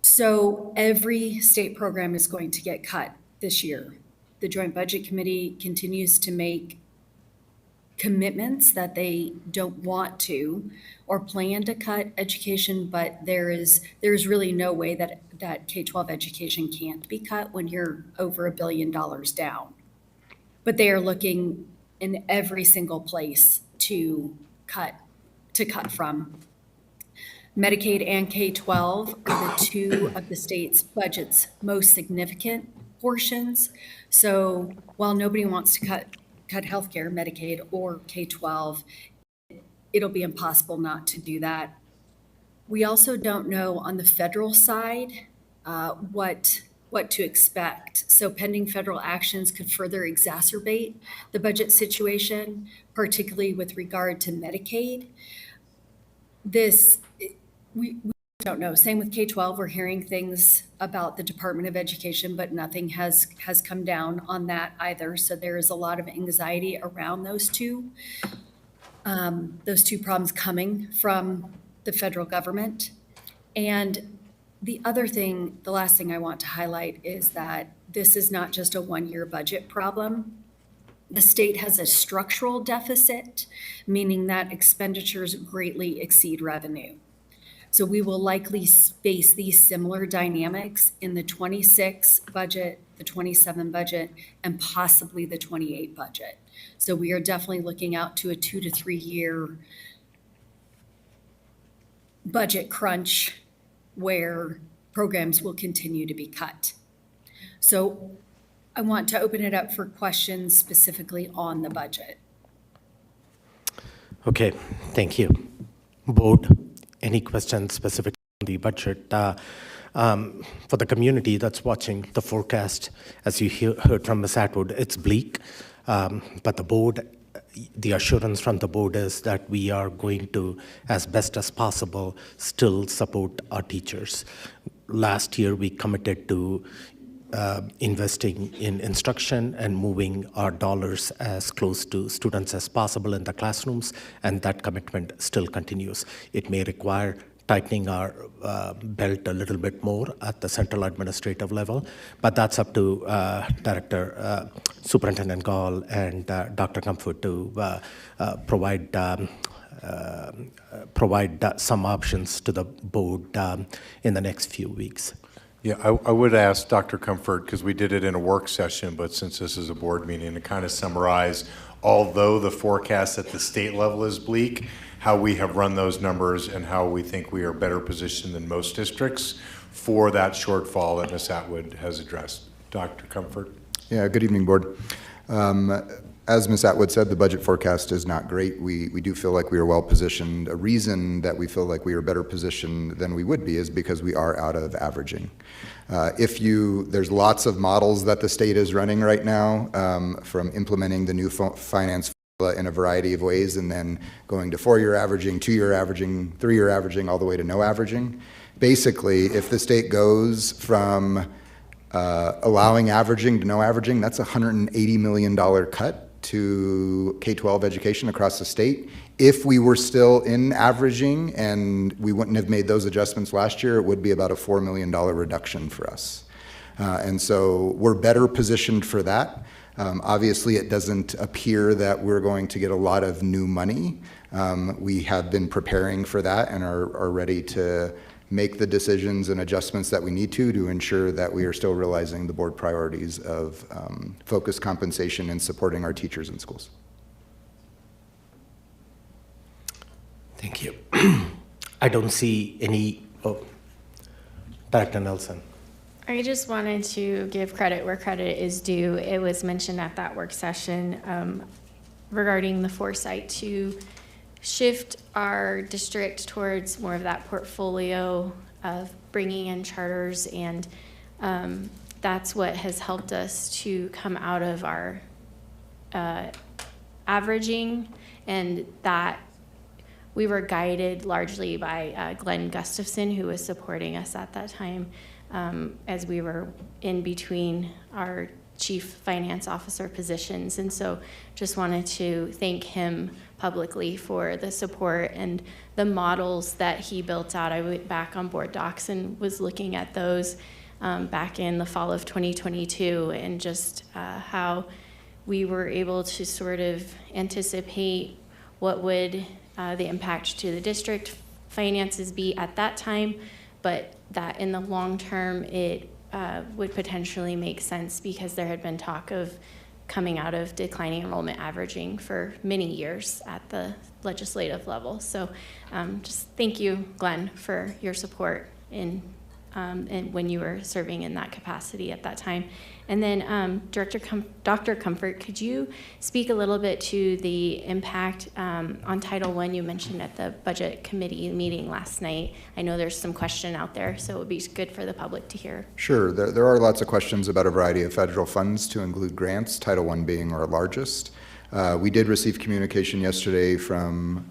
So every state program is going to get cut this year. The Joint Budget Committee continues to make commitments that they don't want to or plan to cut education, but there is really no way that K-12 education can't be cut when you're over $1 billion down. But they are looking in every single place to cut from. Medicaid and K-12 are the two of the state's budget's most significant portions. So while nobody wants to cut healthcare, Medicaid, or K-12, it'll be impossible not to do that. We also don't know on the federal side what to expect. So pending federal actions could further exacerbate the budget situation, particularly with regard to Medicaid. We don't know. Same with K-12. We're hearing things about the Department of Education, but nothing has come down on that either. So there is a lot of anxiety around those two problems coming from the federal government. And The other thing, the last thing I want to highlight is that this is not just a one-year budget problem. The state has a structural deficit, meaning that expenditures greatly exceed revenue. So we will likely face these similar dynamics in the 26 budget, the 27 budget, and possibly the 28 budget. So we are definitely looking out to a 2 to 3 year budget crunch where programs will continue to be cut. So I want to open it up for questions specifically on the budget. Okay, thank you. Board, any questions specific on the budget? For the community that's watching the forecast, as you heard from Ms. Atwood, it's bleak, but the board, the assurance from the board is that we are going to, as best as possible, still support our teachers. Last year, we committed to investing in instruction and moving our dollars as close to students as possible in the classrooms, and that commitment still continues. It may require tightening our belt a little bit more at the central administrative level, but that's up to Superintendent Gall and Dr. Comfort to provide some options to the board in the next few weeks. Yeah, I would ask Dr. Comfort, because we did it in a work session, but since this is a board meeting, to kind of summarize, although the forecast at the state level is bleak, how we have run those numbers and how we think we are better positioned than most districts for that shortfall that Ms. Atwood has addressed. Dr. Comfort? Yeah, good evening, board. As Ms. Atwood said, the budget forecast is not great. We do feel like we are well positioned. A reason that we feel like we are better positioned than we would be is because we are out of averaging. There's lots of models that the state is running right now, from implementing the new finance formula in a variety of ways and then going to 4-year averaging, 2-year averaging, 3-year averaging, all the way to no averaging. Basically, if the state goes from allowing averaging to no averaging, that's a $180 million cut to K-12 education across the state. If we were still in averaging and we wouldn't have made those adjustments last year, it would be about a $4 million reduction for us. And so we're better positioned for that. Obviously, it doesn't appear that we're going to get a lot of new money. We have been preparing for that and are ready to make the decisions and adjustments that we need to ensure that we are still realizing the board priorities of focused compensation and supporting our teachers in schools. Thank you. I don't see any, Director Nelson. I just wanted to give credit where credit is due. It was mentioned at that work session regarding the foresight to shift our district towards more of that portfolio of bringing in charters, and that's what has helped us to come out of our averaging, and that we were guided largely by Glenn Gustafson, who was supporting us at that time as we were in between our chief finance officer positions. And so just wanted to thank him publicly for the support and the models that he built out. I went back on board docs and was looking at those back in the fall of 2022, and just how we were able to sort of anticipate what would the impact to the district finances be at that time, but that in the long term it would potentially make sense because there had been talk of coming out of declining enrollment averaging for many years at the legislative level. So just thank you, Glenn, for your support in when you were serving in that capacity at that time. And then Dr. Comfort, could you speak a little bit to the impact on Title I you mentioned at the budget committee meeting last night? I know there's some question out there, so it would be good for the public to hear. Sure, there are lots of questions about a variety of federal funds to include grants, Title I being our largest. We did receive communication yesterday from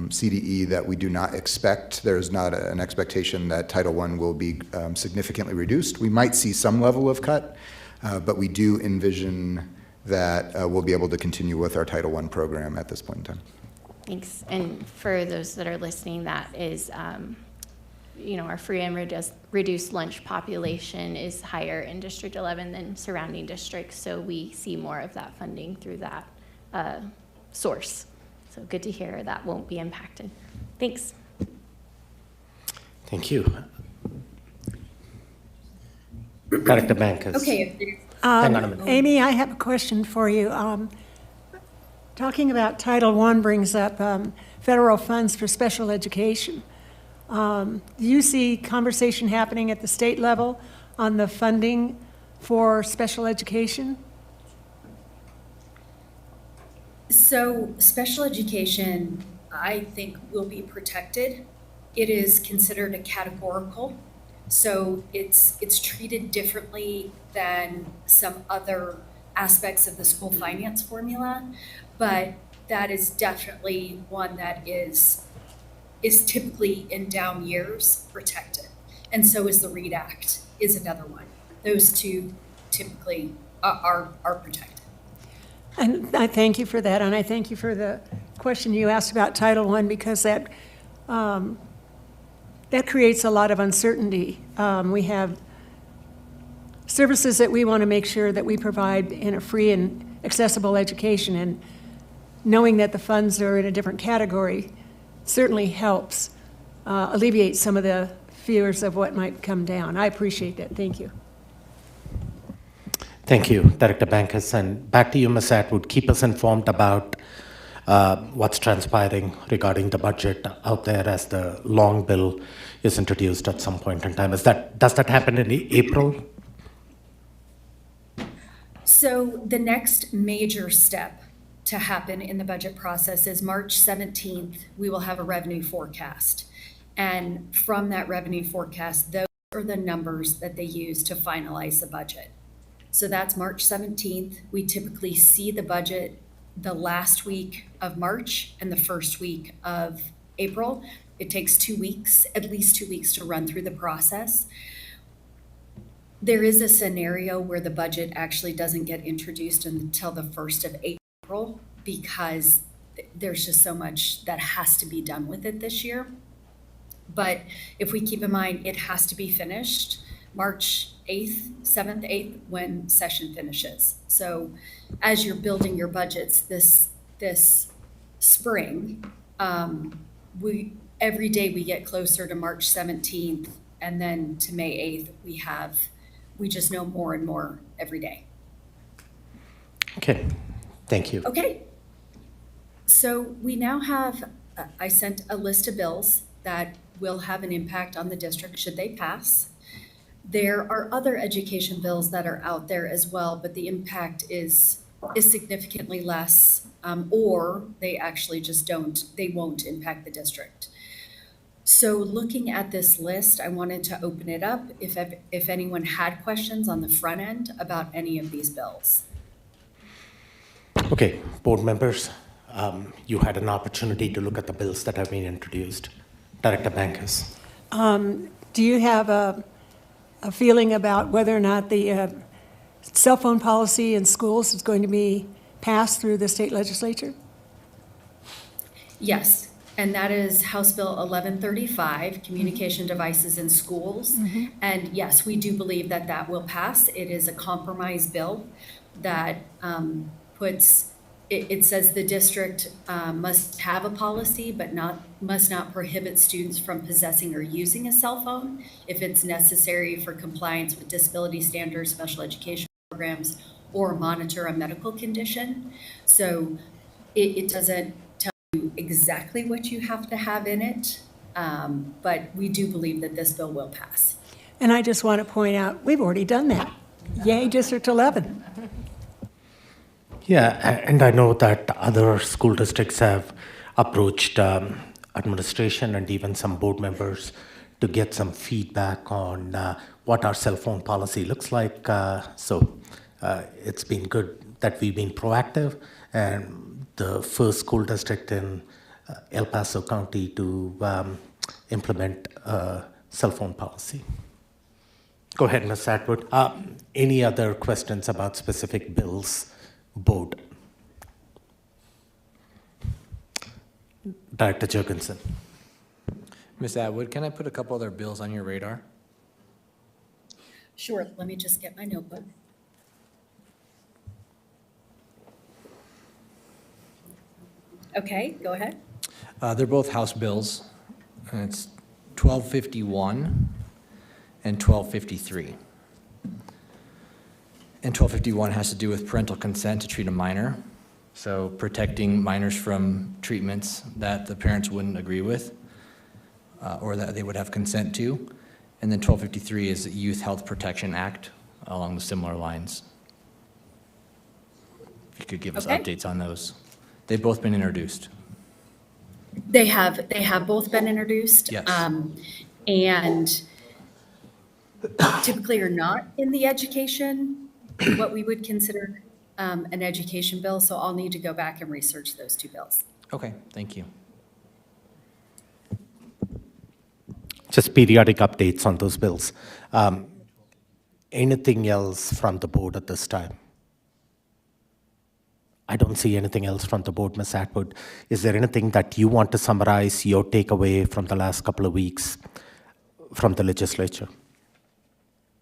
CDE that we do not expect, there's not an expectation that Title I will be significantly reduced. We might see some level of cut, but we do envision that we'll be able to continue with our Title I program at this point in time. Thanks. And for those that are listening, that is our free and reduced lunch population is higher in District 11 than surrounding districts, so we see more of that funding through that source. So good to hear that won't be impacted. Thanks. Thank you. Director Bankus. Okay. Hang on a minute. Amy, I have a question for you. Talking about Title I brings up federal funds for special education. Do you see conversation happening at the state level on the funding for special education? So special education, I think, will be protected. It is considered a categorical, so it's treated differently than some other aspects of the school finance formula, but that is definitely one that is typically in down years protected. And so is the READ Act is another one. Those two typically are protected. And I thank you for that, and I thank you for the question you asked about Title I, because that creates a lot of uncertainty. We have services that we want to make sure that we provide in a free and accessible education, and knowing that the funds are in a different category certainly helps alleviate some of the fears of what might come down. I appreciate that. Thank you. Thank you, Director Bankus. And back to you, Ms. Atwood. Keep us informed about what's transpiring regarding the budget out there as the long bill is introduced at some point in time. Does that happen in April? So the next major step to happen in the budget process is March 17th, we will have a revenue forecast. And from that revenue forecast, those are the numbers that they use to finalize the budget. So that's March 17th. We typically see the budget the last week of March and the first week of April. It takes 2 weeks, at least 2 weeks, to run through the process. There is a scenario where the budget actually doesn't get introduced until the 1st of April because there's just so much that has to be done with it this year. But if we keep in mind, it has to be finished March 8th, 7th, 8th, when session finishes. So as you're building your budgets this spring, every day we get closer to March 17th, and then to May 8th, we just know more and more every day. Okay, thank you. Okay. So we now have, I sent a list of bills that will have an impact on the district should they pass. There are other education bills that are out there as well, but the impact is significantly less, or they actually just won't impact the district. So looking at this list, I wanted to open it up if anyone had questions on the front end about any of these bills. Okay, board members, you had an opportunity to look at the bills that have been introduced. Director Bankus. Do you have a feeling about whether or not the cell phone policy in schools is going to be passed through the state legislature? Yes, and that is House Bill 1135, Communication Devices in Schools. Mm-hmm. And yes, we do believe that that will pass. It is a compromise bill that it says the district must have a policy, but must not prohibit students from possessing or using a cell phone if it's necessary for compliance with disability standards, special education programs, or monitor a medical condition. So it doesn't tell you exactly what you have to have in it, but we do believe that this bill will pass. And I just want to point out, we've already done that. Yay, District 11. Yeah, and I know that other school districts have approached administration and even some board members to get some feedback on what our cell phone policy looks like. So it's been good that we've been proactive, and the first school district in El Paso County to implement a cell phone policy. Go ahead, Ms. Atwood. Any other questions about specific bills? Board. Director Jurgensen. Ms. Atwood, can I put a couple other bills on your radar? Sure, let me just get my notebook. Okay, go ahead. They're both House bills, and it's 1251 and 1253. And 1251 has to do with parental consent to treat a minor, so protecting minors from treatments that the parents wouldn't agree with or that they would have consent to. And then 1253 is the Youth Health Protection Act along the similar lines. If you could give us updates on those. They've both been introduced. They have both been introduced. Yes. And typically are not in the education, what we would consider an education bill, so I'll need to go back and research those two bills. Okay, thank you. Just periodic updates on those bills. Anything else from the board at this time? I don't see anything else from the board, Ms. Atwood. Is there anything that you want to summarize your takeaway from the last couple of weeks from the legislature?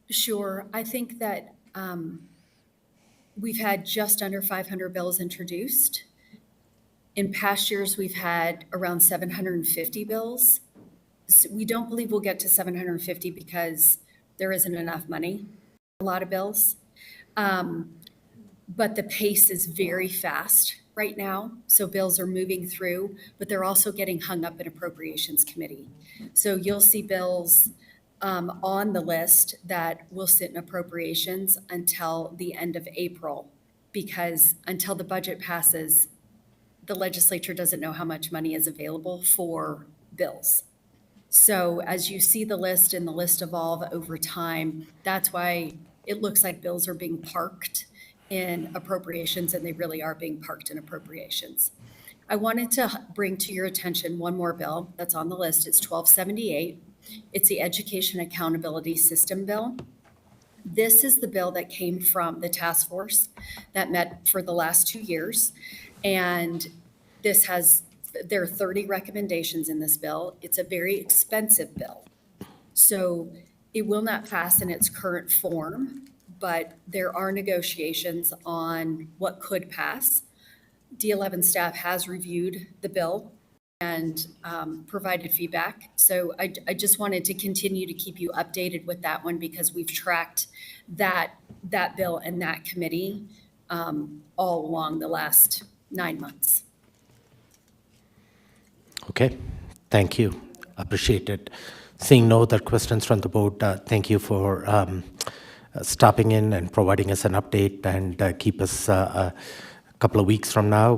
Sure. I think that we've had just under 500 bills introduced. In past years, we've had around 750 bills. So we don't believe we'll get to 750 because there isn't enough money, a lot of bills. But the pace is very fast right now. So bills are moving through, but they're also getting hung up in Appropriations Committee. So you'll see bills on the list that will sit in Appropriations until the end of April, because until the budget passes, the legislature doesn't know how much money is available for bills. So as you see the list and the list evolve over time, that's why it looks like bills are being parked in appropriations, and they really are being parked in appropriations. I wanted to bring to your attention one more bill that's on the list. It's 1278. It's the Education Accountability System Bill. This is the bill that came from the task force that met for the last 2 years. And there are 30 recommendations in this bill. It's a very expensive bill. So it will not pass in its current form, but there are negotiations on what could pass. D11 staff has reviewed the bill and provided feedback. So I just wanted to continue to keep you updated with that one, because we've tracked that bill and that committee all along the last 9 months. Okay, thank you. Appreciate it. Seeing no other questions from the board, thank you for stopping in and providing us an update, and keep us a couple of weeks from now.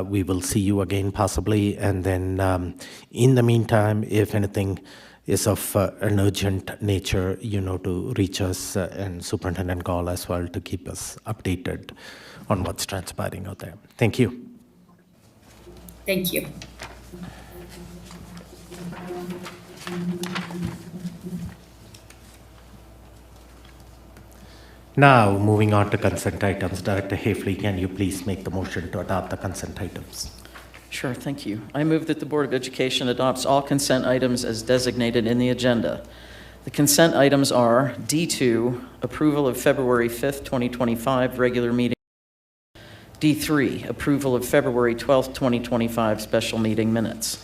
We will see you again possibly. And then in the meantime, if anything is of an urgent nature, to reach us and Superintendent Gall as well, to keep us updated on what's transpiring out there. Thank you. Thank you. Now, moving on to consent items. Director Hafley, can you please make the motion to adopt the consent items? Sure, thank you. I move that the Board of Education adopts all consent items as designated in the agenda. The consent items are D2, approval of February 5th, 2025 regular meeting. D3, approval of February 12th, 2025 special meeting minutes.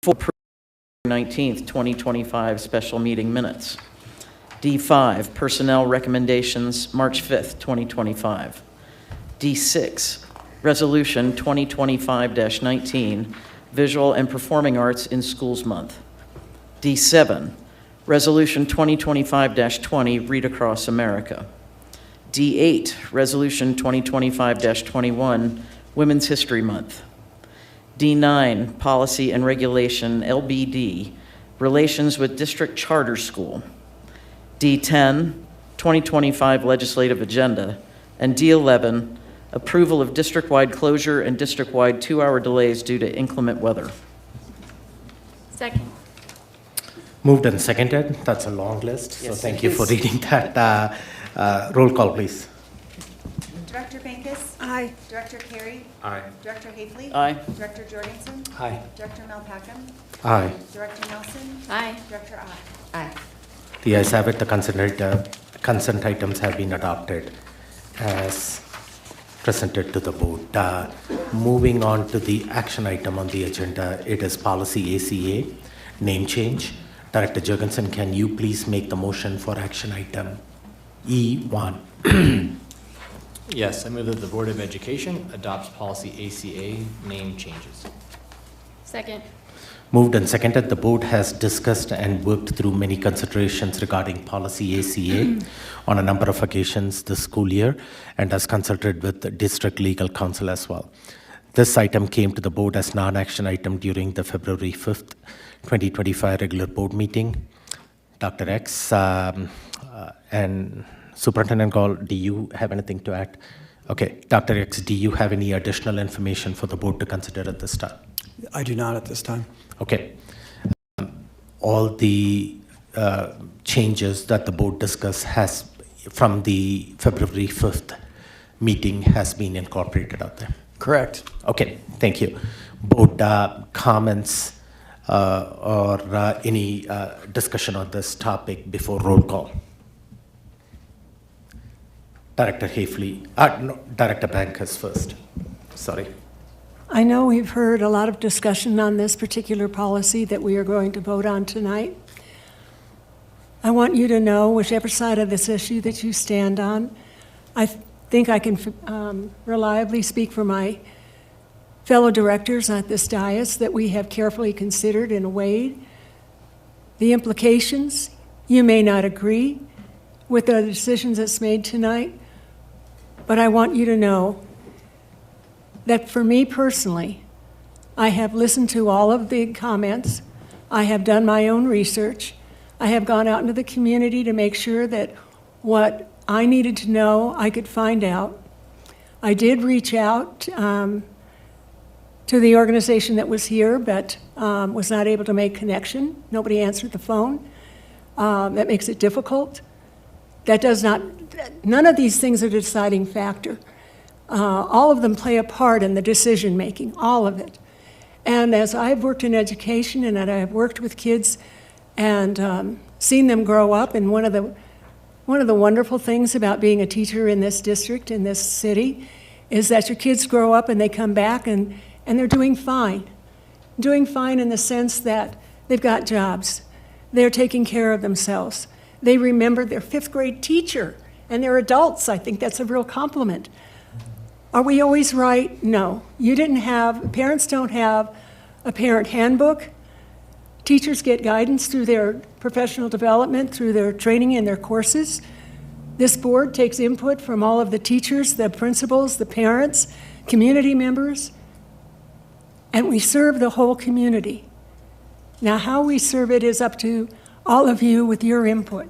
4, approval of February 19th, 2025 special meeting minutes. D5, personnel recommendations, March 5th, 2025. D6, resolution 2025-19, visual and performing arts in schools month. D7, resolution 2025-20, read across America. D8, resolution 2025-21, women's history month. D9, policy and regulation, LBD, relations with district charter school. D10, 2025 legislative agenda, and D11, approval of district-wide closure and district-wide 2-hour delays due to inclement weather. Second. Moved and seconded. That's a long list, so Yes, thank it you for is. reading that. Roll call, please. Director Bankus? Aye. Director Carey? Aye. Director Hafley? Aye. Director Jorgensen? Aye. Director Melpacum? Aye. Director Nelson? Aye. Director Ott? Aye. The ayes have it. The consent items have been adopted as presented to the board. Moving on to the action item on the agenda, it is policy ACA, name change. Director Jorgensen, can you please make the motion for action item E1? Yes, I move that the Board of Education adopts policy ACA name changes. Second. Moved and seconded, the board has discussed and worked through many considerations regarding policy ACA on a number of occasions this school year and has consulted with the district legal counsel as well. This item came to the board as non-action item during the February 5th, 2025 regular board meeting. Dr. X and Superintendent Gall, do you have anything to add? Okay, Dr. X, do you have any additional information for the board to consider at this time? I do not at this time. Okay. All the changes that the board discussed has from the February 5th meeting has been incorporated out there. Correct. Okay, thank you. Board comments or any discussion on this topic before roll call? Director Hafley, no, Director Bankus first. Sorry. I know we've heard a lot of discussion on this particular policy that we are going to vote on tonight. I want you to know, whichever side of this issue that you stand on, I think I can reliably speak for my fellow directors at this dais that we have carefully considered and weighed the implications. You may not agree with the decisions that's made tonight, but I want you to know that for me personally, I have listened to all of the comments. I have done my own research. I have gone out into the community to make sure that what I needed to know, I could find out. I did reach out to the organization that was here, but was not able to make connection. Nobody answered the phone. That makes it difficult. That does not, none of these things are the deciding factor. All of them play a part in the decision-making, all of it. And as I've worked in education and I've worked with kids and seen them grow up, and one of the wonderful things about being a teacher in this district, in this city, is that your kids grow up and they come back and they're doing fine. Doing fine in the sense that they've got jobs. They're taking care of themselves. They remember their 5th grade teacher and they're adults. I think that's a real compliment. Are we always right? No. Parents don't have a parent handbook. Teachers get guidance through their professional development, through their training and their courses. This board takes input from all of the teachers, the principals, the parents, community members, and we serve the whole community. Now, how we serve it is up to all of you with your input.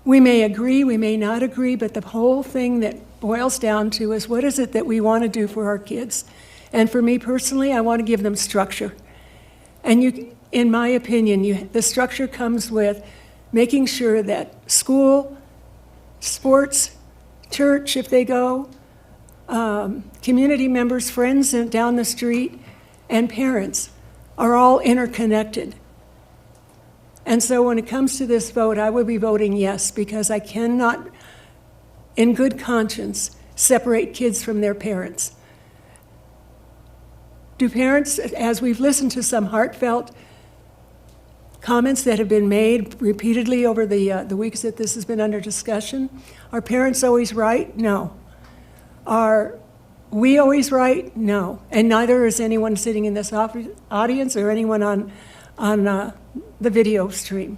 We may agree, we may not agree, but the whole thing that boils down to is what is it that we want to do for our kids? And for me personally, I want to give them structure. And in my opinion, the structure comes with making sure that school, sports, church, if they go, community members, friends down the street, and parents are all interconnected. And so when it comes to this vote, I will be voting yes, because I cannot, in good conscience, separate kids from their parents. Do parents, as we've listened to some heartfelt comments that have been made repeatedly over the weeks that this has been under discussion, are parents always right? No. Are we always right? No. And neither is anyone sitting in this audience or anyone on the video stream.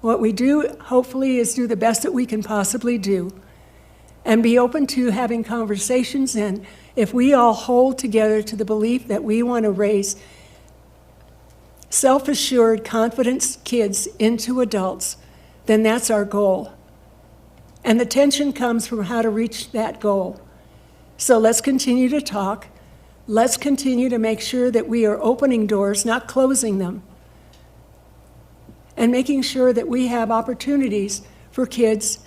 What we do, hopefully, is do the best that we can possibly do and be open to having conversations. And if we all hold together to the belief that we want to raise self-assured, confident kids into adults, then that's our goal. And the tension comes from how to reach that goal. So let's continue to talk. Let's continue to make sure that we are opening doors, not closing them, and making sure that we have opportunities for kids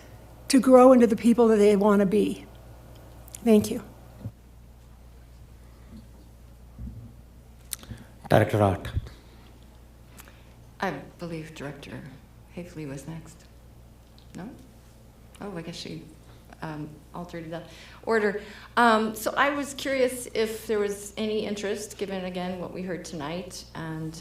to grow into the people that they want to be. Thank you. Director Art. I believe Director Hafley was next. No? Oh, I guess she altered the order. So I was curious if there was any interest, given again what we heard tonight, and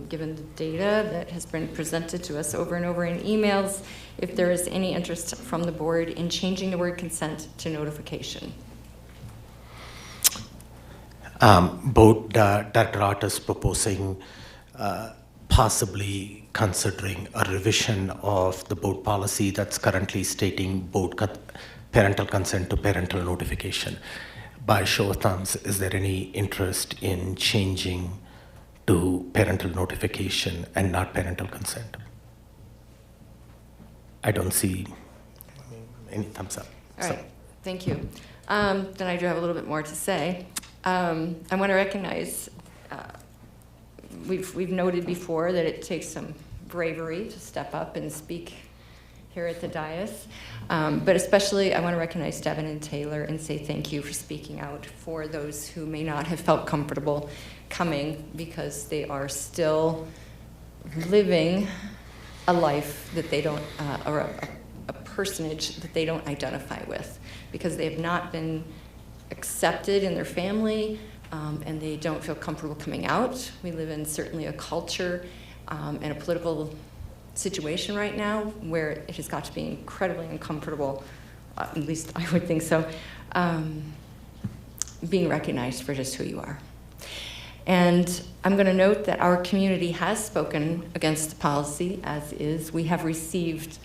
given the data that has been presented to us over and over in emails, if there is any interest from the board in changing the word consent to notification. Board Director Art is proposing possibly considering a revision of the board policy that's currently stating parental consent to parental notification. By show of thumbs, is there any interest in changing to parental notification and not parental consent? I don't see any thumbs up. All right, thank you. Then I do have a little bit more to say. I want to recognize, we've noted before that it takes some bravery to step up and speak here at the dais, but especially I want to recognize Devin and Taylor and say thank you for speaking out for those who may not have felt comfortable coming because they are still living a life that they don't, or a personage that they don't identify with, because they have not been accepted in their family, and they don't feel comfortable coming out. We live in certainly a culture and a political situation right now where it has got to be incredibly uncomfortable, at least I would think so, being recognized for just who you are. And I'm going to note that our community has spoken against the policy as is. We have received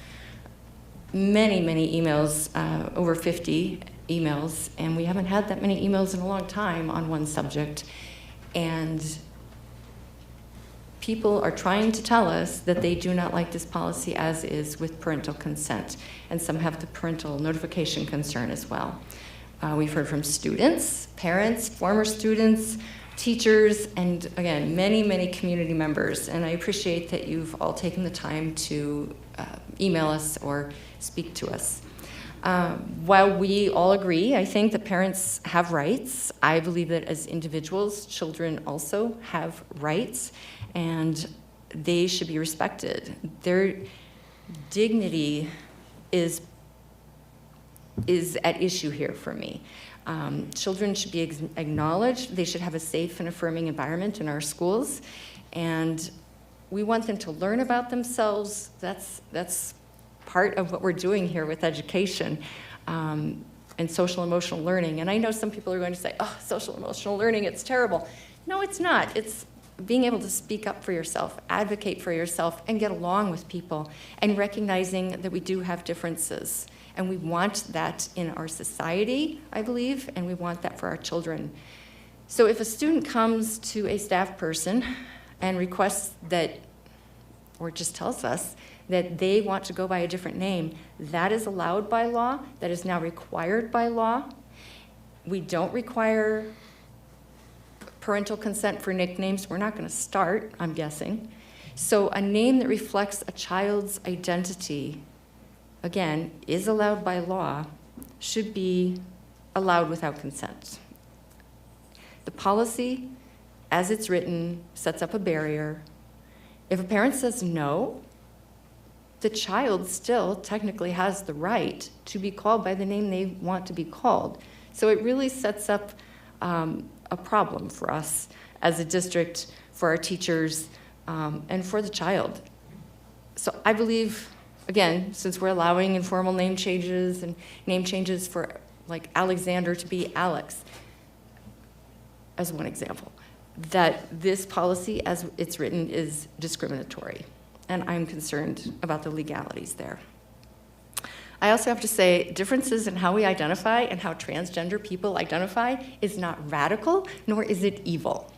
many, many emails, over 50 emails, and we haven't had that many emails in a long time on one subject. And people are trying to tell us that they do not like this policy as is with parental consent, and some have the parental notification concern as well. We've heard from students, parents, former students, teachers, and again, many, many community members, and I appreciate that you've all taken the time to email us or speak to us. While we all agree, I think that parents have rights, I believe that as individuals, children also have rights, and they should be respected. Their dignity is at issue here for me. Children should be acknowledged. They should have a safe and affirming environment in our schools, and we want them to learn about themselves. That's part of what we're doing here with education and social emotional learning. And I know some people are going to say, oh, social emotional learning, it's terrible. No, it's not. It's being able to speak up for yourself, advocate for yourself, and get along with people, and recognizing that we do have differences. And we want that in our society, I believe, and we want that for our children. So if a student comes to a staff person and requests that, or just tells us that they want to go by a different name, that is allowed by law, that is now required by law. We don't require parental consent for nicknames. We're not going to start, I'm guessing. So a name that reflects a child's identity, again, is allowed by law, should be allowed without consent. The policy, as it's written, sets up a barrier. If a parent says no, the child still technically has the right to be called by the name they want to be called. So it really sets up a problem for us as a district, for our teachers, and for the child. So I believe, again, since we're allowing informal name changes and name changes for like Alexander to be Alex, as one example, that this policy as it's written is discriminatory. And I'm concerned about the legalities there. I also have to say, differences in how we identify and how transgender people identify is not radical, nor is it evil.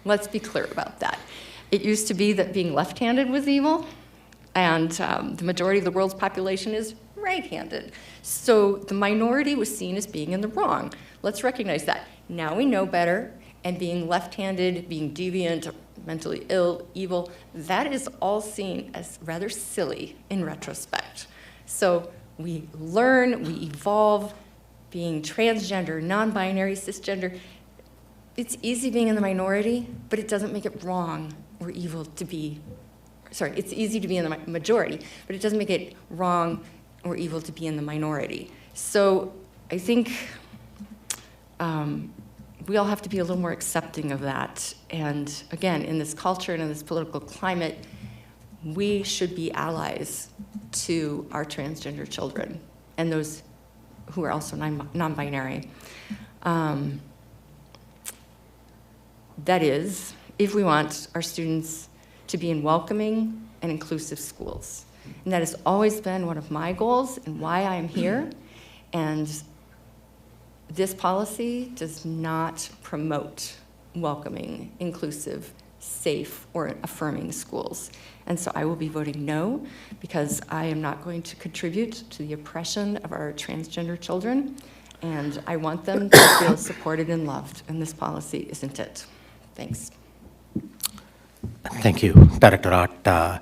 Let's be clear about that. It used to be that being left-handed was evil, and the majority of the world's population is right-handed. So the minority was seen as being in the wrong. Let's recognize that. Now we know better, and being left-handed, being deviant, mentally ill, evil, that is all seen as rather silly in retrospect. So we learn, we evolve, being transgender, non-binary, cisgender. It's easy being in the minority, but it doesn't make it wrong or evil to be, sorry, it's easy to be in the majority, but it doesn't make it wrong or evil to be in the minority. So I think we all have to be a little more accepting of that. And again, in this culture and in this political climate, we should be allies to our transgender children and those who are also non-binary. That is, if we want our students to be in welcoming and inclusive schools. And that has always been one of my goals and why I am here. And this policy does not promote welcoming, inclusive, safe, or affirming schools. And so I will be voting no, because I am not going to contribute to the oppression of our transgender children, and I want them to feel supported and loved, and this policy isn't it. Thanks. Thank you, Director Art.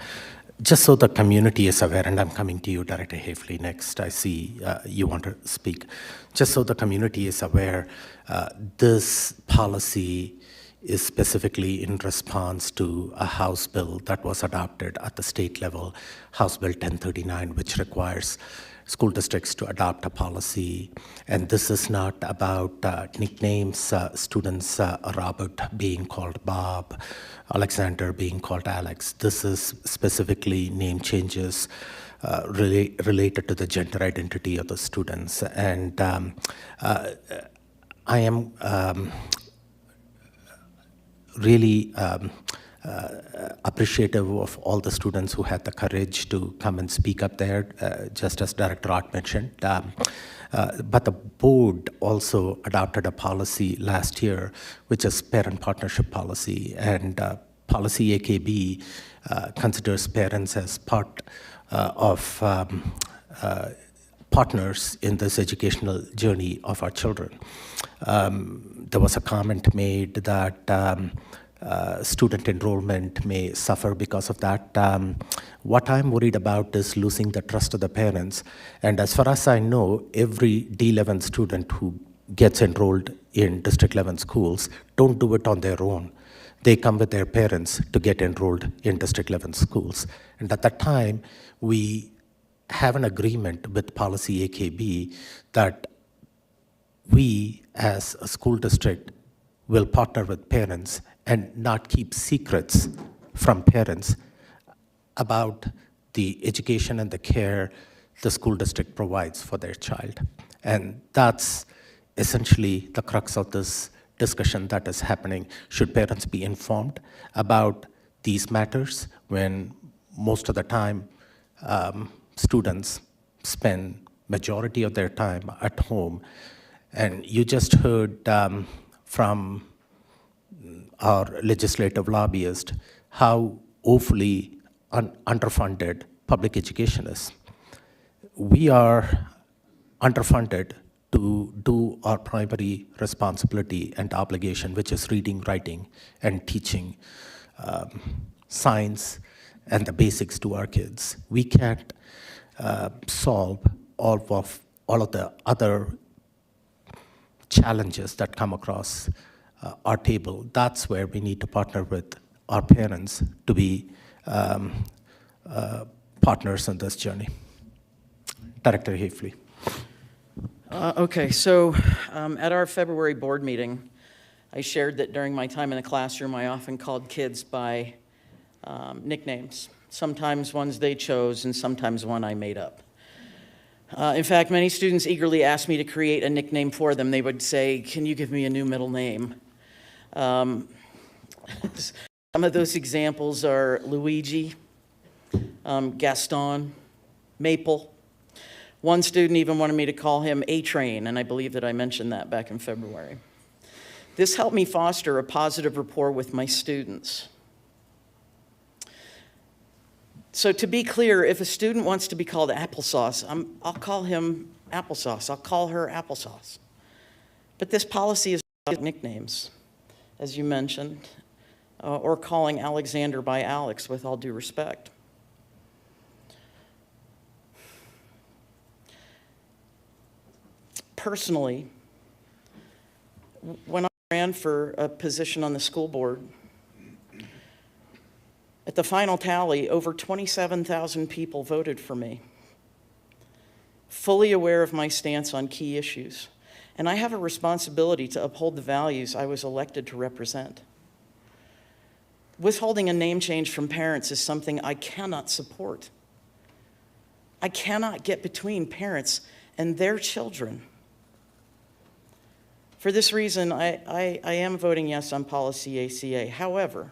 Just so the community is aware, and I'm coming to you, Director Hafley, next. I see you want to speak. Just so the community is aware, this policy is specifically in response to a House bill that was adopted at the state level, House Bill 1039, which requires school districts to adopt a policy. And this is not about nicknames, students, Robert being called Bob, Alexander being called Alex. This is specifically name changes related to the gender identity of the students. And I am really appreciative of all the students who had the courage to come and speak up there, just as Director Art mentioned. But the board also adopted a policy last year, which is parent partnership policy. And policy AKB considers parents as part of partners in this educational journey of our children. There was a comment made that student enrollment may suffer because of that. What I'm worried about is losing the trust of the parents. And as far as I know, every D11 student who gets enrolled in District 11 schools don't do it on their own. They come with their parents to get enrolled in District 11 schools. And at that time, we have an agreement with Policy AKB that we, as a school district, will partner with parents and not keep secrets from parents about the education and the care the school district provides for their child. And that's essentially the crux of this discussion that is happening. Should parents be informed about these matters when most of the time students spend majority of their time at home? And you just heard from our legislative lobbyist how woefully underfunded public education is. We are underfunded to do our primary responsibility and obligation, which is reading, writing, and teaching science and the basics to our kids. We can't solve all of the other challenges that come across our table. That's where we need to partner with our parents to be partners in this journey. Director Hafley. Okay, so at our February board meeting, I shared that during my time in the classroom, I often called kids by nicknames, sometimes ones they chose and sometimes one I made up. In fact, many students eagerly asked me to create a nickname for them. They would say, "Can you give me a new middle name?" Some of those examples are Luigi, Gaston, Maple. One student even wanted me to call him A-Train, and I believe that I mentioned that back in February. This helped me foster a positive rapport with my students. So to be clear, if a student wants to be called Applesauce, I'll call him Applesauce. I'll call her Applesauce. But this policy is about nicknames, as you mentioned, or calling Alexander by Alex, with all due respect. personally, when I ran for a position on the school board, at the final tally, over 27,000 people voted for me, fully aware of my stance on key issues. And I have a responsibility to uphold the values I was elected to represent. Withholding a name change from parents is something I cannot support. I cannot get between parents and their children. For this reason, I am voting yes on policy ACA. However,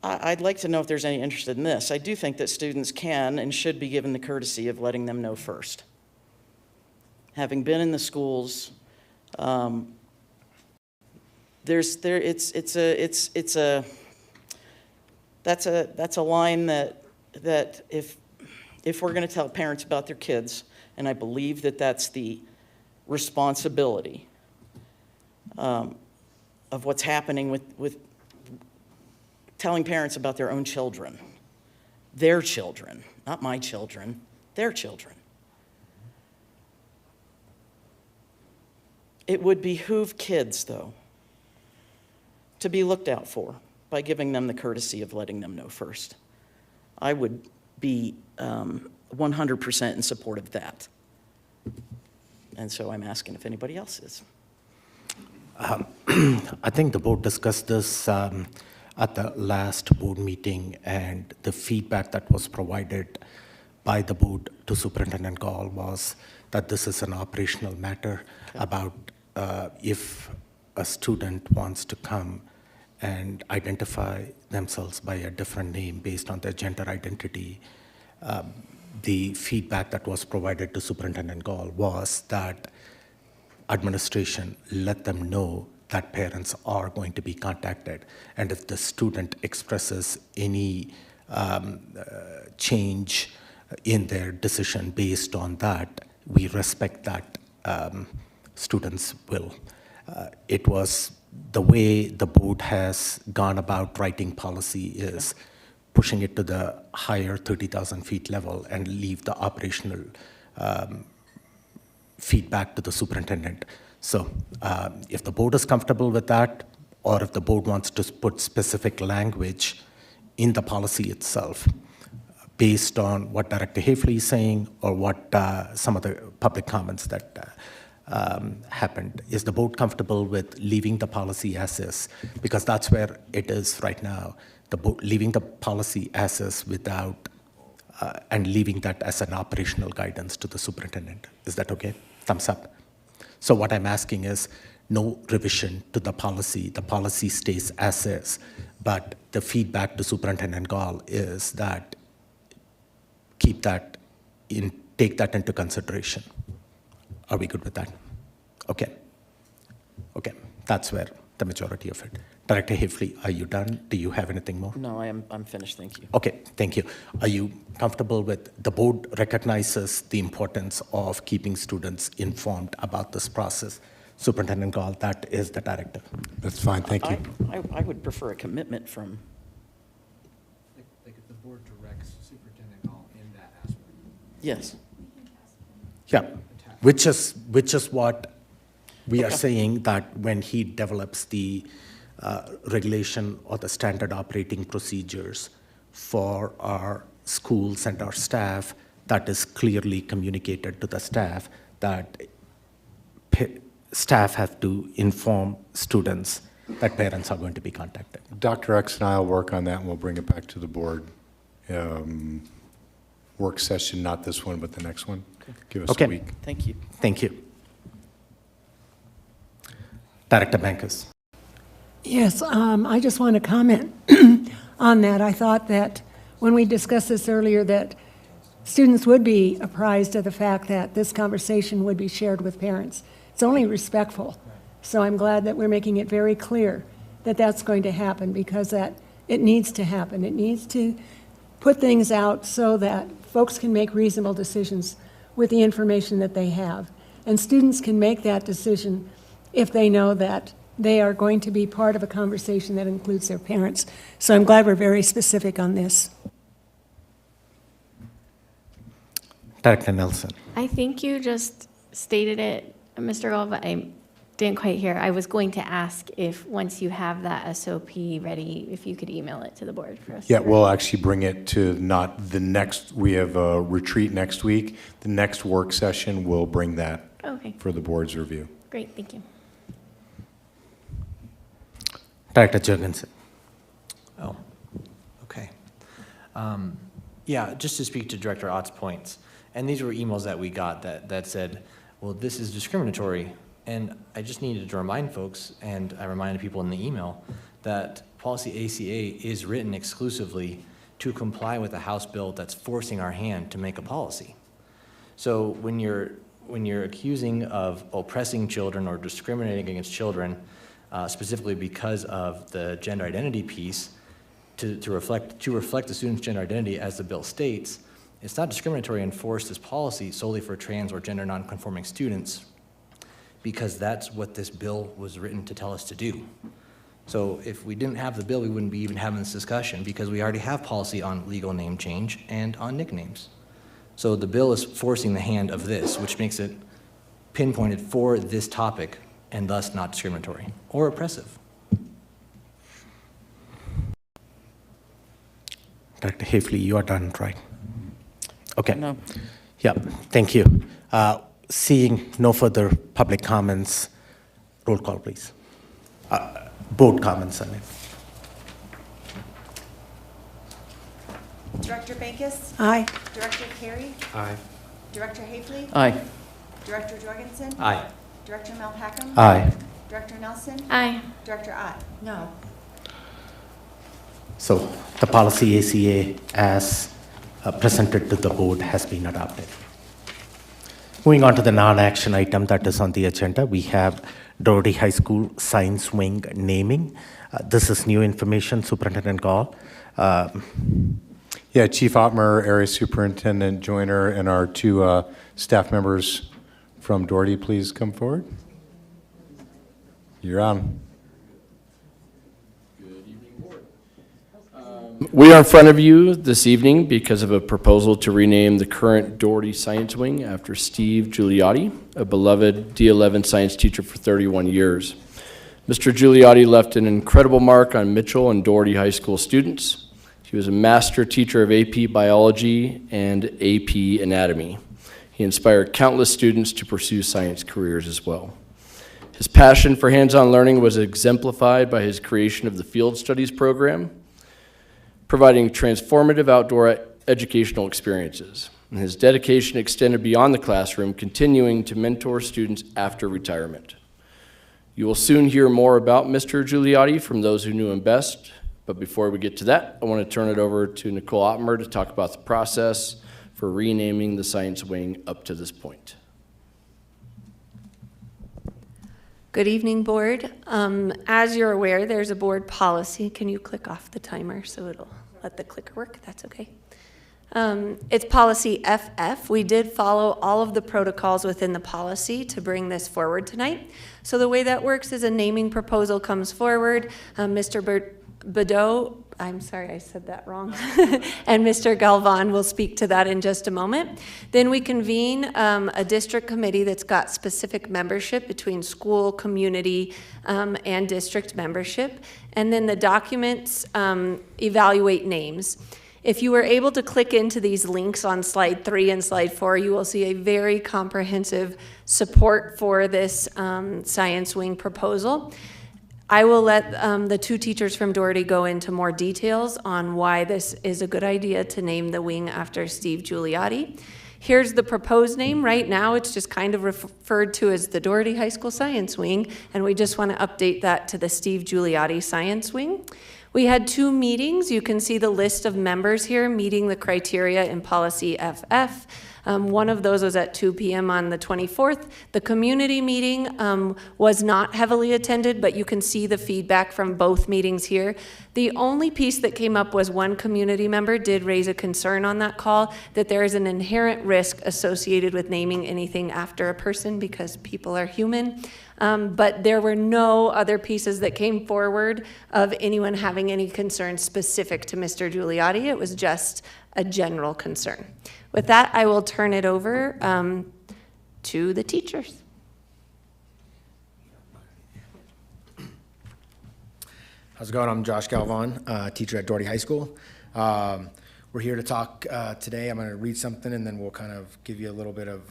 I'd like to know if there's any interest in this. I do think that students can and should be given the courtesy of letting them know first. Having been in the schools, that's a line that if we're going to tell parents about their kids, and I believe that that's the responsibility of what's happening with telling parents about their own children, not my children, their children. It would behoove kids, though, to be looked out for by giving them the courtesy of letting them know first. I would be 100% in support of that. And so I'm asking if anybody else is. I think the board discussed this at the last board meeting, and the feedback that was provided by the board to Superintendent Gall was that this is an operational matter about if a student wants to come and identify themselves by a different name based on their gender identity. The feedback that was provided to Superintendent Gall was that administration let them know that parents are going to be contacted. And if the student expresses any change in their decision based on that, we respect that students will. It was the way the board has gone about writing policy is pushing it to the higher 30,000 feet level and leave the operational feedback to the superintendent. So if the board is comfortable with that, or if the board wants to put specific language in the policy itself, based on what Director Hafley is saying or what some of the public comments that happened, is the board comfortable with leaving the policy as is? Because that's where it is right now. The board leaving the policy as is without, and leaving that as an operational guidance to the superintendent. Is that okay? Thumbs up. So what I'm asking is no revision to the policy stays as is, but the feedback to Superintendent Gall is that take that into consideration. Are we good with that? Okay. Okay, that's where the majority of it. Director Hafley, are you done? Do you have anything more? No, I'm finished, thank you. Okay, thank you. Are you comfortable with the board recognizes the importance of keeping students informed about this process? Superintendent Gall, that is the directive. That's fine, thank you. I would prefer a commitment from. Like if the board directs Superintendent Gall in that aspect. Yes. Yeah, which is what we are saying, that when he develops the regulation or the standard operating procedures for our schools and our staff, that is clearly communicated to the staff, that staff have to inform students that parents are going to be contacted. Dr. X and I will work on that, and we'll bring it back to the board. Work session, not this one, but the next one. Give us a week. Thank you. Thank you. Director Bankus. Yes, I just want to comment on that. I thought that when we discussed this earlier, that students would be apprised of the fact that this conversation would be shared with parents. It's only respectful. So I'm glad that we're making it very clear that that's going to happen, because that it needs to happen. It needs to put things out so that folks can make reasonable decisions with the information that they have. And students can make that decision if they know that they are going to be part of a conversation that includes their parents. So I'm glad we're very specific on this. Director Nelson. I think you just stated it, Mr. Galva, I didn't quite hear. I was going to ask if, once you have that SOP ready, if you could email it to the board for us. Yeah, we'll actually bring it to not the next, we have a retreat next week. The next work session, we'll bring that Okay, for the board's review. great, thank you. Director Jurgensen. Oh, okay. Yeah, just to speak to Director Ott's points, and these were emails that we got that said, well, this is discriminatory. And I just needed to remind folks, and I reminded people in the email, that policy ACA is written exclusively to comply with a House bill that's forcing our hand to make a policy. So when you're accusing of oppressing children or discriminating against children, specifically because of the gender identity piece, to reflect the student's gender identity as the bill states, it's not discriminatory and enforce this policy solely for trans or gender nonconforming students, because that's what this bill was written to tell us to do. So if we didn't have the bill, we wouldn't be even having this discussion, because we already have policy on legal name change and on nicknames. So the bill is forcing the hand of this, which makes it pinpointed for this topic and thus not discriminatory or oppressive. Dr. Hafley, you are done, right? Okay. No. Yeah, thank you. Seeing no further public comments, roll call, please. Board comments, I mean. Director Backus? Aye. Director Carey? Aye. Director Hafley? Aye. Director Jorgensen? Aye. Director Malpacum? Aye. Director Nelson? Aye. Director Ott? No. So the policy ACA as presented to the board has been adopted. Moving on to the non-action item that is on the agenda, we have Doherty High School Science Wing naming. This is new information, Superintendent Gall. Yeah, Chief Ottmer, Area Superintendent Joyner, and our two staff members from Doherty, please come forward. You're on. We are in front of you this evening because of a proposal to rename the current Doherty Science Wing after Steve Giuliotti, a beloved D11 science teacher for 31 years. Mr. Giuliotti left an incredible mark on Mitchell and Doherty High School students. He was a master teacher of AP Biology and AP Anatomy. He inspired countless students to pursue science careers as well. His passion for hands-on learning was exemplified by his creation of the Field Studies program, providing transformative outdoor educational experiences. And his dedication extended beyond the classroom, continuing to mentor students after retirement. You will soon hear more about Mr. Giuliotti from those who knew him best, but before we get to that, I want to turn it over to Nicole Ottmer to talk about the process for renaming the science wing up to this point. Good evening, board. As you're aware, there's a board policy. Can you click off the timer so it'll let the clicker work? That's okay. It's policy FF. We did follow all of the protocols within the policy to bring this forward tonight. So the way that works is a naming proposal comes forward. Mr. Badeau, I'm sorry, I said that wrong, and Mr. Galvan will speak to that in just a moment. Then we convene a district committee that's got specific membership between school, community, and district membership. And then the documents evaluate names. If you were able to click into these links on slide 3 and slide 4, you will see a very comprehensive support for this science wing proposal. I will let the two teachers from Doherty go into more details on why this is a good idea to name the wing after Steve Giuliotti. Here's the proposed name. Right now, it's just kind of referred to as the Doherty High School Science Wing, and we just want to update that to the Steve Giuliotti Science Wing. We had 2 meetings. You can see the list of members here meeting the criteria in policy FF. One of those was at 2 p.m. on the 24th. The community meeting was not heavily attended, but you can see the feedback from both meetings here. The only piece that came up was one community member did raise a concern on that call that there is an inherent risk associated with naming anything after a person because people are human. But there were no other pieces that came forward of anyone having any concerns specific to Mr. Giuliotti. It was just a general concern. With that, I will turn it over to the teachers. How's it going? I'm Josh Galvan, teacher at Doherty High School. We're here to talk today. I'm going to read something and then we'll kind of give you a little bit of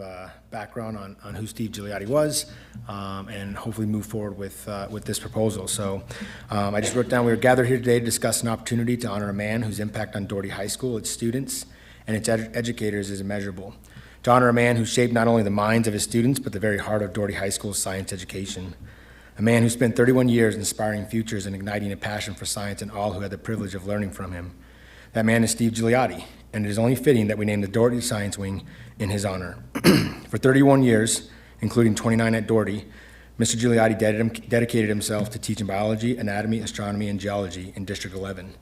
background on who Steve Gigliotti was and hopefully move forward with this proposal. So I just wrote down, we were gathered here today to discuss an opportunity to honor a man whose impact on Doherty High School, its students, and its educators is immeasurable. To honor a man who shaped not only the minds of his students, but the very heart of Doherty High School's science education. A man who spent 31 years inspiring futures and igniting a passion for science in all who had the privilege of learning from him. That man is Steve Gigliotti, and it is only fitting that we name the Doherty Science Wing in his honor. For 31 years, including 29 at Doherty, Mr. Gigliotti dedicated himself to teaching biology, anatomy, astronomy, and geology in District 11.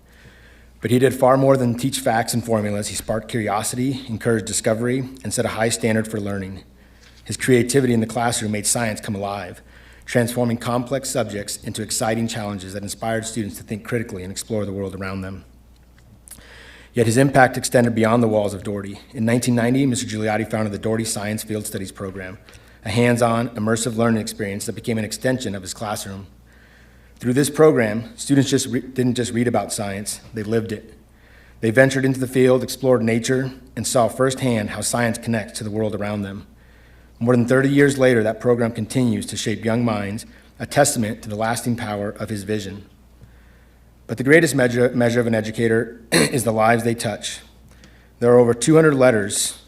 But he did far more than teach facts and formulas. He sparked curiosity, encouraged discovery, and set a high standard for learning. His creativity in the classroom made science come alive, transforming complex subjects into exciting challenges that inspired students to think critically and explore the world around them. Yet his impact extended beyond the walls of Doherty. In 1990, Mr. Gigliotti founded the Doherty Science Field Studies program, a hands-on, immersive learning experience that became an extension of his classroom. Through this program, students didn't just read about science, they lived it. They ventured into the field, explored nature, and saw firsthand how science connects to the world around them. More than 30 years later, that program continues to shape young minds, a testament to the lasting power of his vision. But the greatest measure of an educator is the lives they touch. There are over 200 letters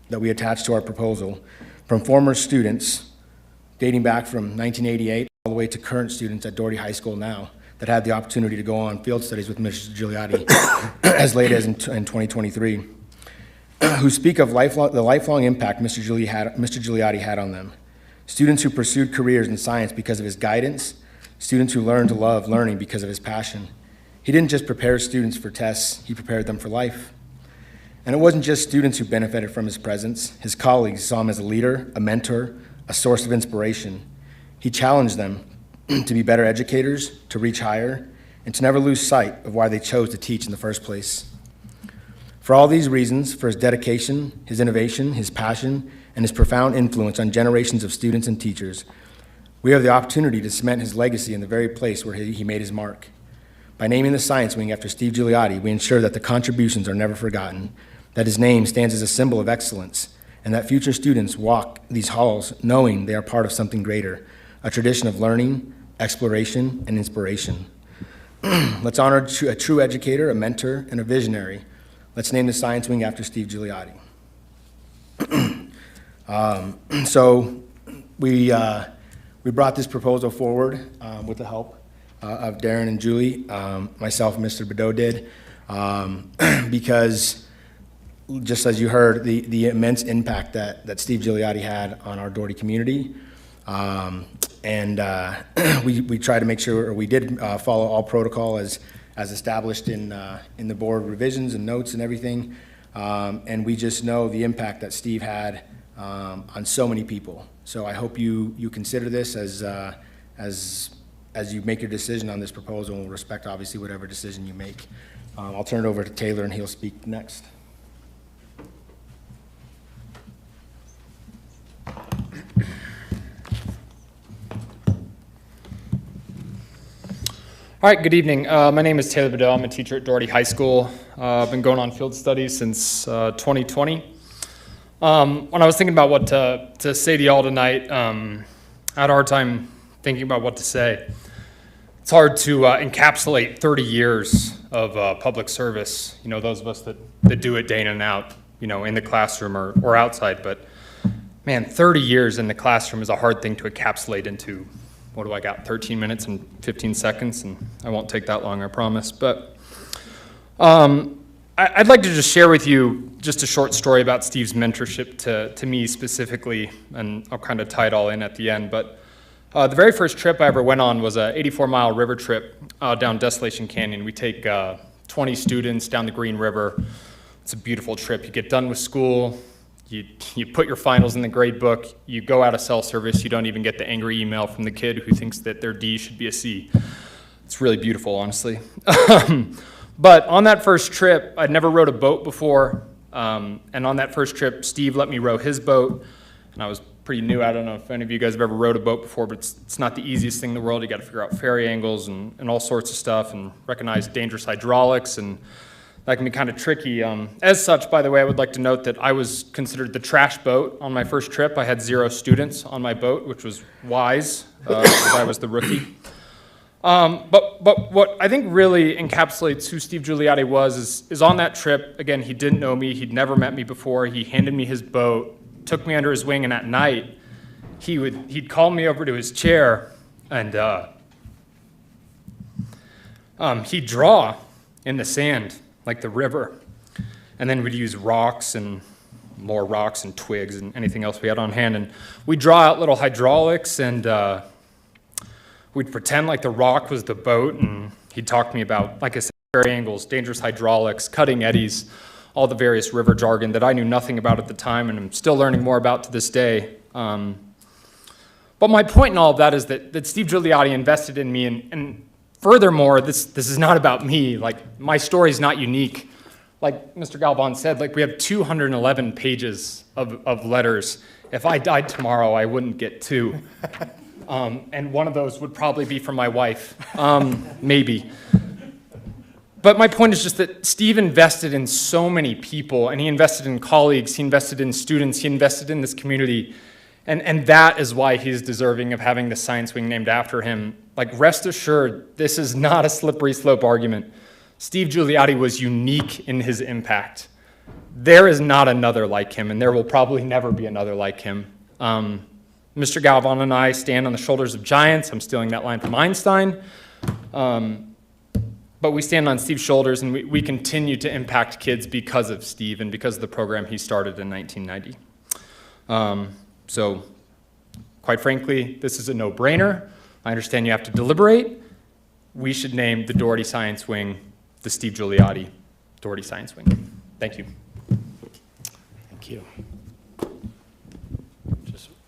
that we attach to our proposal from former students dating back from 1988 all the way to current students at Doherty High School now that had the opportunity to go on field studies with Mr. Gigliotti as late as in 2023, who speak of the lifelong impact Mr. Gigliotti had on them. Students who pursued careers in science because of his guidance, students who learned to love learning because of his passion. He didn't just prepare students for tests, he prepared them for life. And it wasn't just students who benefited from his presence. His colleagues saw him as a leader, a mentor, a source of inspiration. He challenged them to be better educators, to reach higher, and to never lose sight of why they chose to teach in the first place. For all these reasons, for his dedication, his innovation, his passion, and his profound influence on generations of students and teachers, we have the opportunity to cement his legacy in the very place where he made his mark. By naming the Science Wing after Steve Gigliotti, we ensure that the contributions are never forgotten, that his name stands as a symbol of excellence, and that future students walk these halls knowing they are part of something greater, a tradition of learning, exploration, and inspiration. Let's honor a true educator, a mentor, and a visionary. Let's name the Science Wing after Steve Gigliotti. So we brought this proposal forward with the help of Darren and Julie, myself and Mr. Bedot did, because just as you heard, the immense impact that Steve Gigliotti had on our Doherty community. We tried to make sure, or we did follow all protocol as established in the board revisions and notes and everything. And we just know the impact that Steve had on so many people. So I hope you consider this as you make your decision on this proposal, and we'll respect obviously whatever decision you make. I'll turn it over to Taylor and he'll speak next. All right, good evening. My name is Taylor Bedell. I'm a teacher at Doherty High School. I've been going on field studies since 2020. When I was thinking about what to say to y'all tonight, I had a hard time thinking about what to say. It's hard to encapsulate 30 years of public service, you know, those of us that do it day in and out, you know, in the classroom or outside. But man, 30 years in the classroom is a hard thing to encapsulate into, what do I got, 13 minutes and 15 seconds, and I won't take that long, I promise. But I'd like to just share with you just a short story about Steve's mentorship to me specifically, and I'll kind of tie it all in at the end. But the very first trip I ever went on was a 84-mile river trip down Desolation Canyon. We take 20 students down the Green River. It's a beautiful trip. You get done with school, you put your finals in the grade book, you go out of cell service, you don't even get the angry email from the kid who thinks that their D should be a C. It's really beautiful, honestly. But on that first trip, I'd never rowed a boat before, and on that first trip, Steve let me row his boat, and I was pretty new. I don't know if any of you guys have ever rowed a boat before, but it's not the easiest thing in the world. You got to figure out ferry angles and all sorts of stuff and recognize dangerous hydraulics, and that can be kind of tricky. As such, by the way, I would like to note that I was considered the trash boat on my first trip. I had 0 students on my boat, which was wise, because I was the rookie. But what I think really encapsulates who Steve Giuliotti was is on that trip, again, he didn't know me, he'd never met me before, he handed me his boat, took me under his wing, and at night, he'd call me over to his chair, and he'd draw in the sand, like the river, and then we'd use rocks and more rocks and twigs and anything else we had on hand, and we'd draw out little hydraulics, and we'd pretend like the rock was the boat, and he'd talk to me about, like I said, ferry angles, dangerous hydraulics, cutting eddies, all the various river jargon that I knew nothing about at the time and I'm still learning more about to this day. But my point in all of that is that Steve Giuliotti invested in me, and furthermore, this is not about me. Like, my story is not unique. Like Mr. Galvan said, like, we have 211 pages of letters. If I died tomorrow, I wouldn't get 2. And one of those would probably be from my wife, maybe. But my point is just that Steve invested in so many people, and he invested in colleagues, he invested in students, he invested in this community, and that is why he's deserving of having the science wing named after him. Like, rest assured, this is not a slippery slope argument. Steve Giuliotti was unique in his impact. There is not another like him, and there will probably never be another like him. Mr. Galvan and I stand on the shoulders of giants. I'm stealing that line from Einstein. But we stand on Steve's shoulders, and we continue to impact kids because of Steve and because of the program he started in 1990. So, quite frankly, this is a no-brainer. I understand you have to deliberate. We should name the Doherty Science Wing the Steve Giuliotti Doherty Science Wing. Thank you. Thank you.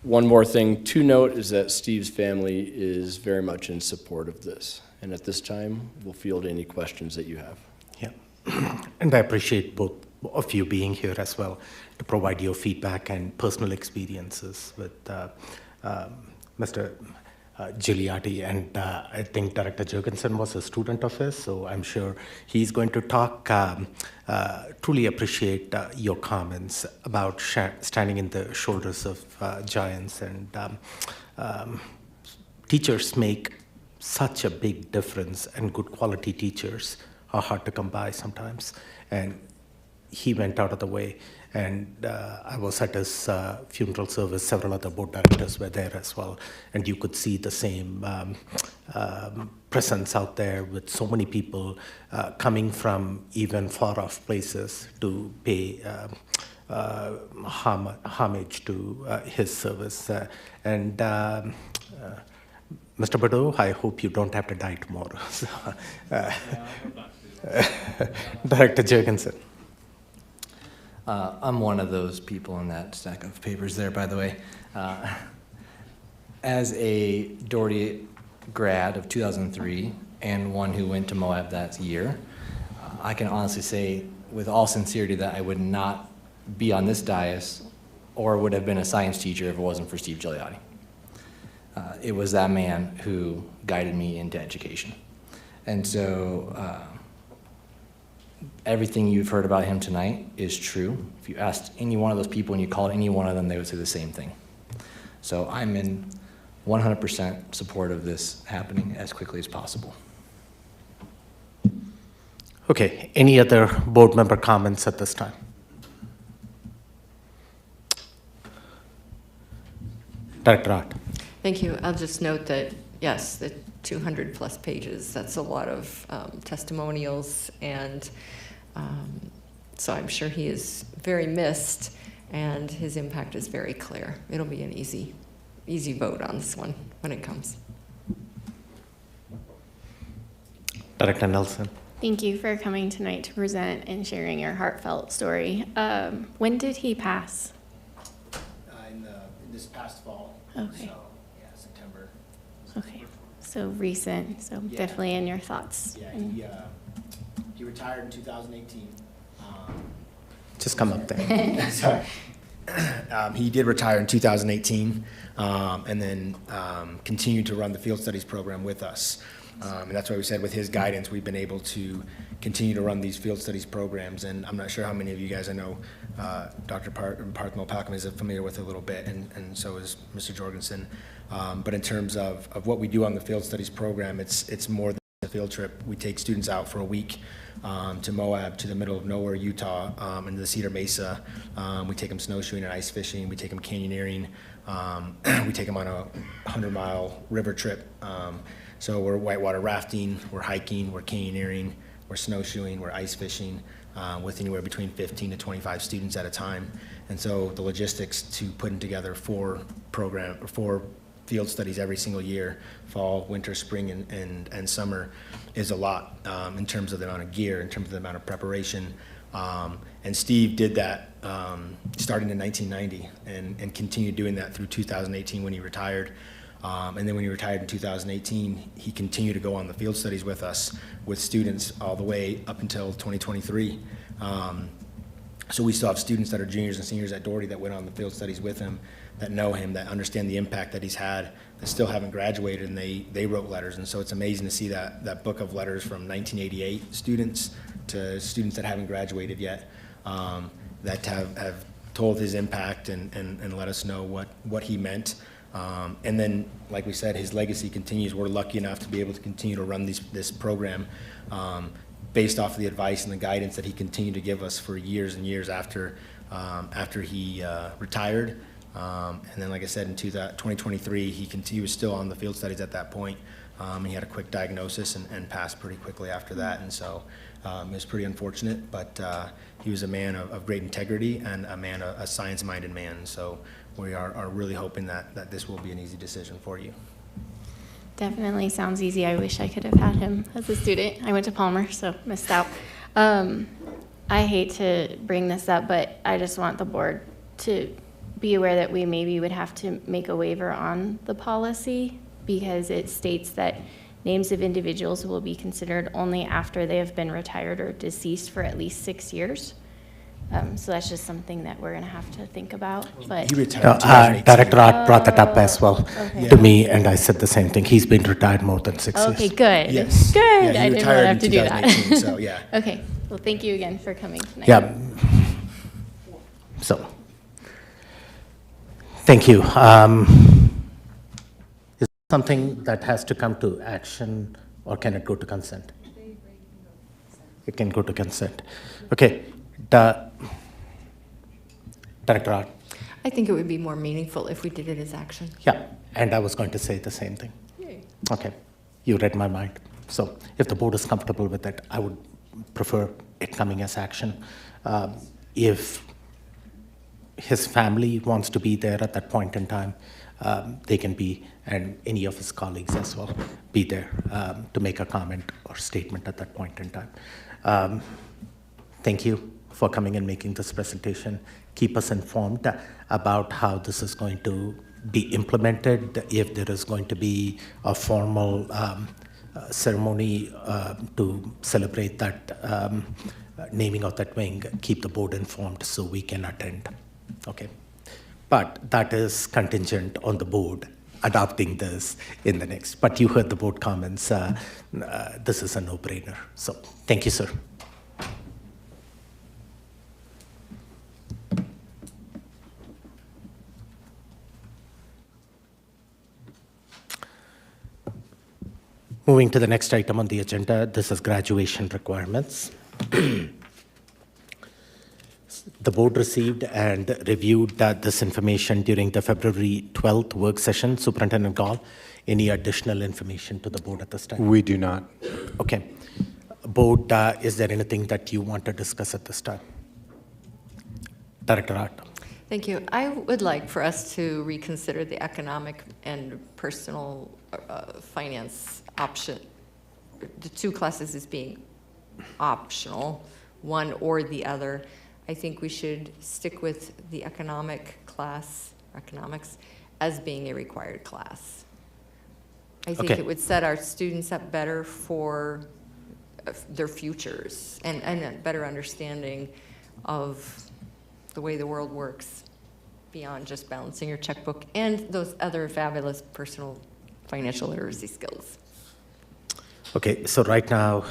One more thing to note is that Steve's family is very much in support of this. And at this time, we'll field any questions that you have. Yeah, and I appreciate both of you being here as well to provide your feedback and personal experiences with Mr. Giuliotti, and I think Director Jurgensen was a student of his, so I'm sure he's going to talk. Truly appreciate your comments about standing in the shoulders of giants, and teachers make such a big difference, and good quality teachers are hard to come by sometimes, and he went out of the way. And I was at his funeral service. Several other board directors were there as well. And you could see the same presence out there with so many people coming from even far-off places to pay homage to his service. And Mr. Badeau, I hope you don't have to die tomorrow. So, Director Jurgensen. I'm one of those people in that stack of papers there, by the way. As a Doherty grad of 2003 and one who went to Moab that year, I can honestly say with all sincerity that I would not be on this dais or would have been a science teacher if it wasn't for Steve Giuliotti. It was that man who guided me into education. And so everything you've heard about him tonight is true. If you asked any one of those people and you called any one of them, they would say the same thing. So I'm in 100% support of this happening as quickly as possible. Okay, any other board member comments at this time? Director Ott. Thank you. I'll just note that, yes, the 200 plus pages, that's a lot of testimonials, and so I'm sure he is very missed, and his impact is very clear. It'll be an easy vote on this one when it comes. Director Nelson. Thank you for coming tonight to present and sharing your heartfelt story. When did he pass? In this past fall. Okay. So, yeah, September. Okay, so recent, so yeah. Definitely in your thoughts. Yeah, he retired in 2018. Just come up there. Sorry. He did retire in 2018 and then continued to run the field studies program with us. And that's why we said with his guidance, we've been able to continue to run these field studies programs. And I'm not sure how many of you guys I know Dr. Parthmo-Packham is familiar with a little bit, and so is Mr. Jorgensen. But in terms of what we do on the field studies program, it's more than a field trip. We take students out for a week to Moab, to the middle of nowhere, Utah, into the Cedar Mesa. We take them snowshoeing and ice fishing. We take them canyoneering. We take them on a 100-mile river trip. So we're whitewater rafting, we're hiking, we're canyoneering, we're snowshoeing, we're ice fishing with anywhere between 15 to 25 students at a time. And so the logistics to putting together four field studies every single year, fall, winter, spring, and summer, is a lot in terms of the amount of gear, in terms of the amount of preparation. And Steve did that starting in 1990 and continued doing that through 2018 when he retired. And then when he retired in 2018, he continued to go on the field studies with us, with students all the way up until 2023. So we still have students that are juniors and seniors at Doherty that went on the field studies with him, that know him, that understand the impact that he's had, that still haven't graduated, and they wrote letters. And so it's amazing to see that book of letters from 1988 students to students that haven't graduated yet, that have told his impact and let us know what he meant. And then, like we said, his legacy continues. We're lucky enough to be able to continue to run this program based off of the advice and the guidance that he continued to give us for years and years after he retired. And then, like I said, in 2023, he was still on the field studies at that point. He had a quick diagnosis and passed pretty quickly after that. And so it was pretty unfortunate, but he was a man of great integrity and a science-minded man. So we are really hoping that this will be an easy decision for you. Definitely sounds easy. I wish I could have had him as a student. I went to Palmer, so missed out. I hate to bring this up, but I just want the board to be aware that we maybe would have to make a waiver on the policy, because it states that names of individuals will be considered only after they have been retired or deceased for at least 6 years. So that's just something that we're going to have to think about. But He retired. Director Art brought that up as well to me, and I said the same thing. He's been retired more than 6 years. Okay, good. Yes. Good. Yeah, I didn't want to have to do that. So yeah. Okay. Well, thank you again for coming tonight. Yeah. So, thank you. Is it something that has to come to action, or can it go to consent? It can go to consent. Okay. Director Art. I think it would be more meaningful if we did it as action. Yeah, and I was going to say the same thing. Yay. Okay, you read my mind. So if the board is comfortable with it, I would prefer it coming as action. If his family wants to be there at that point in time, they can be, and any of his colleagues as well, be there to make a comment or statement at that point in time. Thank you for coming and making this presentation. Keep us informed about how this is going to be implemented, if there is going to be a formal ceremony to celebrate that naming of that wing. Keep the board informed so we can attend. Okay, but that is contingent on the board adopting this in the next. But you heard the board comments. This is a no-brainer. So thank you, sir. Moving to the next item on the agenda, this is graduation requirements. The board received and reviewed this information during the February 12th work session. Superintendent Gall, any additional information to the board at this time? We do not. Okay. Board, is there anything that you want to discuss at this time? Director Art. Thank you. I would like for us to reconsider the economic and personal finance option, the two classes as being optional, one or the other. I think we should stick with the economic class, economics, as being a required class. I think it would set our students up better for their futures and a better understanding of the way the world works. beyond just balancing your checkbook and those other fabulous personal financial literacy skills. Okay, so right now,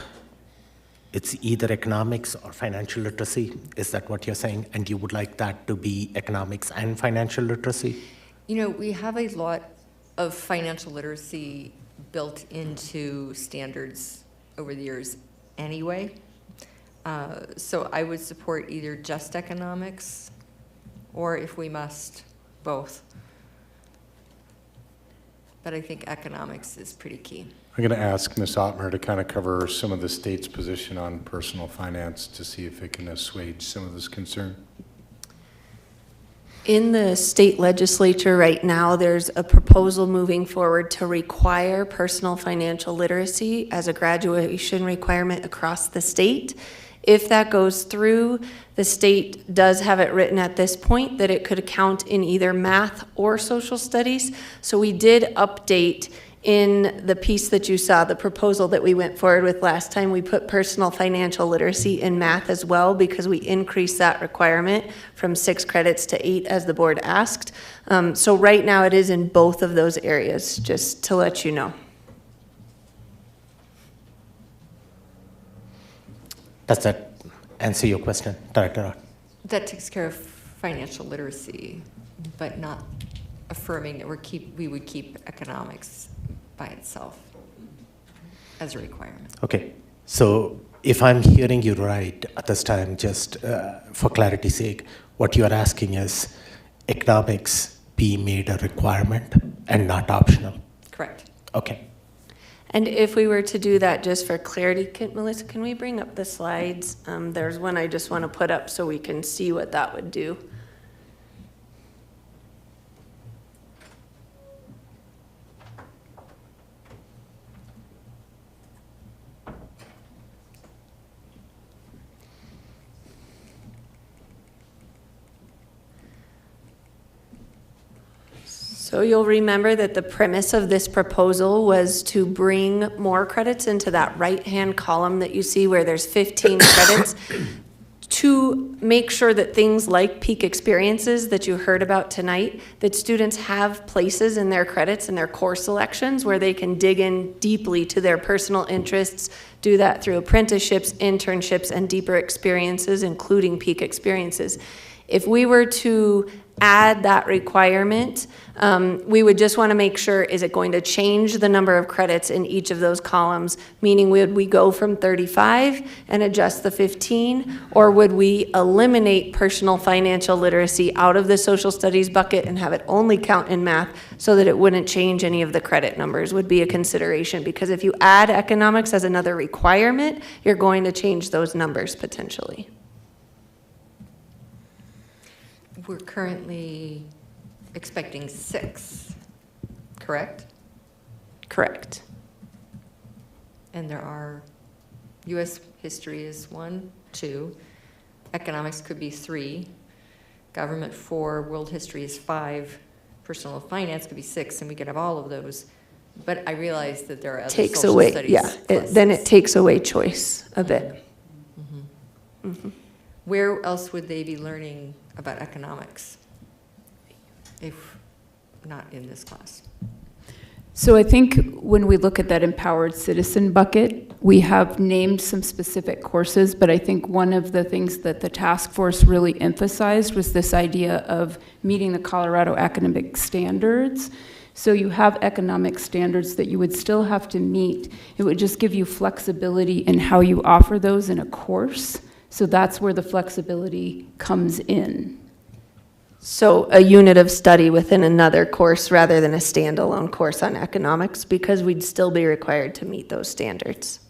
it's either economics or financial literacy. Is that what you're saying? And you would like that to be economics and financial literacy? You know, we have a lot of financial literacy built into standards over the years anyway. So I would support either just economics or, if we must, both. But I think economics is pretty key. I'm going to ask Ms. Ottmer to kind of cover some of the state's position on personal finance to see if it can assuage some of this concern. In the state legislature right now, there's a proposal moving forward to require personal financial literacy as a graduation requirement across the state. If that goes through, the state does have it written at this point that it could count in either math or social studies. So we did update in the piece that you saw, the proposal that we went forward with last time, we put personal financial literacy in math as well because we increased that requirement from 6 credits to 8 as the board asked. So right now it is in both of those areas, just to let you know. Does that answer your question, Director? That takes care of financial literacy, but not affirming that we would keep economics by itself as a requirement. Okay, so if I'm hearing you right at this time, just for clarity's sake, what you are asking is economics be made a requirement and not optional? Correct. Okay. And if we were to do that, just for clarity, Melissa, can we bring up the slides? There's one I just want to put up so we can see what that would do. So you'll remember that the premise of this proposal was to bring more credits into that right-hand column that you see where there's 15 credits to make sure that things like peak experiences that you heard about tonight, that students have places in their credits and their course selections where they can dig in deeply to their personal interests, do that through apprenticeships, internships, and deeper experiences, including peak experiences. If we were to add that requirement, we would just want to make sure, is it going to change the number of credits in each of those columns? Meaning, would we go from 35 and adjust the 15? Or would we eliminate personal financial literacy out of the social studies bucket and have it only count in math so that it wouldn't change any of the credit numbers? Would be a consideration. Because if you add economics as another requirement, you're going to change those numbers potentially. We're currently expecting 6, correct? Correct. And there are, U.S. history is 1, 2, economics could be 3, government 4, world history is 5, personal finance could be 6, and we could have all of those. But I realize that there are other Takes social away, studies yeah. Then it takes away choice a bit. Mm-hmm. Mm-hmm. Where else would they be learning about economics if not in this class? So I think when we look at that empowered citizen bucket, we have named some specific courses, but I think one of the things that the task force really emphasized was this idea of meeting the Colorado academic standards. So you have economic standards that you would still have to meet. It would just give you flexibility in how you offer those in a course. So that's where the flexibility comes in. So a unit of study within another course rather than a standalone course on economics, because we'd still be required to meet those standards.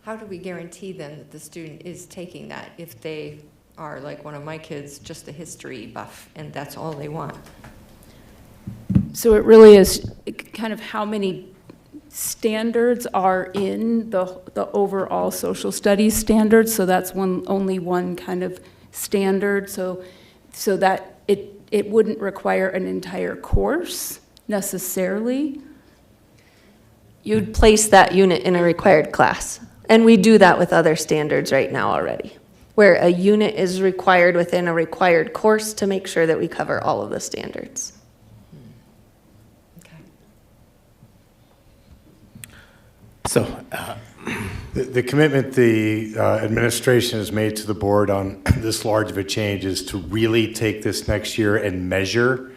How do we guarantee then that the student is taking that if they are, like one of my kids, just a history buff and that's all they want? So it really is kind of how many standards are in the overall social studies standards. So that's only one kind of standard. So that it wouldn't require an entire course necessarily. You'd place that unit in a required class. And we do that with other standards right now already. where a unit is required within a required course to make sure that we cover all of the standards. So, The commitment the administration has made to the board on this large of a change is to really take this next year and measure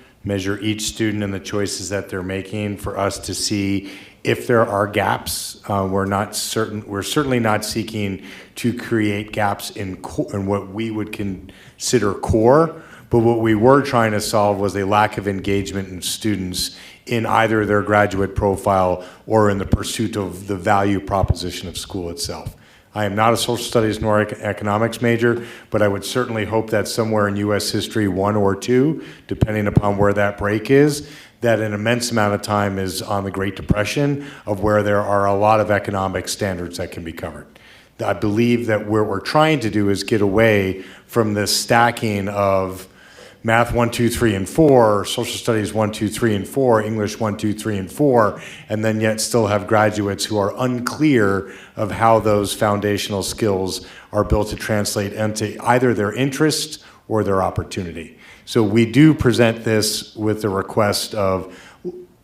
each student and the choices that they're making for us to see if there are gaps. We're certainly not seeking to create gaps in what we would consider core, but what we were trying to solve was a lack of engagement in students in either their graduate profile or in the pursuit of the value proposition of school itself. I am not a social studies nor economics major, but I would certainly hope that somewhere in U.S. history 1 or 2, depending upon where that break is, that an immense amount of time is on the Great Depression of where there are a lot of economic standards that can be covered. I believe that what we're trying to do is get away from this stacking of math 1, 2, 3, and 4, social studies 1, 2, 3, and 4, English 1, 2, 3, and 4, and then yet still have graduates who are unclear of how those foundational skills are built to translate into either their interest or their opportunity. So we do present this with the request of,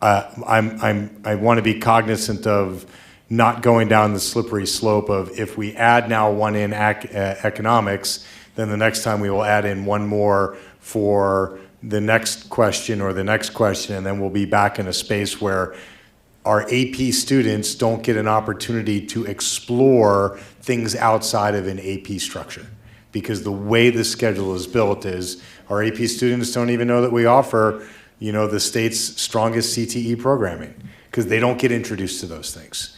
I want to be cognizant of not going down the slippery slope of if we add now one in economics, then the next time we will add in one more for the next question or the next question, and then we'll be back in a space where our AP students don't get an opportunity to explore things outside of an AP structure. Because the way the schedule is built is our AP students don't even know that we offer, the state's strongest CTE programming, because they don't get introduced to those things.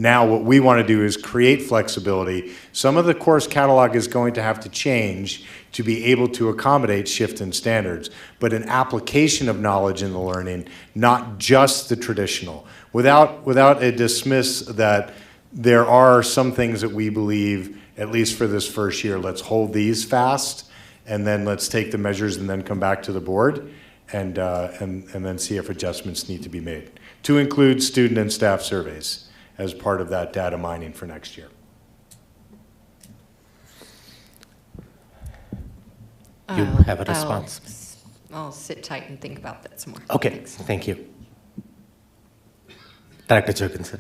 Now what we want to do is create flexibility. Some of the course catalog is going to have to change to be able to accommodate shift in standards, but an application of knowledge in the learning, not just the traditional. Without a dismiss that there are some things that we believe, at least for this first year, let's hold these fast, and then let's take the measures and then come back to the board and then see if adjustments need to be made, to include student and staff surveys as part of that data mining for next year. You have a response? I'll sit tight and think about that some more. Okay, Thanks. thank you. Director Jurgensen.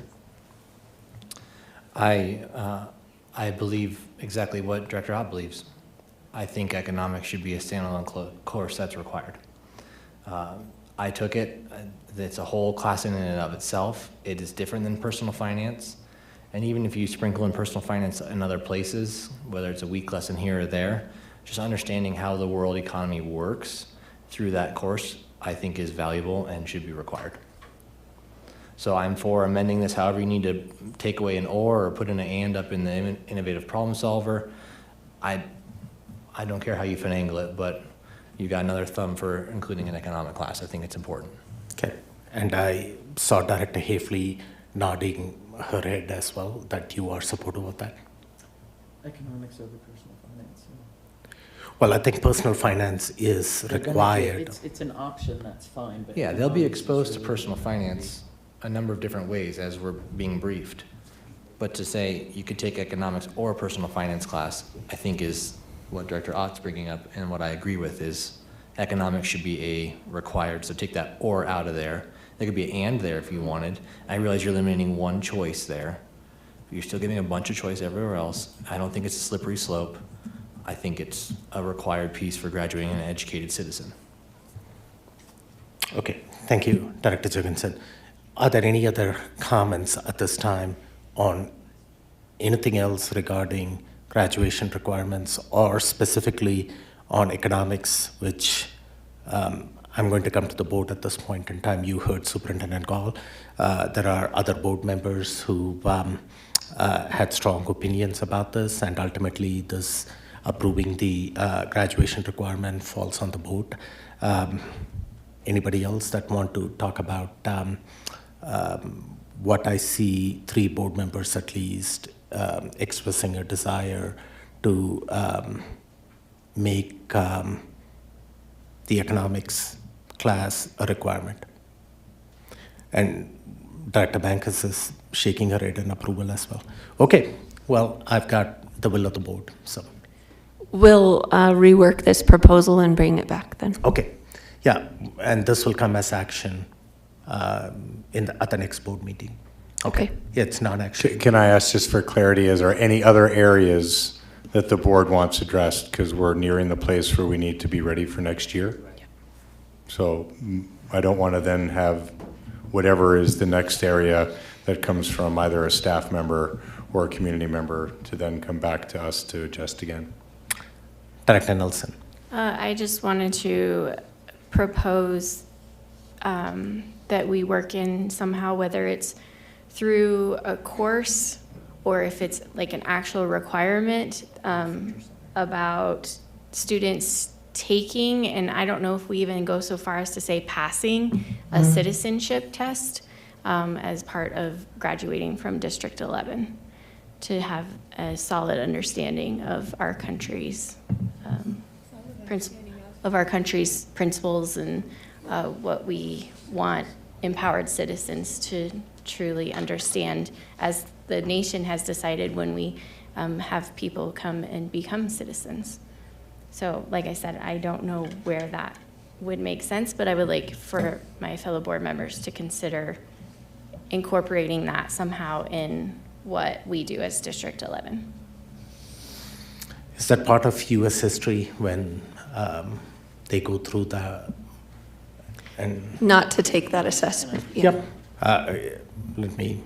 I believe exactly what Director Ott believes. I think economics should be a standalone course that's required. I took it. It's a whole class in and of itself. It is different than personal finance. And even if you sprinkle in personal finance in other places, whether it's a weak lesson here or there, just understanding how the world economy works through that course, I think is valuable and should be required. So I'm for amending this however you need to take away an or put in an and up in the innovative problem solver. I don't care how you finagle it, but you got another thumb for including an economic class. I think it's important. Okay, and I saw Director Hafley nodding her head as well, that you are supportive of that. Economics over personal finance. Well, I think personal finance is required. It's an option, that's fine. But Yeah, they'll be exposed to personal finance a number of different ways as we're being briefed. But to say you could take economics or a personal finance class, I think is what Director Ott's bringing up, and what I agree with is economics should be a required, so take that or out of there. There could be an and there if you wanted. I realize you're eliminating one choice there. But you're still giving a bunch of choice everywhere else. I don't think it's a slippery slope. I think it's a required piece for graduating an educated citizen. Okay, thank you, Director Jurgensen. Are there any other comments at this time on anything else regarding graduation requirements or specifically on economics, which I'm going to come to the board at this point in time. You heard Superintendent Gall. There are other board members who had strong opinions about this, and ultimately this approving the graduation requirement falls on the board. Anybody else that want to talk about what I see 3 board members at least expressing a desire to make the economics class a requirement. And Director Bankus is shaking her head in approval as well. Okay, well, I've got the will of the board, so. we'll rework this proposal and bring it back then. Okay, yeah, and this will come as action at the next board meeting. Okay. Yeah, it's non-action. Can I ask just for clarity, is there any other areas that the board wants addressed? Because we're nearing the place where we need to be ready for next year. So I don't want to then have whatever is the next area that comes from either a staff member or a community member to then come back to us to adjust again. Director Nelson. I just wanted to propose that we work in somehow, whether it's through a course or if it's like an actual requirement about students taking, and I don't know if we even go so far as to say passing a citizenship test as part of graduating from District 11, to have a solid understanding of our country's principles and what we want empowered citizens to truly understand, as the nation has decided when we have people come and become citizens. So, like I said, I don't know where that would make sense, but I would like for my fellow board members to consider incorporating that somehow in what we do as District 11. Is that part of U.S. history when they go through and Not to take that assessment. Yep. Let me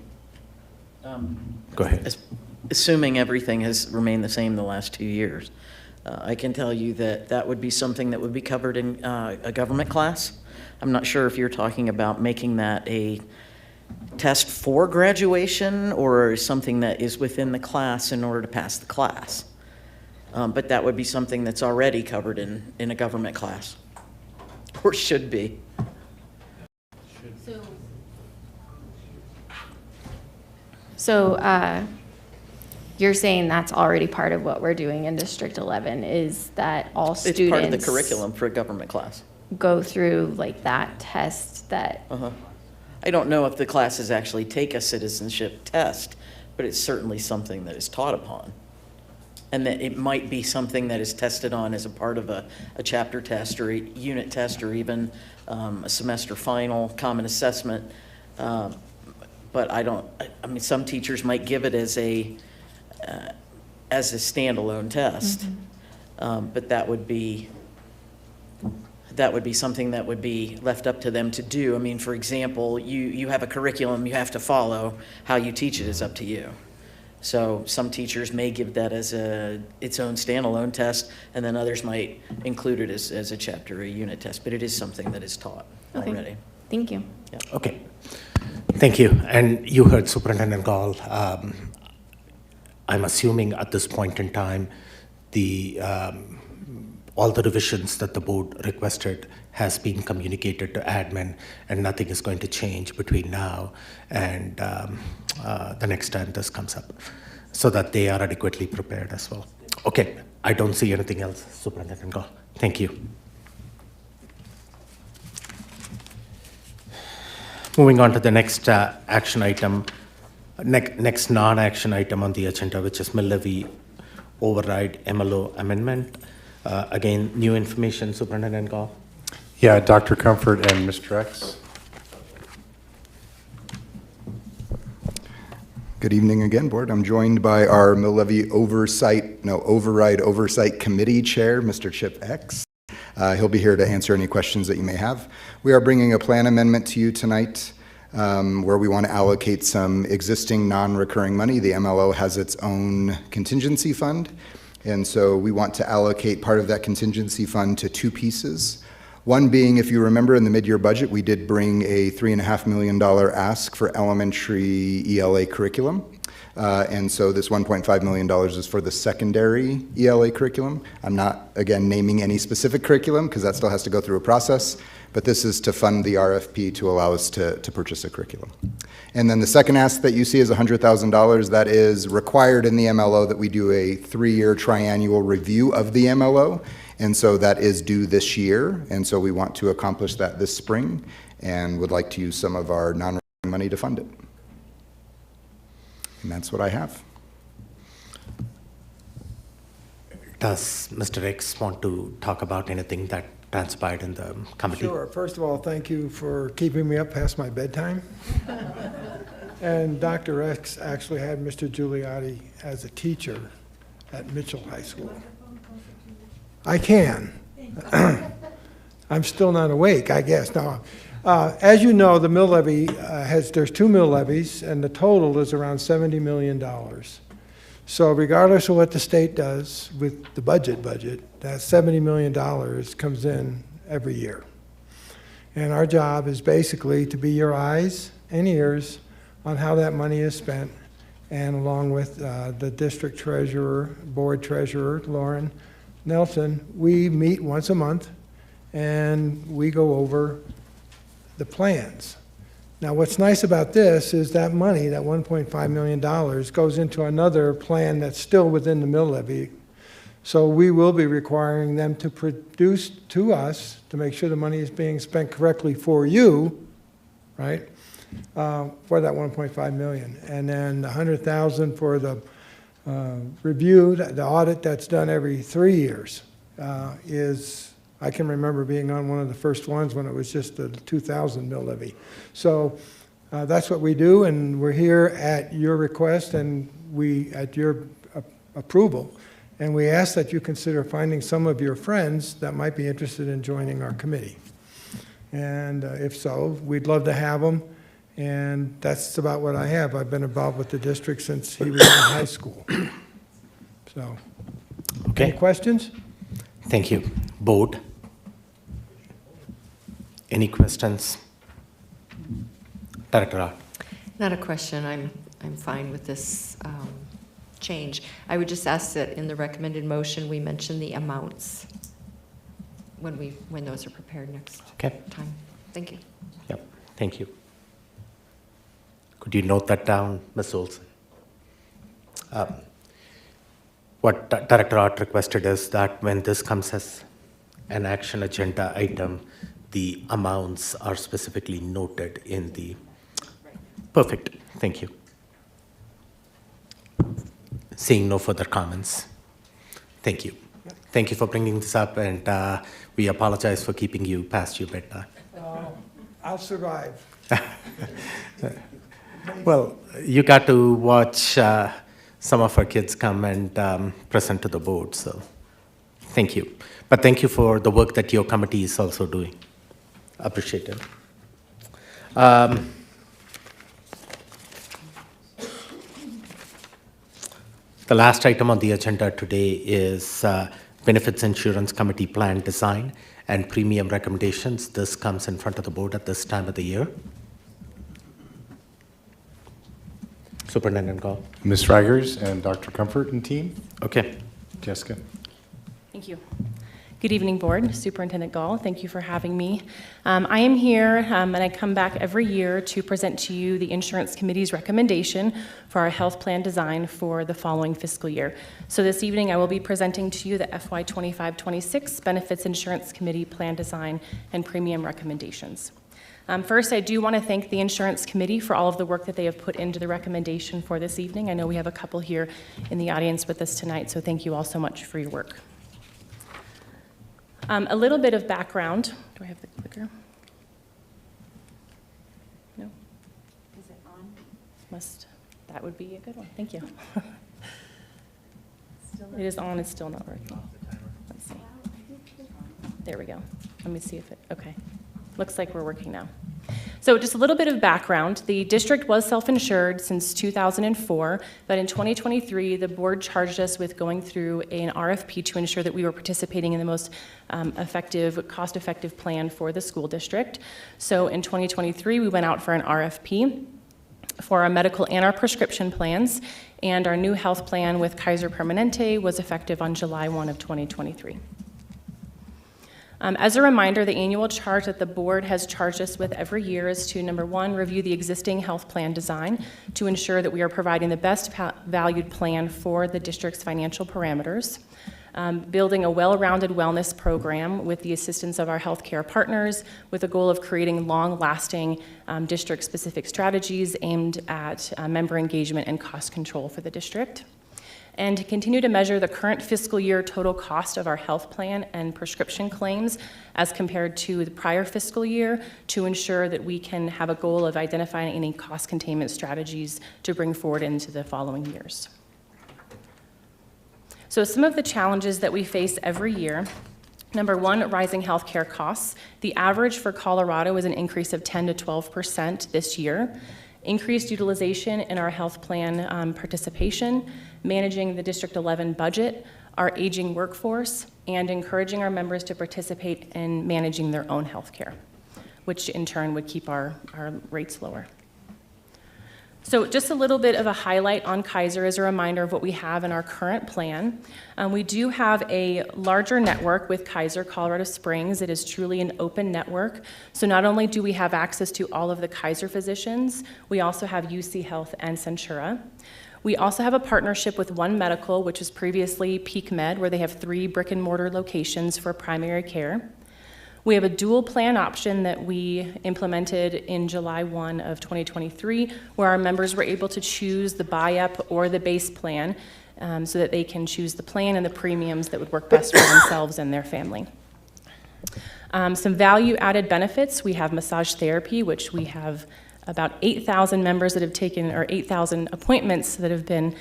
go ahead. Assuming everything has remained the same the last 2 years, I can tell you that that would be something that would be covered in a government class. I'm not sure if you're talking about making that a test for graduation or something that is within the class in order to pass the class. But that would be something that's already covered in a government class, or should be. So you're saying that's already part of what we're doing in District 11, is that all students... It's part of the curriculum for a government class. ...go through like that test that... I don't know if the classes actually take a citizenship test, but it's certainly something that is taught upon. And that it might be something that is tested on as a part of a chapter test or a unit test or even a semester final common assessment. But I mean, some teachers might give it as a standalone test. But that would be something that would be left up to them to do. I mean, for example, you have a curriculum you have to follow. How you teach it is up to you. So some teachers may give that as its own standalone test, and then others might include it as a chapter or a unit test. But it is something that is taught already. Thank you. Yeah. Okay. Thank you. And you heard Superintendent Gall. I'm assuming at this point in time, all the revisions that the board requested has been communicated to admin, and nothing is going to change between now and the next time this comes up, so that they are adequately prepared as well. Okay, I don't see anything else, Superintendent Gall. Thank you. Moving on to the next action item, next non-action item on the agenda, which is mill levy override MLO amendment. Again, new information, Superintendent Gall. Yeah, Dr. Comfort and Mr. X. Good evening again, Board. I'm joined by our mill levy override oversight committee chair, Mr. Chip X. He'll be here to answer any questions that you may have. We are bringing a plan amendment to you tonight where we want to allocate some existing non-recurring money. The MLO has its own contingency fund, and so we want to allocate part of that contingency fund to two pieces. One being, if you remember, in the mid-year budget, we did bring a $3.5 million ask for elementary ELA curriculum. And so this $1.5 million is for the secondary ELA curriculum. I'm not, again, naming any specific curriculum because that still has to go through a process, but this is to fund the RFP to allow us to purchase a curriculum. And then the second ask that you see is $100,000. That is required in the MLO that we do a 3-year triennial review of the MLO. And so that is due this year. And so we want to accomplish that this spring and would like to use some of our non-recurring money to fund it. And that's what I have. Does Mr. X want to talk about anything that transpired in the committee? Sure. First of all, thank you for keeping me up past my bedtime. And Dr. X actually had Mr. Giuliotti as a teacher at Mitchell High School. I can. I'm still not awake, I guess. Now, as you know, the mill levy there's 2 mill levies, and the total is around $70 million. So regardless of what the state does with the budget, that $70 million comes in every year. And our job is basically to be your eyes and ears on how that money is spent, and along with the district treasurer, board treasurer, Lauren Nelson, we meet once a month and we go over the plans. Now, what's nice about this is that money, that $1.5 million, goes into another plan that's still within the mill levy. So we will be requiring them to produce to us to make sure the money is being spent correctly for you, right? For that $1.5 million. And then the $100,000 for the review, the audit that's done every 3 years I can remember being on one of the first ones when it was just the 2000 mill levy. So that's what we do, and we're here at your request and at your approval. And we ask that you consider finding some of your friends that might be interested in joining our committee. And if so, we'd love to have them. And that's about what I have. I've been involved with the district since he was in high school. So, okay. Any questions? Thank you. Board? Any questions? Director Art? Not a question. I'm fine with this change. I would just ask that in the recommended motion we mention the amounts when those are prepared next time. Thank you. Yep. Thank you. Could you note that down, Ms. Olson? What Director Art requested is that when this comes as an action agenda item, the amounts are specifically noted in the... Perfect. Thank you. Seeing no further comments. Thank you. Thank you for bringing this up, and we apologize for keeping you past your bedtime. I'll survive. Well, you got to watch some of our kids come and present to the board, so thank you. But thank you for the work that your committee is also doing. Appreciate it. The last item on the agenda today is Benefits Insurance Committee Plan Design and Premium Recommendations. This comes in front of the board at this time of the year. Superintendent Gall. Ms. Reigers and Dr. Comfort and team. Okay. Jessica. Thank you. Good evening, Board. Superintendent Gall, thank you for having me. I am here, and I come back every year to present to you the Insurance Committee's recommendation for our health plan design for the following fiscal year. So this evening, I will be presenting to you the FY 25-26 Benefits Insurance Committee Plan Design and Premium Recommendations. First, I do want to thank the Insurance Committee for all of the work that they have put into the recommendation for this evening. I know we have a couple here in the audience with us tonight, so thank you all so much for your work. A little bit of background. Do I have the clicker? No? Is it on? That would be a good one. Thank you. It is on, it's still not working. Let's see. There we go. Let me see if okay. Looks like we're working now. So just a little bit of background. The district was self-insured since 2004, but in 2023, the board charged us with going through an RFP to ensure that we were participating in the most effective, cost-effective plan for the school district. So in 2023, we went out for an RFP for our medical and our prescription plans, and our new health plan with Kaiser Permanente was effective on July 1 of 2023. As a reminder, the annual charge that the board has charged us with every year is to, number one, review the existing health plan design to ensure that we are providing the best valued plan for the district's financial parameters, building a well-rounded wellness program with the assistance of our healthcare partners with a goal of creating long-lasting district-specific strategies aimed at member engagement and cost control for the district. and to continue to measure the current fiscal year total cost of our health plan and prescription claims as compared to the prior fiscal year to ensure that we can have a goal of identifying any cost containment strategies to bring forward into the following years. So some of the challenges that we face every year: number one, rising healthcare costs. The average for Colorado is an increase of 10 to 12% this year. Increased utilization in our health plan participation, managing the District 11 budget, our aging workforce, and encouraging our members to participate in managing their own health care, which in turn would keep our rates lower. So just a little bit of a highlight on Kaiser as a reminder of what we have in our current plan. We do have a larger network with Kaiser Colorado Springs. It is truly an open network. So not only do we have access to all of the Kaiser physicians, we also have UC Health and Centura. We also have a partnership with One Medical, which was previously Peak Med, where they have 3 brick and mortar locations for primary care. We have a dual plan option that we implemented in July 1 of 2023, where our members were able to choose the buy-up or the base plan so that they can choose the plan and the premiums that would work best for themselves and their family. Some value-added benefits: we have massage therapy, which we have about 8,000 members that have taken, or 8,000 appointments that have been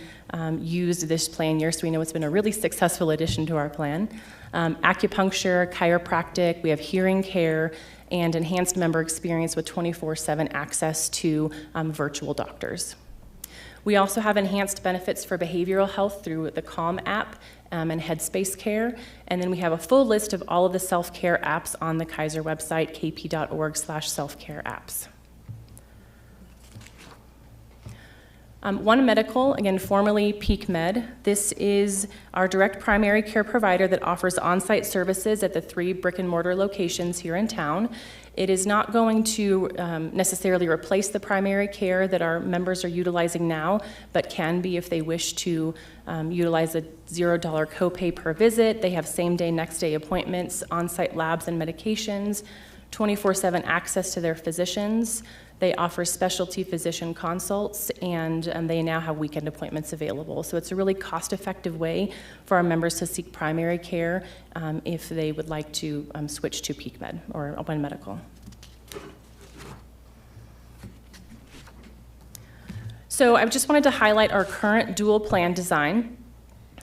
used this plan year, so we know it's been a really successful addition to our plan. Acupuncture, chiropractic, we have hearing care, and enhanced member experience with 24/7 access to virtual doctors. We also have enhanced benefits for behavioral health through the Calm app and Headspace Care, and then we have a full list of all of the self-care apps on the Kaiser website, kp.org/selfcare apps. One Medical, again, formerly Peak Med. This is our direct primary care provider that offers on-site services at the 3 brick and mortar locations here in town. It is not going to necessarily replace the primary care that our members are utilizing now, but can be if they wish to utilize a $0 copay per visit. They have same-day, next-day appointments, on-site labs and medications, 24/7 access to their physicians. They offer specialty physician consults, and they now have weekend appointments available. So it's a really cost-effective way for our members to seek primary care if they would like to switch to Peak Med or One Medical. So I just wanted to highlight our current dual plan design.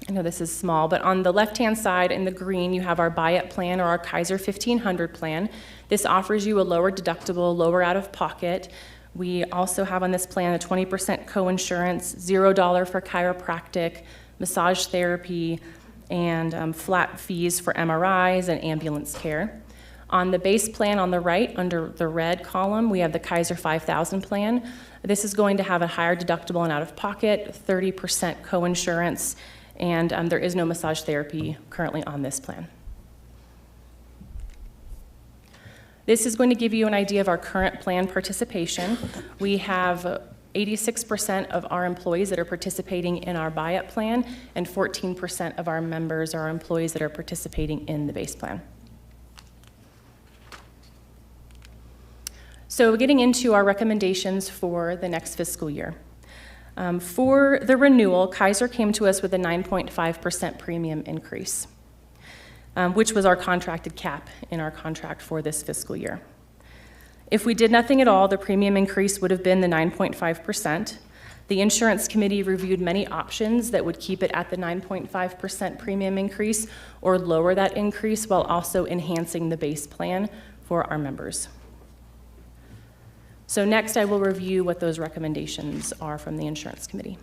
I know this is small, but on the left-hand side in the green, you have our buy-up plan, or our Kaiser 1500 plan. This offers you a lower deductible, lower out-of-pocket. We also have on this plan a 20% co-insurance, $0 for chiropractic, massage therapy, and flat fees for MRIs and ambulance care. On the base plan on the right, under the red column, we have the Kaiser 5000 plan. This is going to have a higher deductible and out-of-pocket, 30% co-insurance, and there is no massage therapy currently on this plan. This is going to give you an idea of our current plan participation. We have 86% of our employees that are participating in our buy-up plan, and 14% of our members are employees that are participating in the base plan. So getting into our recommendations for the next fiscal year. For the renewal, Kaiser came to us with a 9.5% premium increase, which was our contracted cap in our contract for this fiscal year. If we did nothing at all, the premium increase would have been the 9.5%. The insurance committee reviewed many options that would keep it at the 9.5% premium increase or lower that increase while also enhancing the base plan for our members. So next, I will review what those recommendations are from the insurance committee.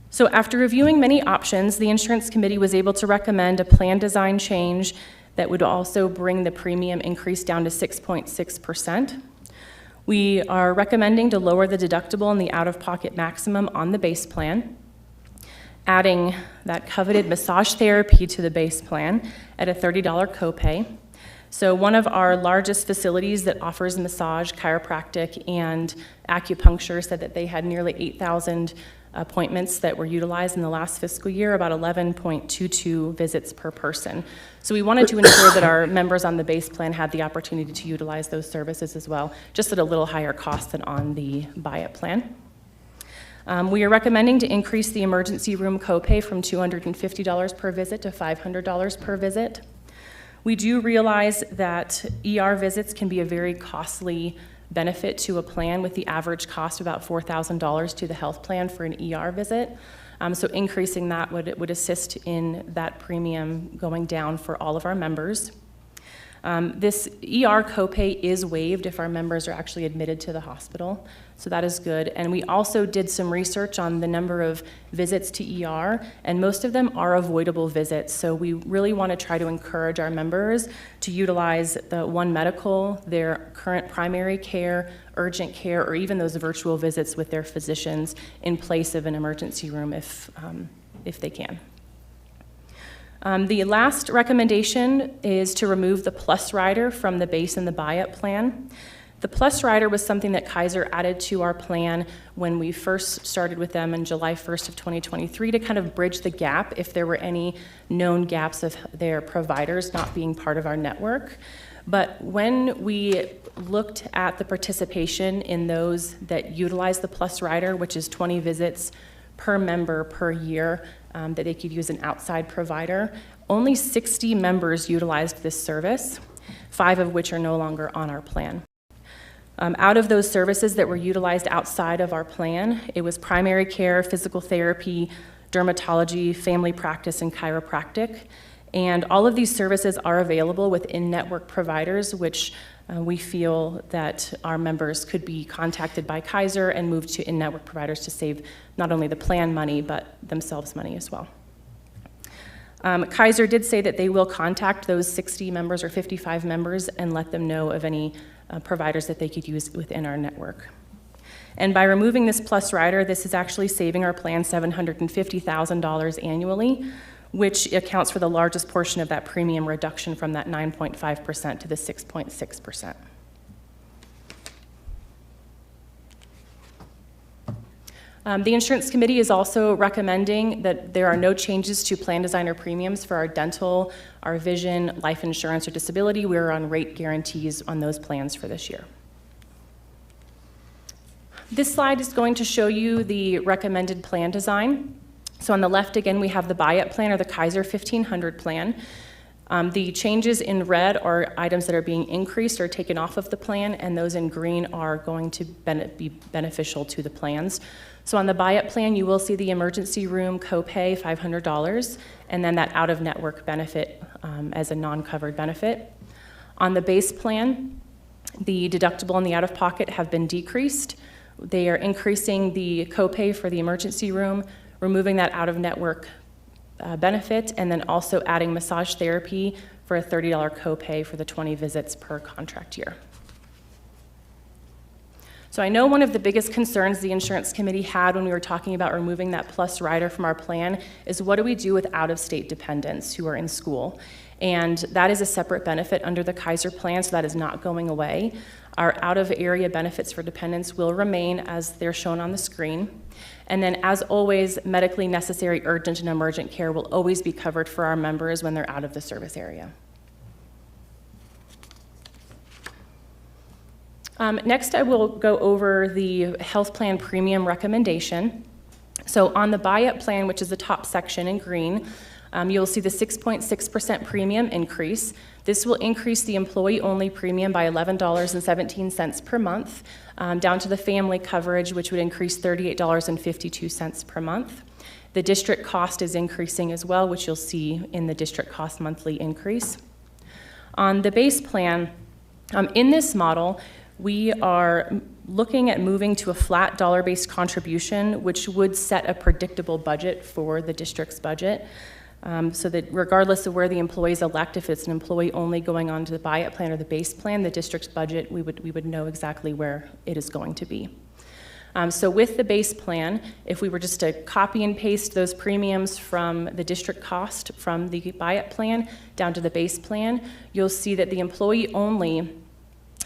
So after reviewing many options, the insurance committee was able to recommend a plan design change that would also bring the premium increase down to 6.6%. We are recommending to lower the deductible and the out-of-pocket maximum on the base plan, adding that coveted massage therapy to the base plan at a $30 copay. So one of our largest facilities that offers massage, chiropractic, and acupuncture said that they had nearly 8,000 appointments that were utilized in the last fiscal year, about 11.22 visits per person. So we wanted to ensure that our members on the base plan had the opportunity to utilize those services as well, just at a little higher cost than on the buy-up plan. We are recommending to increase the emergency room copay from $250 per visit to $500 per visit. We do realize that ER visits can be a very costly benefit to a plan, with the average cost of about $4,000 to the health plan for an ER visit. So increasing that would assist in that premium going down for all of our members. This ER copay is waived if our members are actually admitted to the hospital, so that is good. And we also did some research on the number of visits to ER, and most of them are avoidable visits. So we really want to try to encourage our members to utilize the One Medical, their current primary care, urgent care, or even those virtual visits with their physicians in place of an emergency room if they can. The last recommendation is to remove the Plus Rider from the base and the buy-up plan. The Plus Rider was something that Kaiser added to our plan when we first started with them on July 1st of 2023 to kind of bridge the gap if there were any known gaps of their providers not being part of our network. But when we looked at the participation in those that utilize the Plus Rider, which is 20 visits per member per year, that they could use an outside provider, only 60 members utilized this service, 5 of which are no longer on our plan. Out of those services that were utilized outside of our plan, it was primary care, physical therapy, dermatology, family practice, and chiropractic. And all of these services are available with in-network providers, which we feel that our members could be contacted by Kaiser and moved to in-network providers to save not only the plan money, but themselves money as well. Kaiser did say that they will contact those 60 members or 55 members and let them know of any providers that they could use within our network. And by removing this Plus Rider, this is actually saving our plan $750,000 annually, which accounts for the largest portion of that premium reduction from that 9.5% to the 6.6%. The insurance committee is also recommending that there are no changes to plan designer premiums for our dental, our vision, life insurance, or disability. We're on rate guarantees on those plans for this year. This slide is going to show you the recommended plan design. So on the left, again, we have the buy-up plan, or the Kaiser 1500 plan. The changes in red are items that are being increased or taken off of the plan, and those in green are going to be beneficial to the plans. So on the buy-up plan, you will see the emergency room copay, $500, and then that out-of-network benefit as a non-covered benefit. On the base plan, the deductible and the out-of-pocket have been decreased. They are increasing the copay for the emergency room, removing that out-of-network benefit, and then also adding massage therapy for a $30 copay for the 20 visits per contract year. So I know one of the biggest concerns the insurance committee had when we were talking about removing that Plus Rider from our plan is, what do we do with out-of-state dependents who are in school? And that is a separate benefit under the Kaiser plan, so that is not going away. Our out-of-area benefits for dependents will remain as they're shown on the screen. And then, as always, medically necessary urgent and emergent care will always be covered for our members when they're out of the service area. Next, I will go over the health plan premium recommendation. So on the buy-up plan, which is the top section in green, you'll see the 6.6% premium increase. This will increase the employee-only premium by $11.17 per month, down to the family coverage, which would increase $38.52 per month. The district cost is increasing as well, which you'll see in the district cost monthly increase. On the base plan, in this model, we are looking at moving to a flat dollar-based contribution, which would set a predictable budget for the district's budget. So that regardless of where the employees elect, if it's an employee only going on to the buy-up plan or the base plan, the district's budget, we would know exactly where it is going to be. So with the base plan, if we were just to copy and paste those premiums from the district cost from the buy-up plan down to the base plan, you'll see that the employee only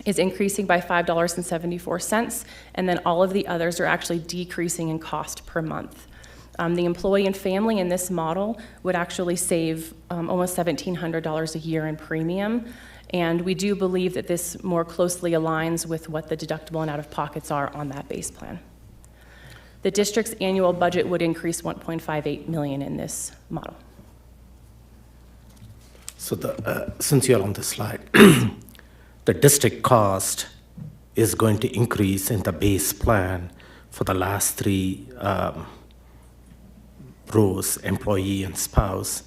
is increasing by $5.74, and then all of the others are actually decreasing in cost per month. The employee and family in this model would actually save almost $1,700 a year in premium, and we do believe that this more closely aligns with what the deductible and out-of-pockets are on that base plan. The district's annual budget would increase 1.58 million in this model. So since you're on the slide, the district cost is going to increase in the base plan for the last three rows, employee and spouse,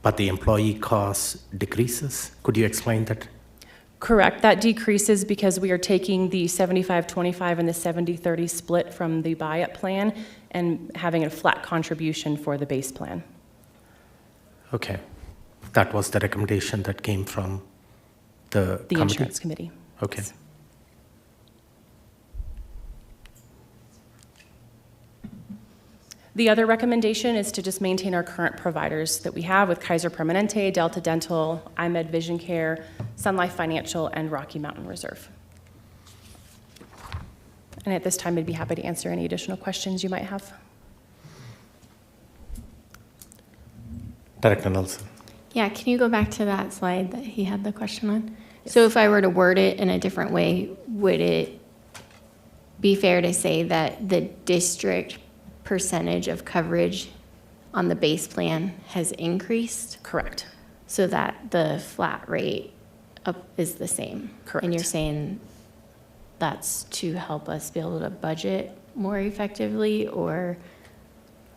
but the employee cost decreases. Could you explain that? Correct. That decreases because we are taking the 75-25 and the 70-30 split from the buy-up plan and having a flat contribution for the base plan. Okay. That was the recommendation that came from the committee? Insurance committee. Okay. Yes. The other recommendation is to just maintain our current providers that we have with Kaiser Permanente, Delta Dental, iMed Vision Care, Sun Life Financial, and Rocky Mountain Reserve. And at this time, I'd be happy to answer any additional questions you might have. Director Nelson. Yeah, can you go back to that slide that he had the question on? So if I were to word it in a different way, would it be fair to say that the district percentage of coverage on the base plan has increased? Correct. So that the flat rate up is the same? Correct. And you're saying that's to help us be able to budget more effectively, or?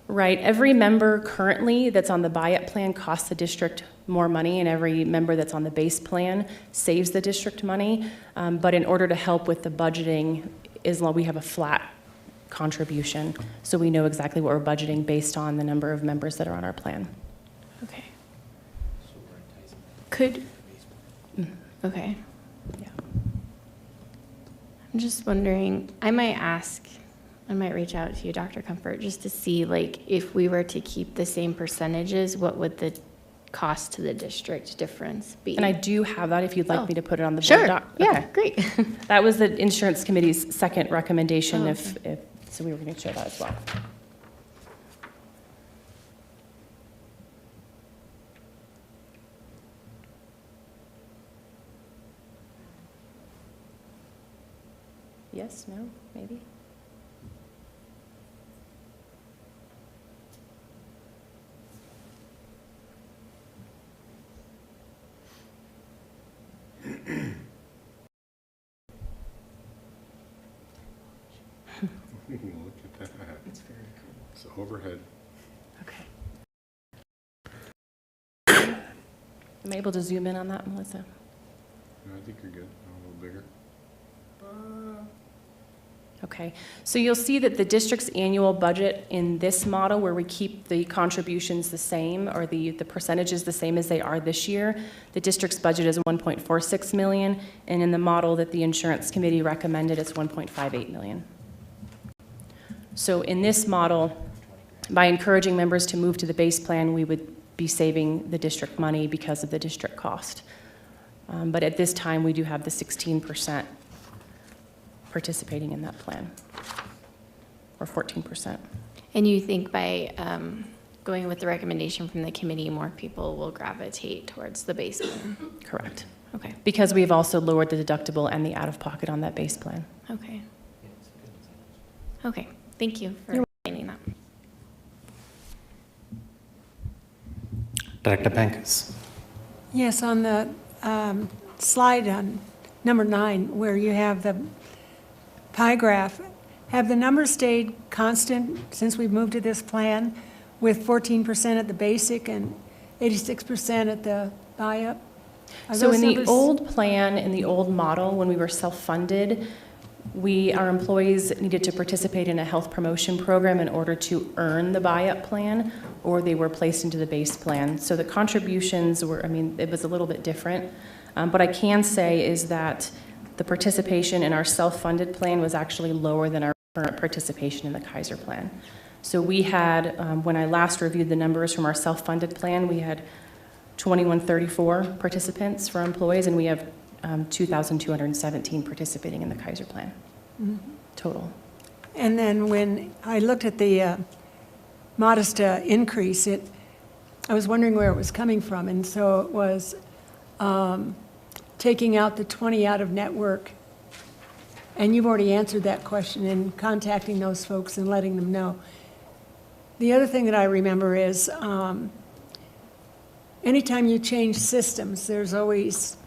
Right. Every member currently that's on the buy-up plan costs the district more money, and every member that's on the base plan saves the district money. But in order to help with the budgeting, we have a flat contribution, so we know exactly what we're budgeting based on the number of members that are on our plan. Okay. Could, okay. Yeah. I'm just wondering, I might reach out to you, Dr. Comfort, just to see, like, if we were to keep the same percentages, what would the cost to the district difference be? And I do have that if you'd like me to put it on the board Sure. doc. Yeah, Okay. great. That was the insurance committee's second recommendation, Oh, if so we were going to show that as well. Yes, no, maybe? Look at that. It's very cool. It's overhead. Okay. Am I able to zoom in on that, Melissa? No, I think you're good. A little bigger. Okay, so you'll see that the district's annual budget in this model, where we keep the contributions the same, or the percentages the same as they are this year, the district's budget is 1.46 million, and in the model that the insurance committee recommended, it's 1.58 million. So in this model, by encouraging members to move to the base plan, we would be saving the district money because of the district cost. But at this time, we do have the 16% participating in that plan, or 14%. And you think by going with the recommendation from the committee, more people will gravitate towards the base plan? Correct. Okay. Because we've also lowered the deductible and the out-of-pocket on that base plan. Okay. Okay, thank you for explaining that. Director Bankus. Yes, on the slide on number 9, where you have the pie graph, have the numbers stayed constant since we've moved to this plan, with 14% at the basic and 86% at the buy-up? So in the old plan, in the old model, when we were self-funded, our employees needed to participate in a health promotion program in order to earn the buy-up plan, or they were placed into the base plan. So the contributions were, it was a little bit different. What I can say is that the participation in our self-funded plan was actually lower than our current participation in the Kaiser plan. So we had, when I last reviewed the numbers from our self-funded plan, we had 2,134 participants for employees, and we have 2,217 participating in the Kaiser plan total. And then when I looked at the modest increase, I was wondering where it was coming from, and so it was taking out the 20 out of network And you've already answered that question in contacting those folks and letting them know. The other thing that I remember is anytime you change systems, there's always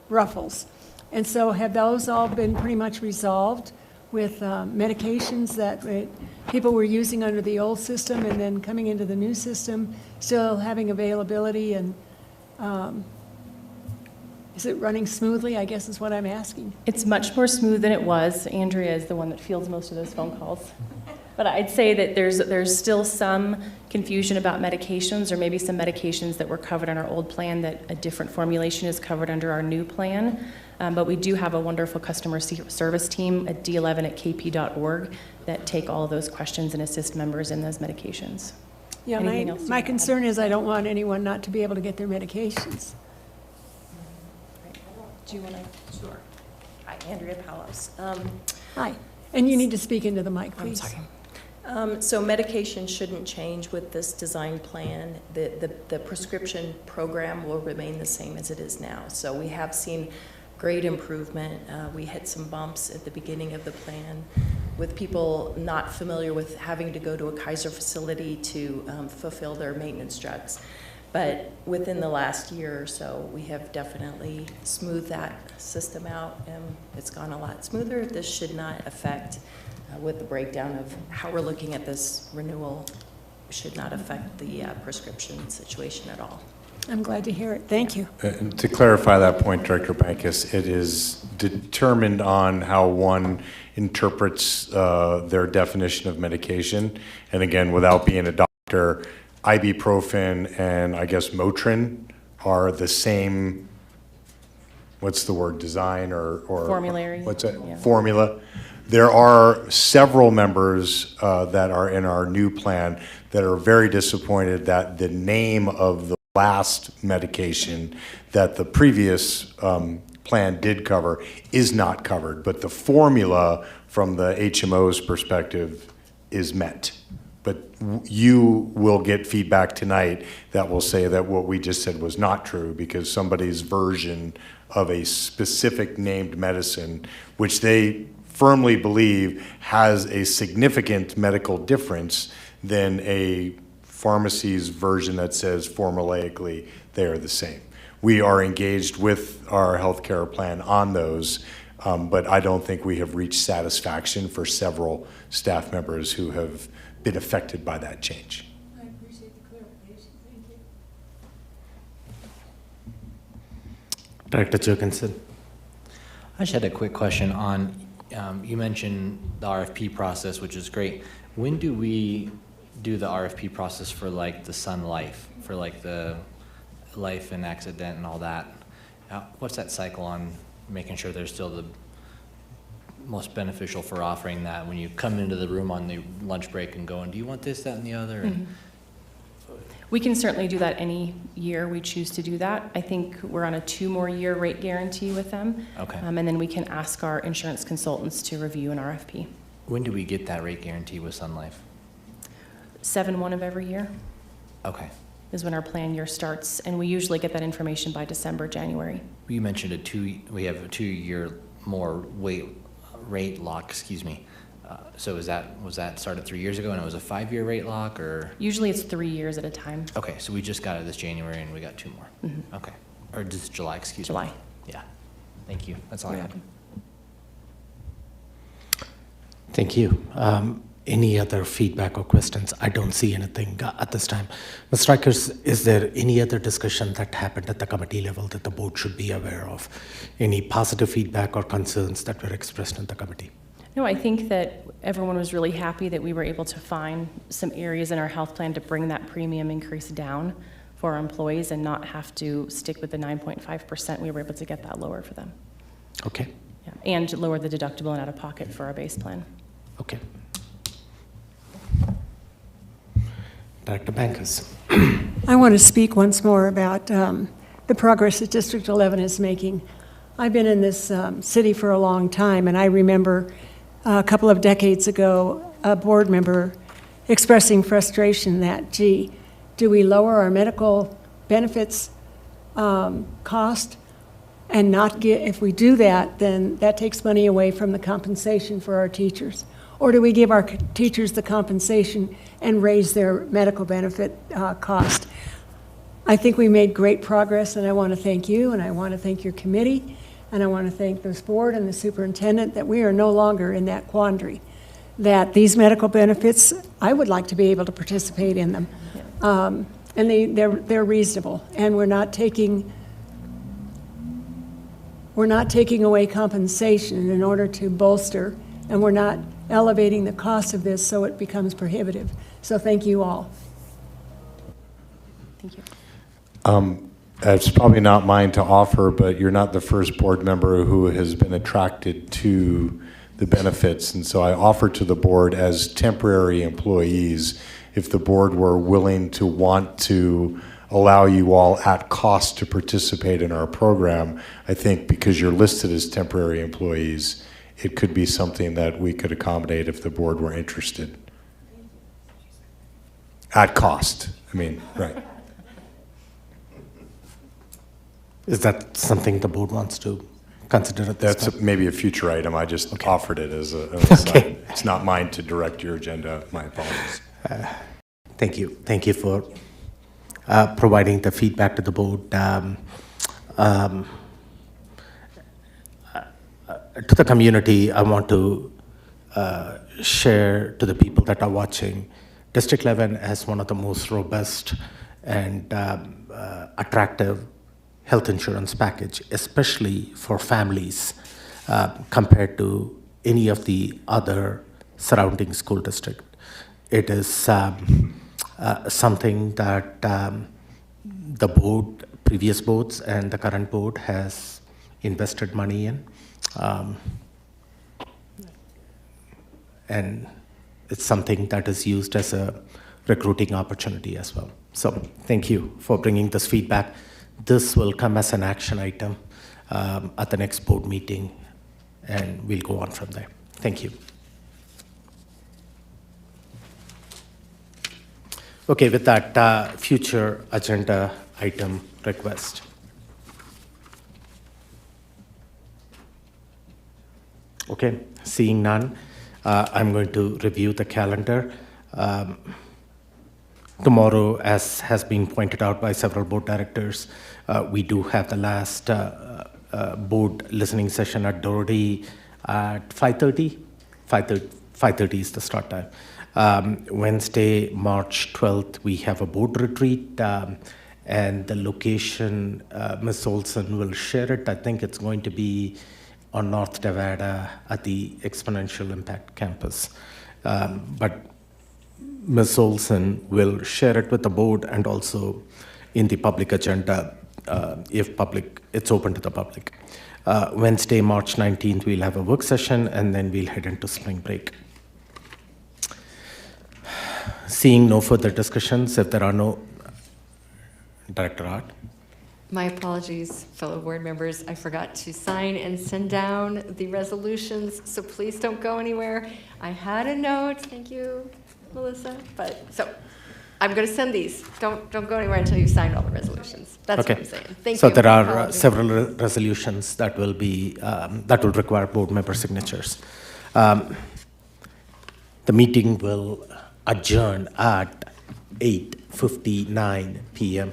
ruffles. And so have those all been pretty much resolved with medications that people were using under the old system and then coming into the new system, still having availability, and is it running smoothly, I guess is what I'm asking. It's much more smooth than it was. Andrea is the one that fields most of those phone calls. But I'd say that there's still some confusion about medications, or maybe some medications that were covered on our old plan that a different formulation is covered under our new plan. But we do have a wonderful customer service team at d11@kp.org that take all of those questions and assist members in those medications. Yeah, Anything else you my wanna add? concern is I don't want anyone not to be able to get their medications. Do you want to? Sure. Hi, Andrea Palos. Hi, and you need to speak into the mic, please. So medication shouldn't change with this design plan. The prescription program will remain the same as it is now. So we have seen great improvement. We hit some bumps at the beginning of the plan with people not familiar with having to go to a Kaiser facility to fulfill their maintenance drugs. But within the last year or so, we have definitely smoothed that system out, and it's gone a lot smoother. This should not affect, with the breakdown of how we're looking at this renewal, should not affect the prescription situation at all. I'm glad to hear it. Thank you. To clarify that point, Director Bankus, it is determined on how one interprets their definition of medication. And again, without being a doctor, ibuprofen and I guess Motrin are the same, what's the word, design or Formulary. What's it? Yeah. Formula. There are several members that are in our new plan that are very disappointed that the name of the last medication that the previous plan did cover is not covered, but the formula from the HMO's perspective is met. But you will get feedback tonight that will say that what we just said was not true because somebody's version of a specific named medicine, which they firmly believe has a significant medical difference than a pharmacy's version that says formulaically they are the same. We are engaged with our healthcare plan on those, but I don't think we have reached satisfaction for several staff members who have been affected by that change. I appreciate the clarification. Thank you. Director Jorgensen. I just had a quick question on, you mentioned the RFP process, which is great. When do we do the RFP process for like the Sun Life, for like the life and accident and all that? What's that cycle on making sure they're still the most beneficial for offering that when you come into the room on the lunch break and going, do you want this, that, and the other? Mm-hmm. We can certainly do that any year we choose to do that. I think we're on a 2 more year rate guarantee with them. Okay. And then we can ask our insurance consultants to review an RFP. When do we get that rate guarantee with Sun Life? 7/1 of every year Okay. is when our plan year starts, and we usually get that information by December, January. You mentioned we have a 2-year more rate lock, excuse me. So was that started 3 years ago and it was a 5-year rate lock, or? Usually it's 3 years at a time. Okay, so we just got it this January and we got 2 more. Mhm. Okay, or just July, excuse me. July. Yeah, thank you, that's all I You're had. welcome. Thank you. Any other feedback or questions? I don't see anything at this time. Ms. Strikers, is there any other discussion that happened at the committee level that the board should be aware of? Any positive feedback or concerns that were expressed in the committee? No, I think that everyone was really happy that we were able to find some areas in our health plan to bring that premium increase down for our employees and not have to stick with the 9.5%. We were able to get that lower for them. Okay. Yeah. And lower the deductible and out-of-pocket for our base plan. Okay. Director Bankus. I want to speak once more about the progress that District 11 is making. I've been in this city for a long time, and I remember a couple of decades ago, a board member expressing frustration that, gee, do we lower our medical benefits cost, and not get, if we do that, then that takes money away from the compensation for our teachers? Or do we give our teachers the compensation and raise their medical benefit cost? I think we made great progress, and I want to thank you, and I want to thank your committee, and I want to thank this board and the superintendent that we are no longer in that quandary, that these medical benefits, I would like to be able to participate in them. And they're reasonable, and we're not taking away compensation in order to bolster, and we're not elevating the cost of this so it becomes prohibitive. So thank you all. Thank you. It's probably not mine to offer, but you're not the first board member who has been attracted to the benefits. And so I offer to the board as temporary employees, if the board were willing to want to allow you all at cost to participate in our program, I think because you're listed as temporary employees, it could be something that we could accommodate if the board were interested. At cost, I mean, right. Is that something the board wants to consider at this That's time? maybe a future item. I just offered it as an Okay. aside. It's not mine to direct your agenda. My apologies. Thank you. Thank you for providing the feedback to the board. To the community, I want to share to the people that are watching, District 11 has one of the most robust and attractive health insurance package, especially for families, compared to any of the other surrounding school district. It is something that the board, previous boards and the current board has invested money in. And it's something that is used as a recruiting opportunity as well. So thank you for bringing this feedback. This will come as an action item at the next board meeting, and we'll go on from there. Thank you. Okay, with that, future agenda item request. Okay, seeing none, I'm going to review the calendar. Tomorrow, as has been pointed out by several board directors, we do have the last board listening session at Doherty at 5:30. 5:30 is the start time. Wednesday, March 12th, we have a board retreat, and the location, Ms. Olson will share it. I think it's going to be on North Nevada at the Exponential Impact Campus. But Ms. Olson will share it with the board and also in the public agenda, if public, it's open to the public. Wednesday, March 19th, we'll have a work session, and then we'll head into spring break. Seeing no further discussions, if there are no, Director Hart. My apologies, fellow board members. I forgot to sign and send down the resolutions, so please don't go anywhere. I had a note, thank you, Melissa, but, so, I'm gonna send these. Don't go anywhere until you've signed all the resolutions. That's Okay. what I'm saying. Thank you. So there are Apologies. several resolutions that will be, that will require board member signatures. The meeting will adjourn at 8:59 p.m.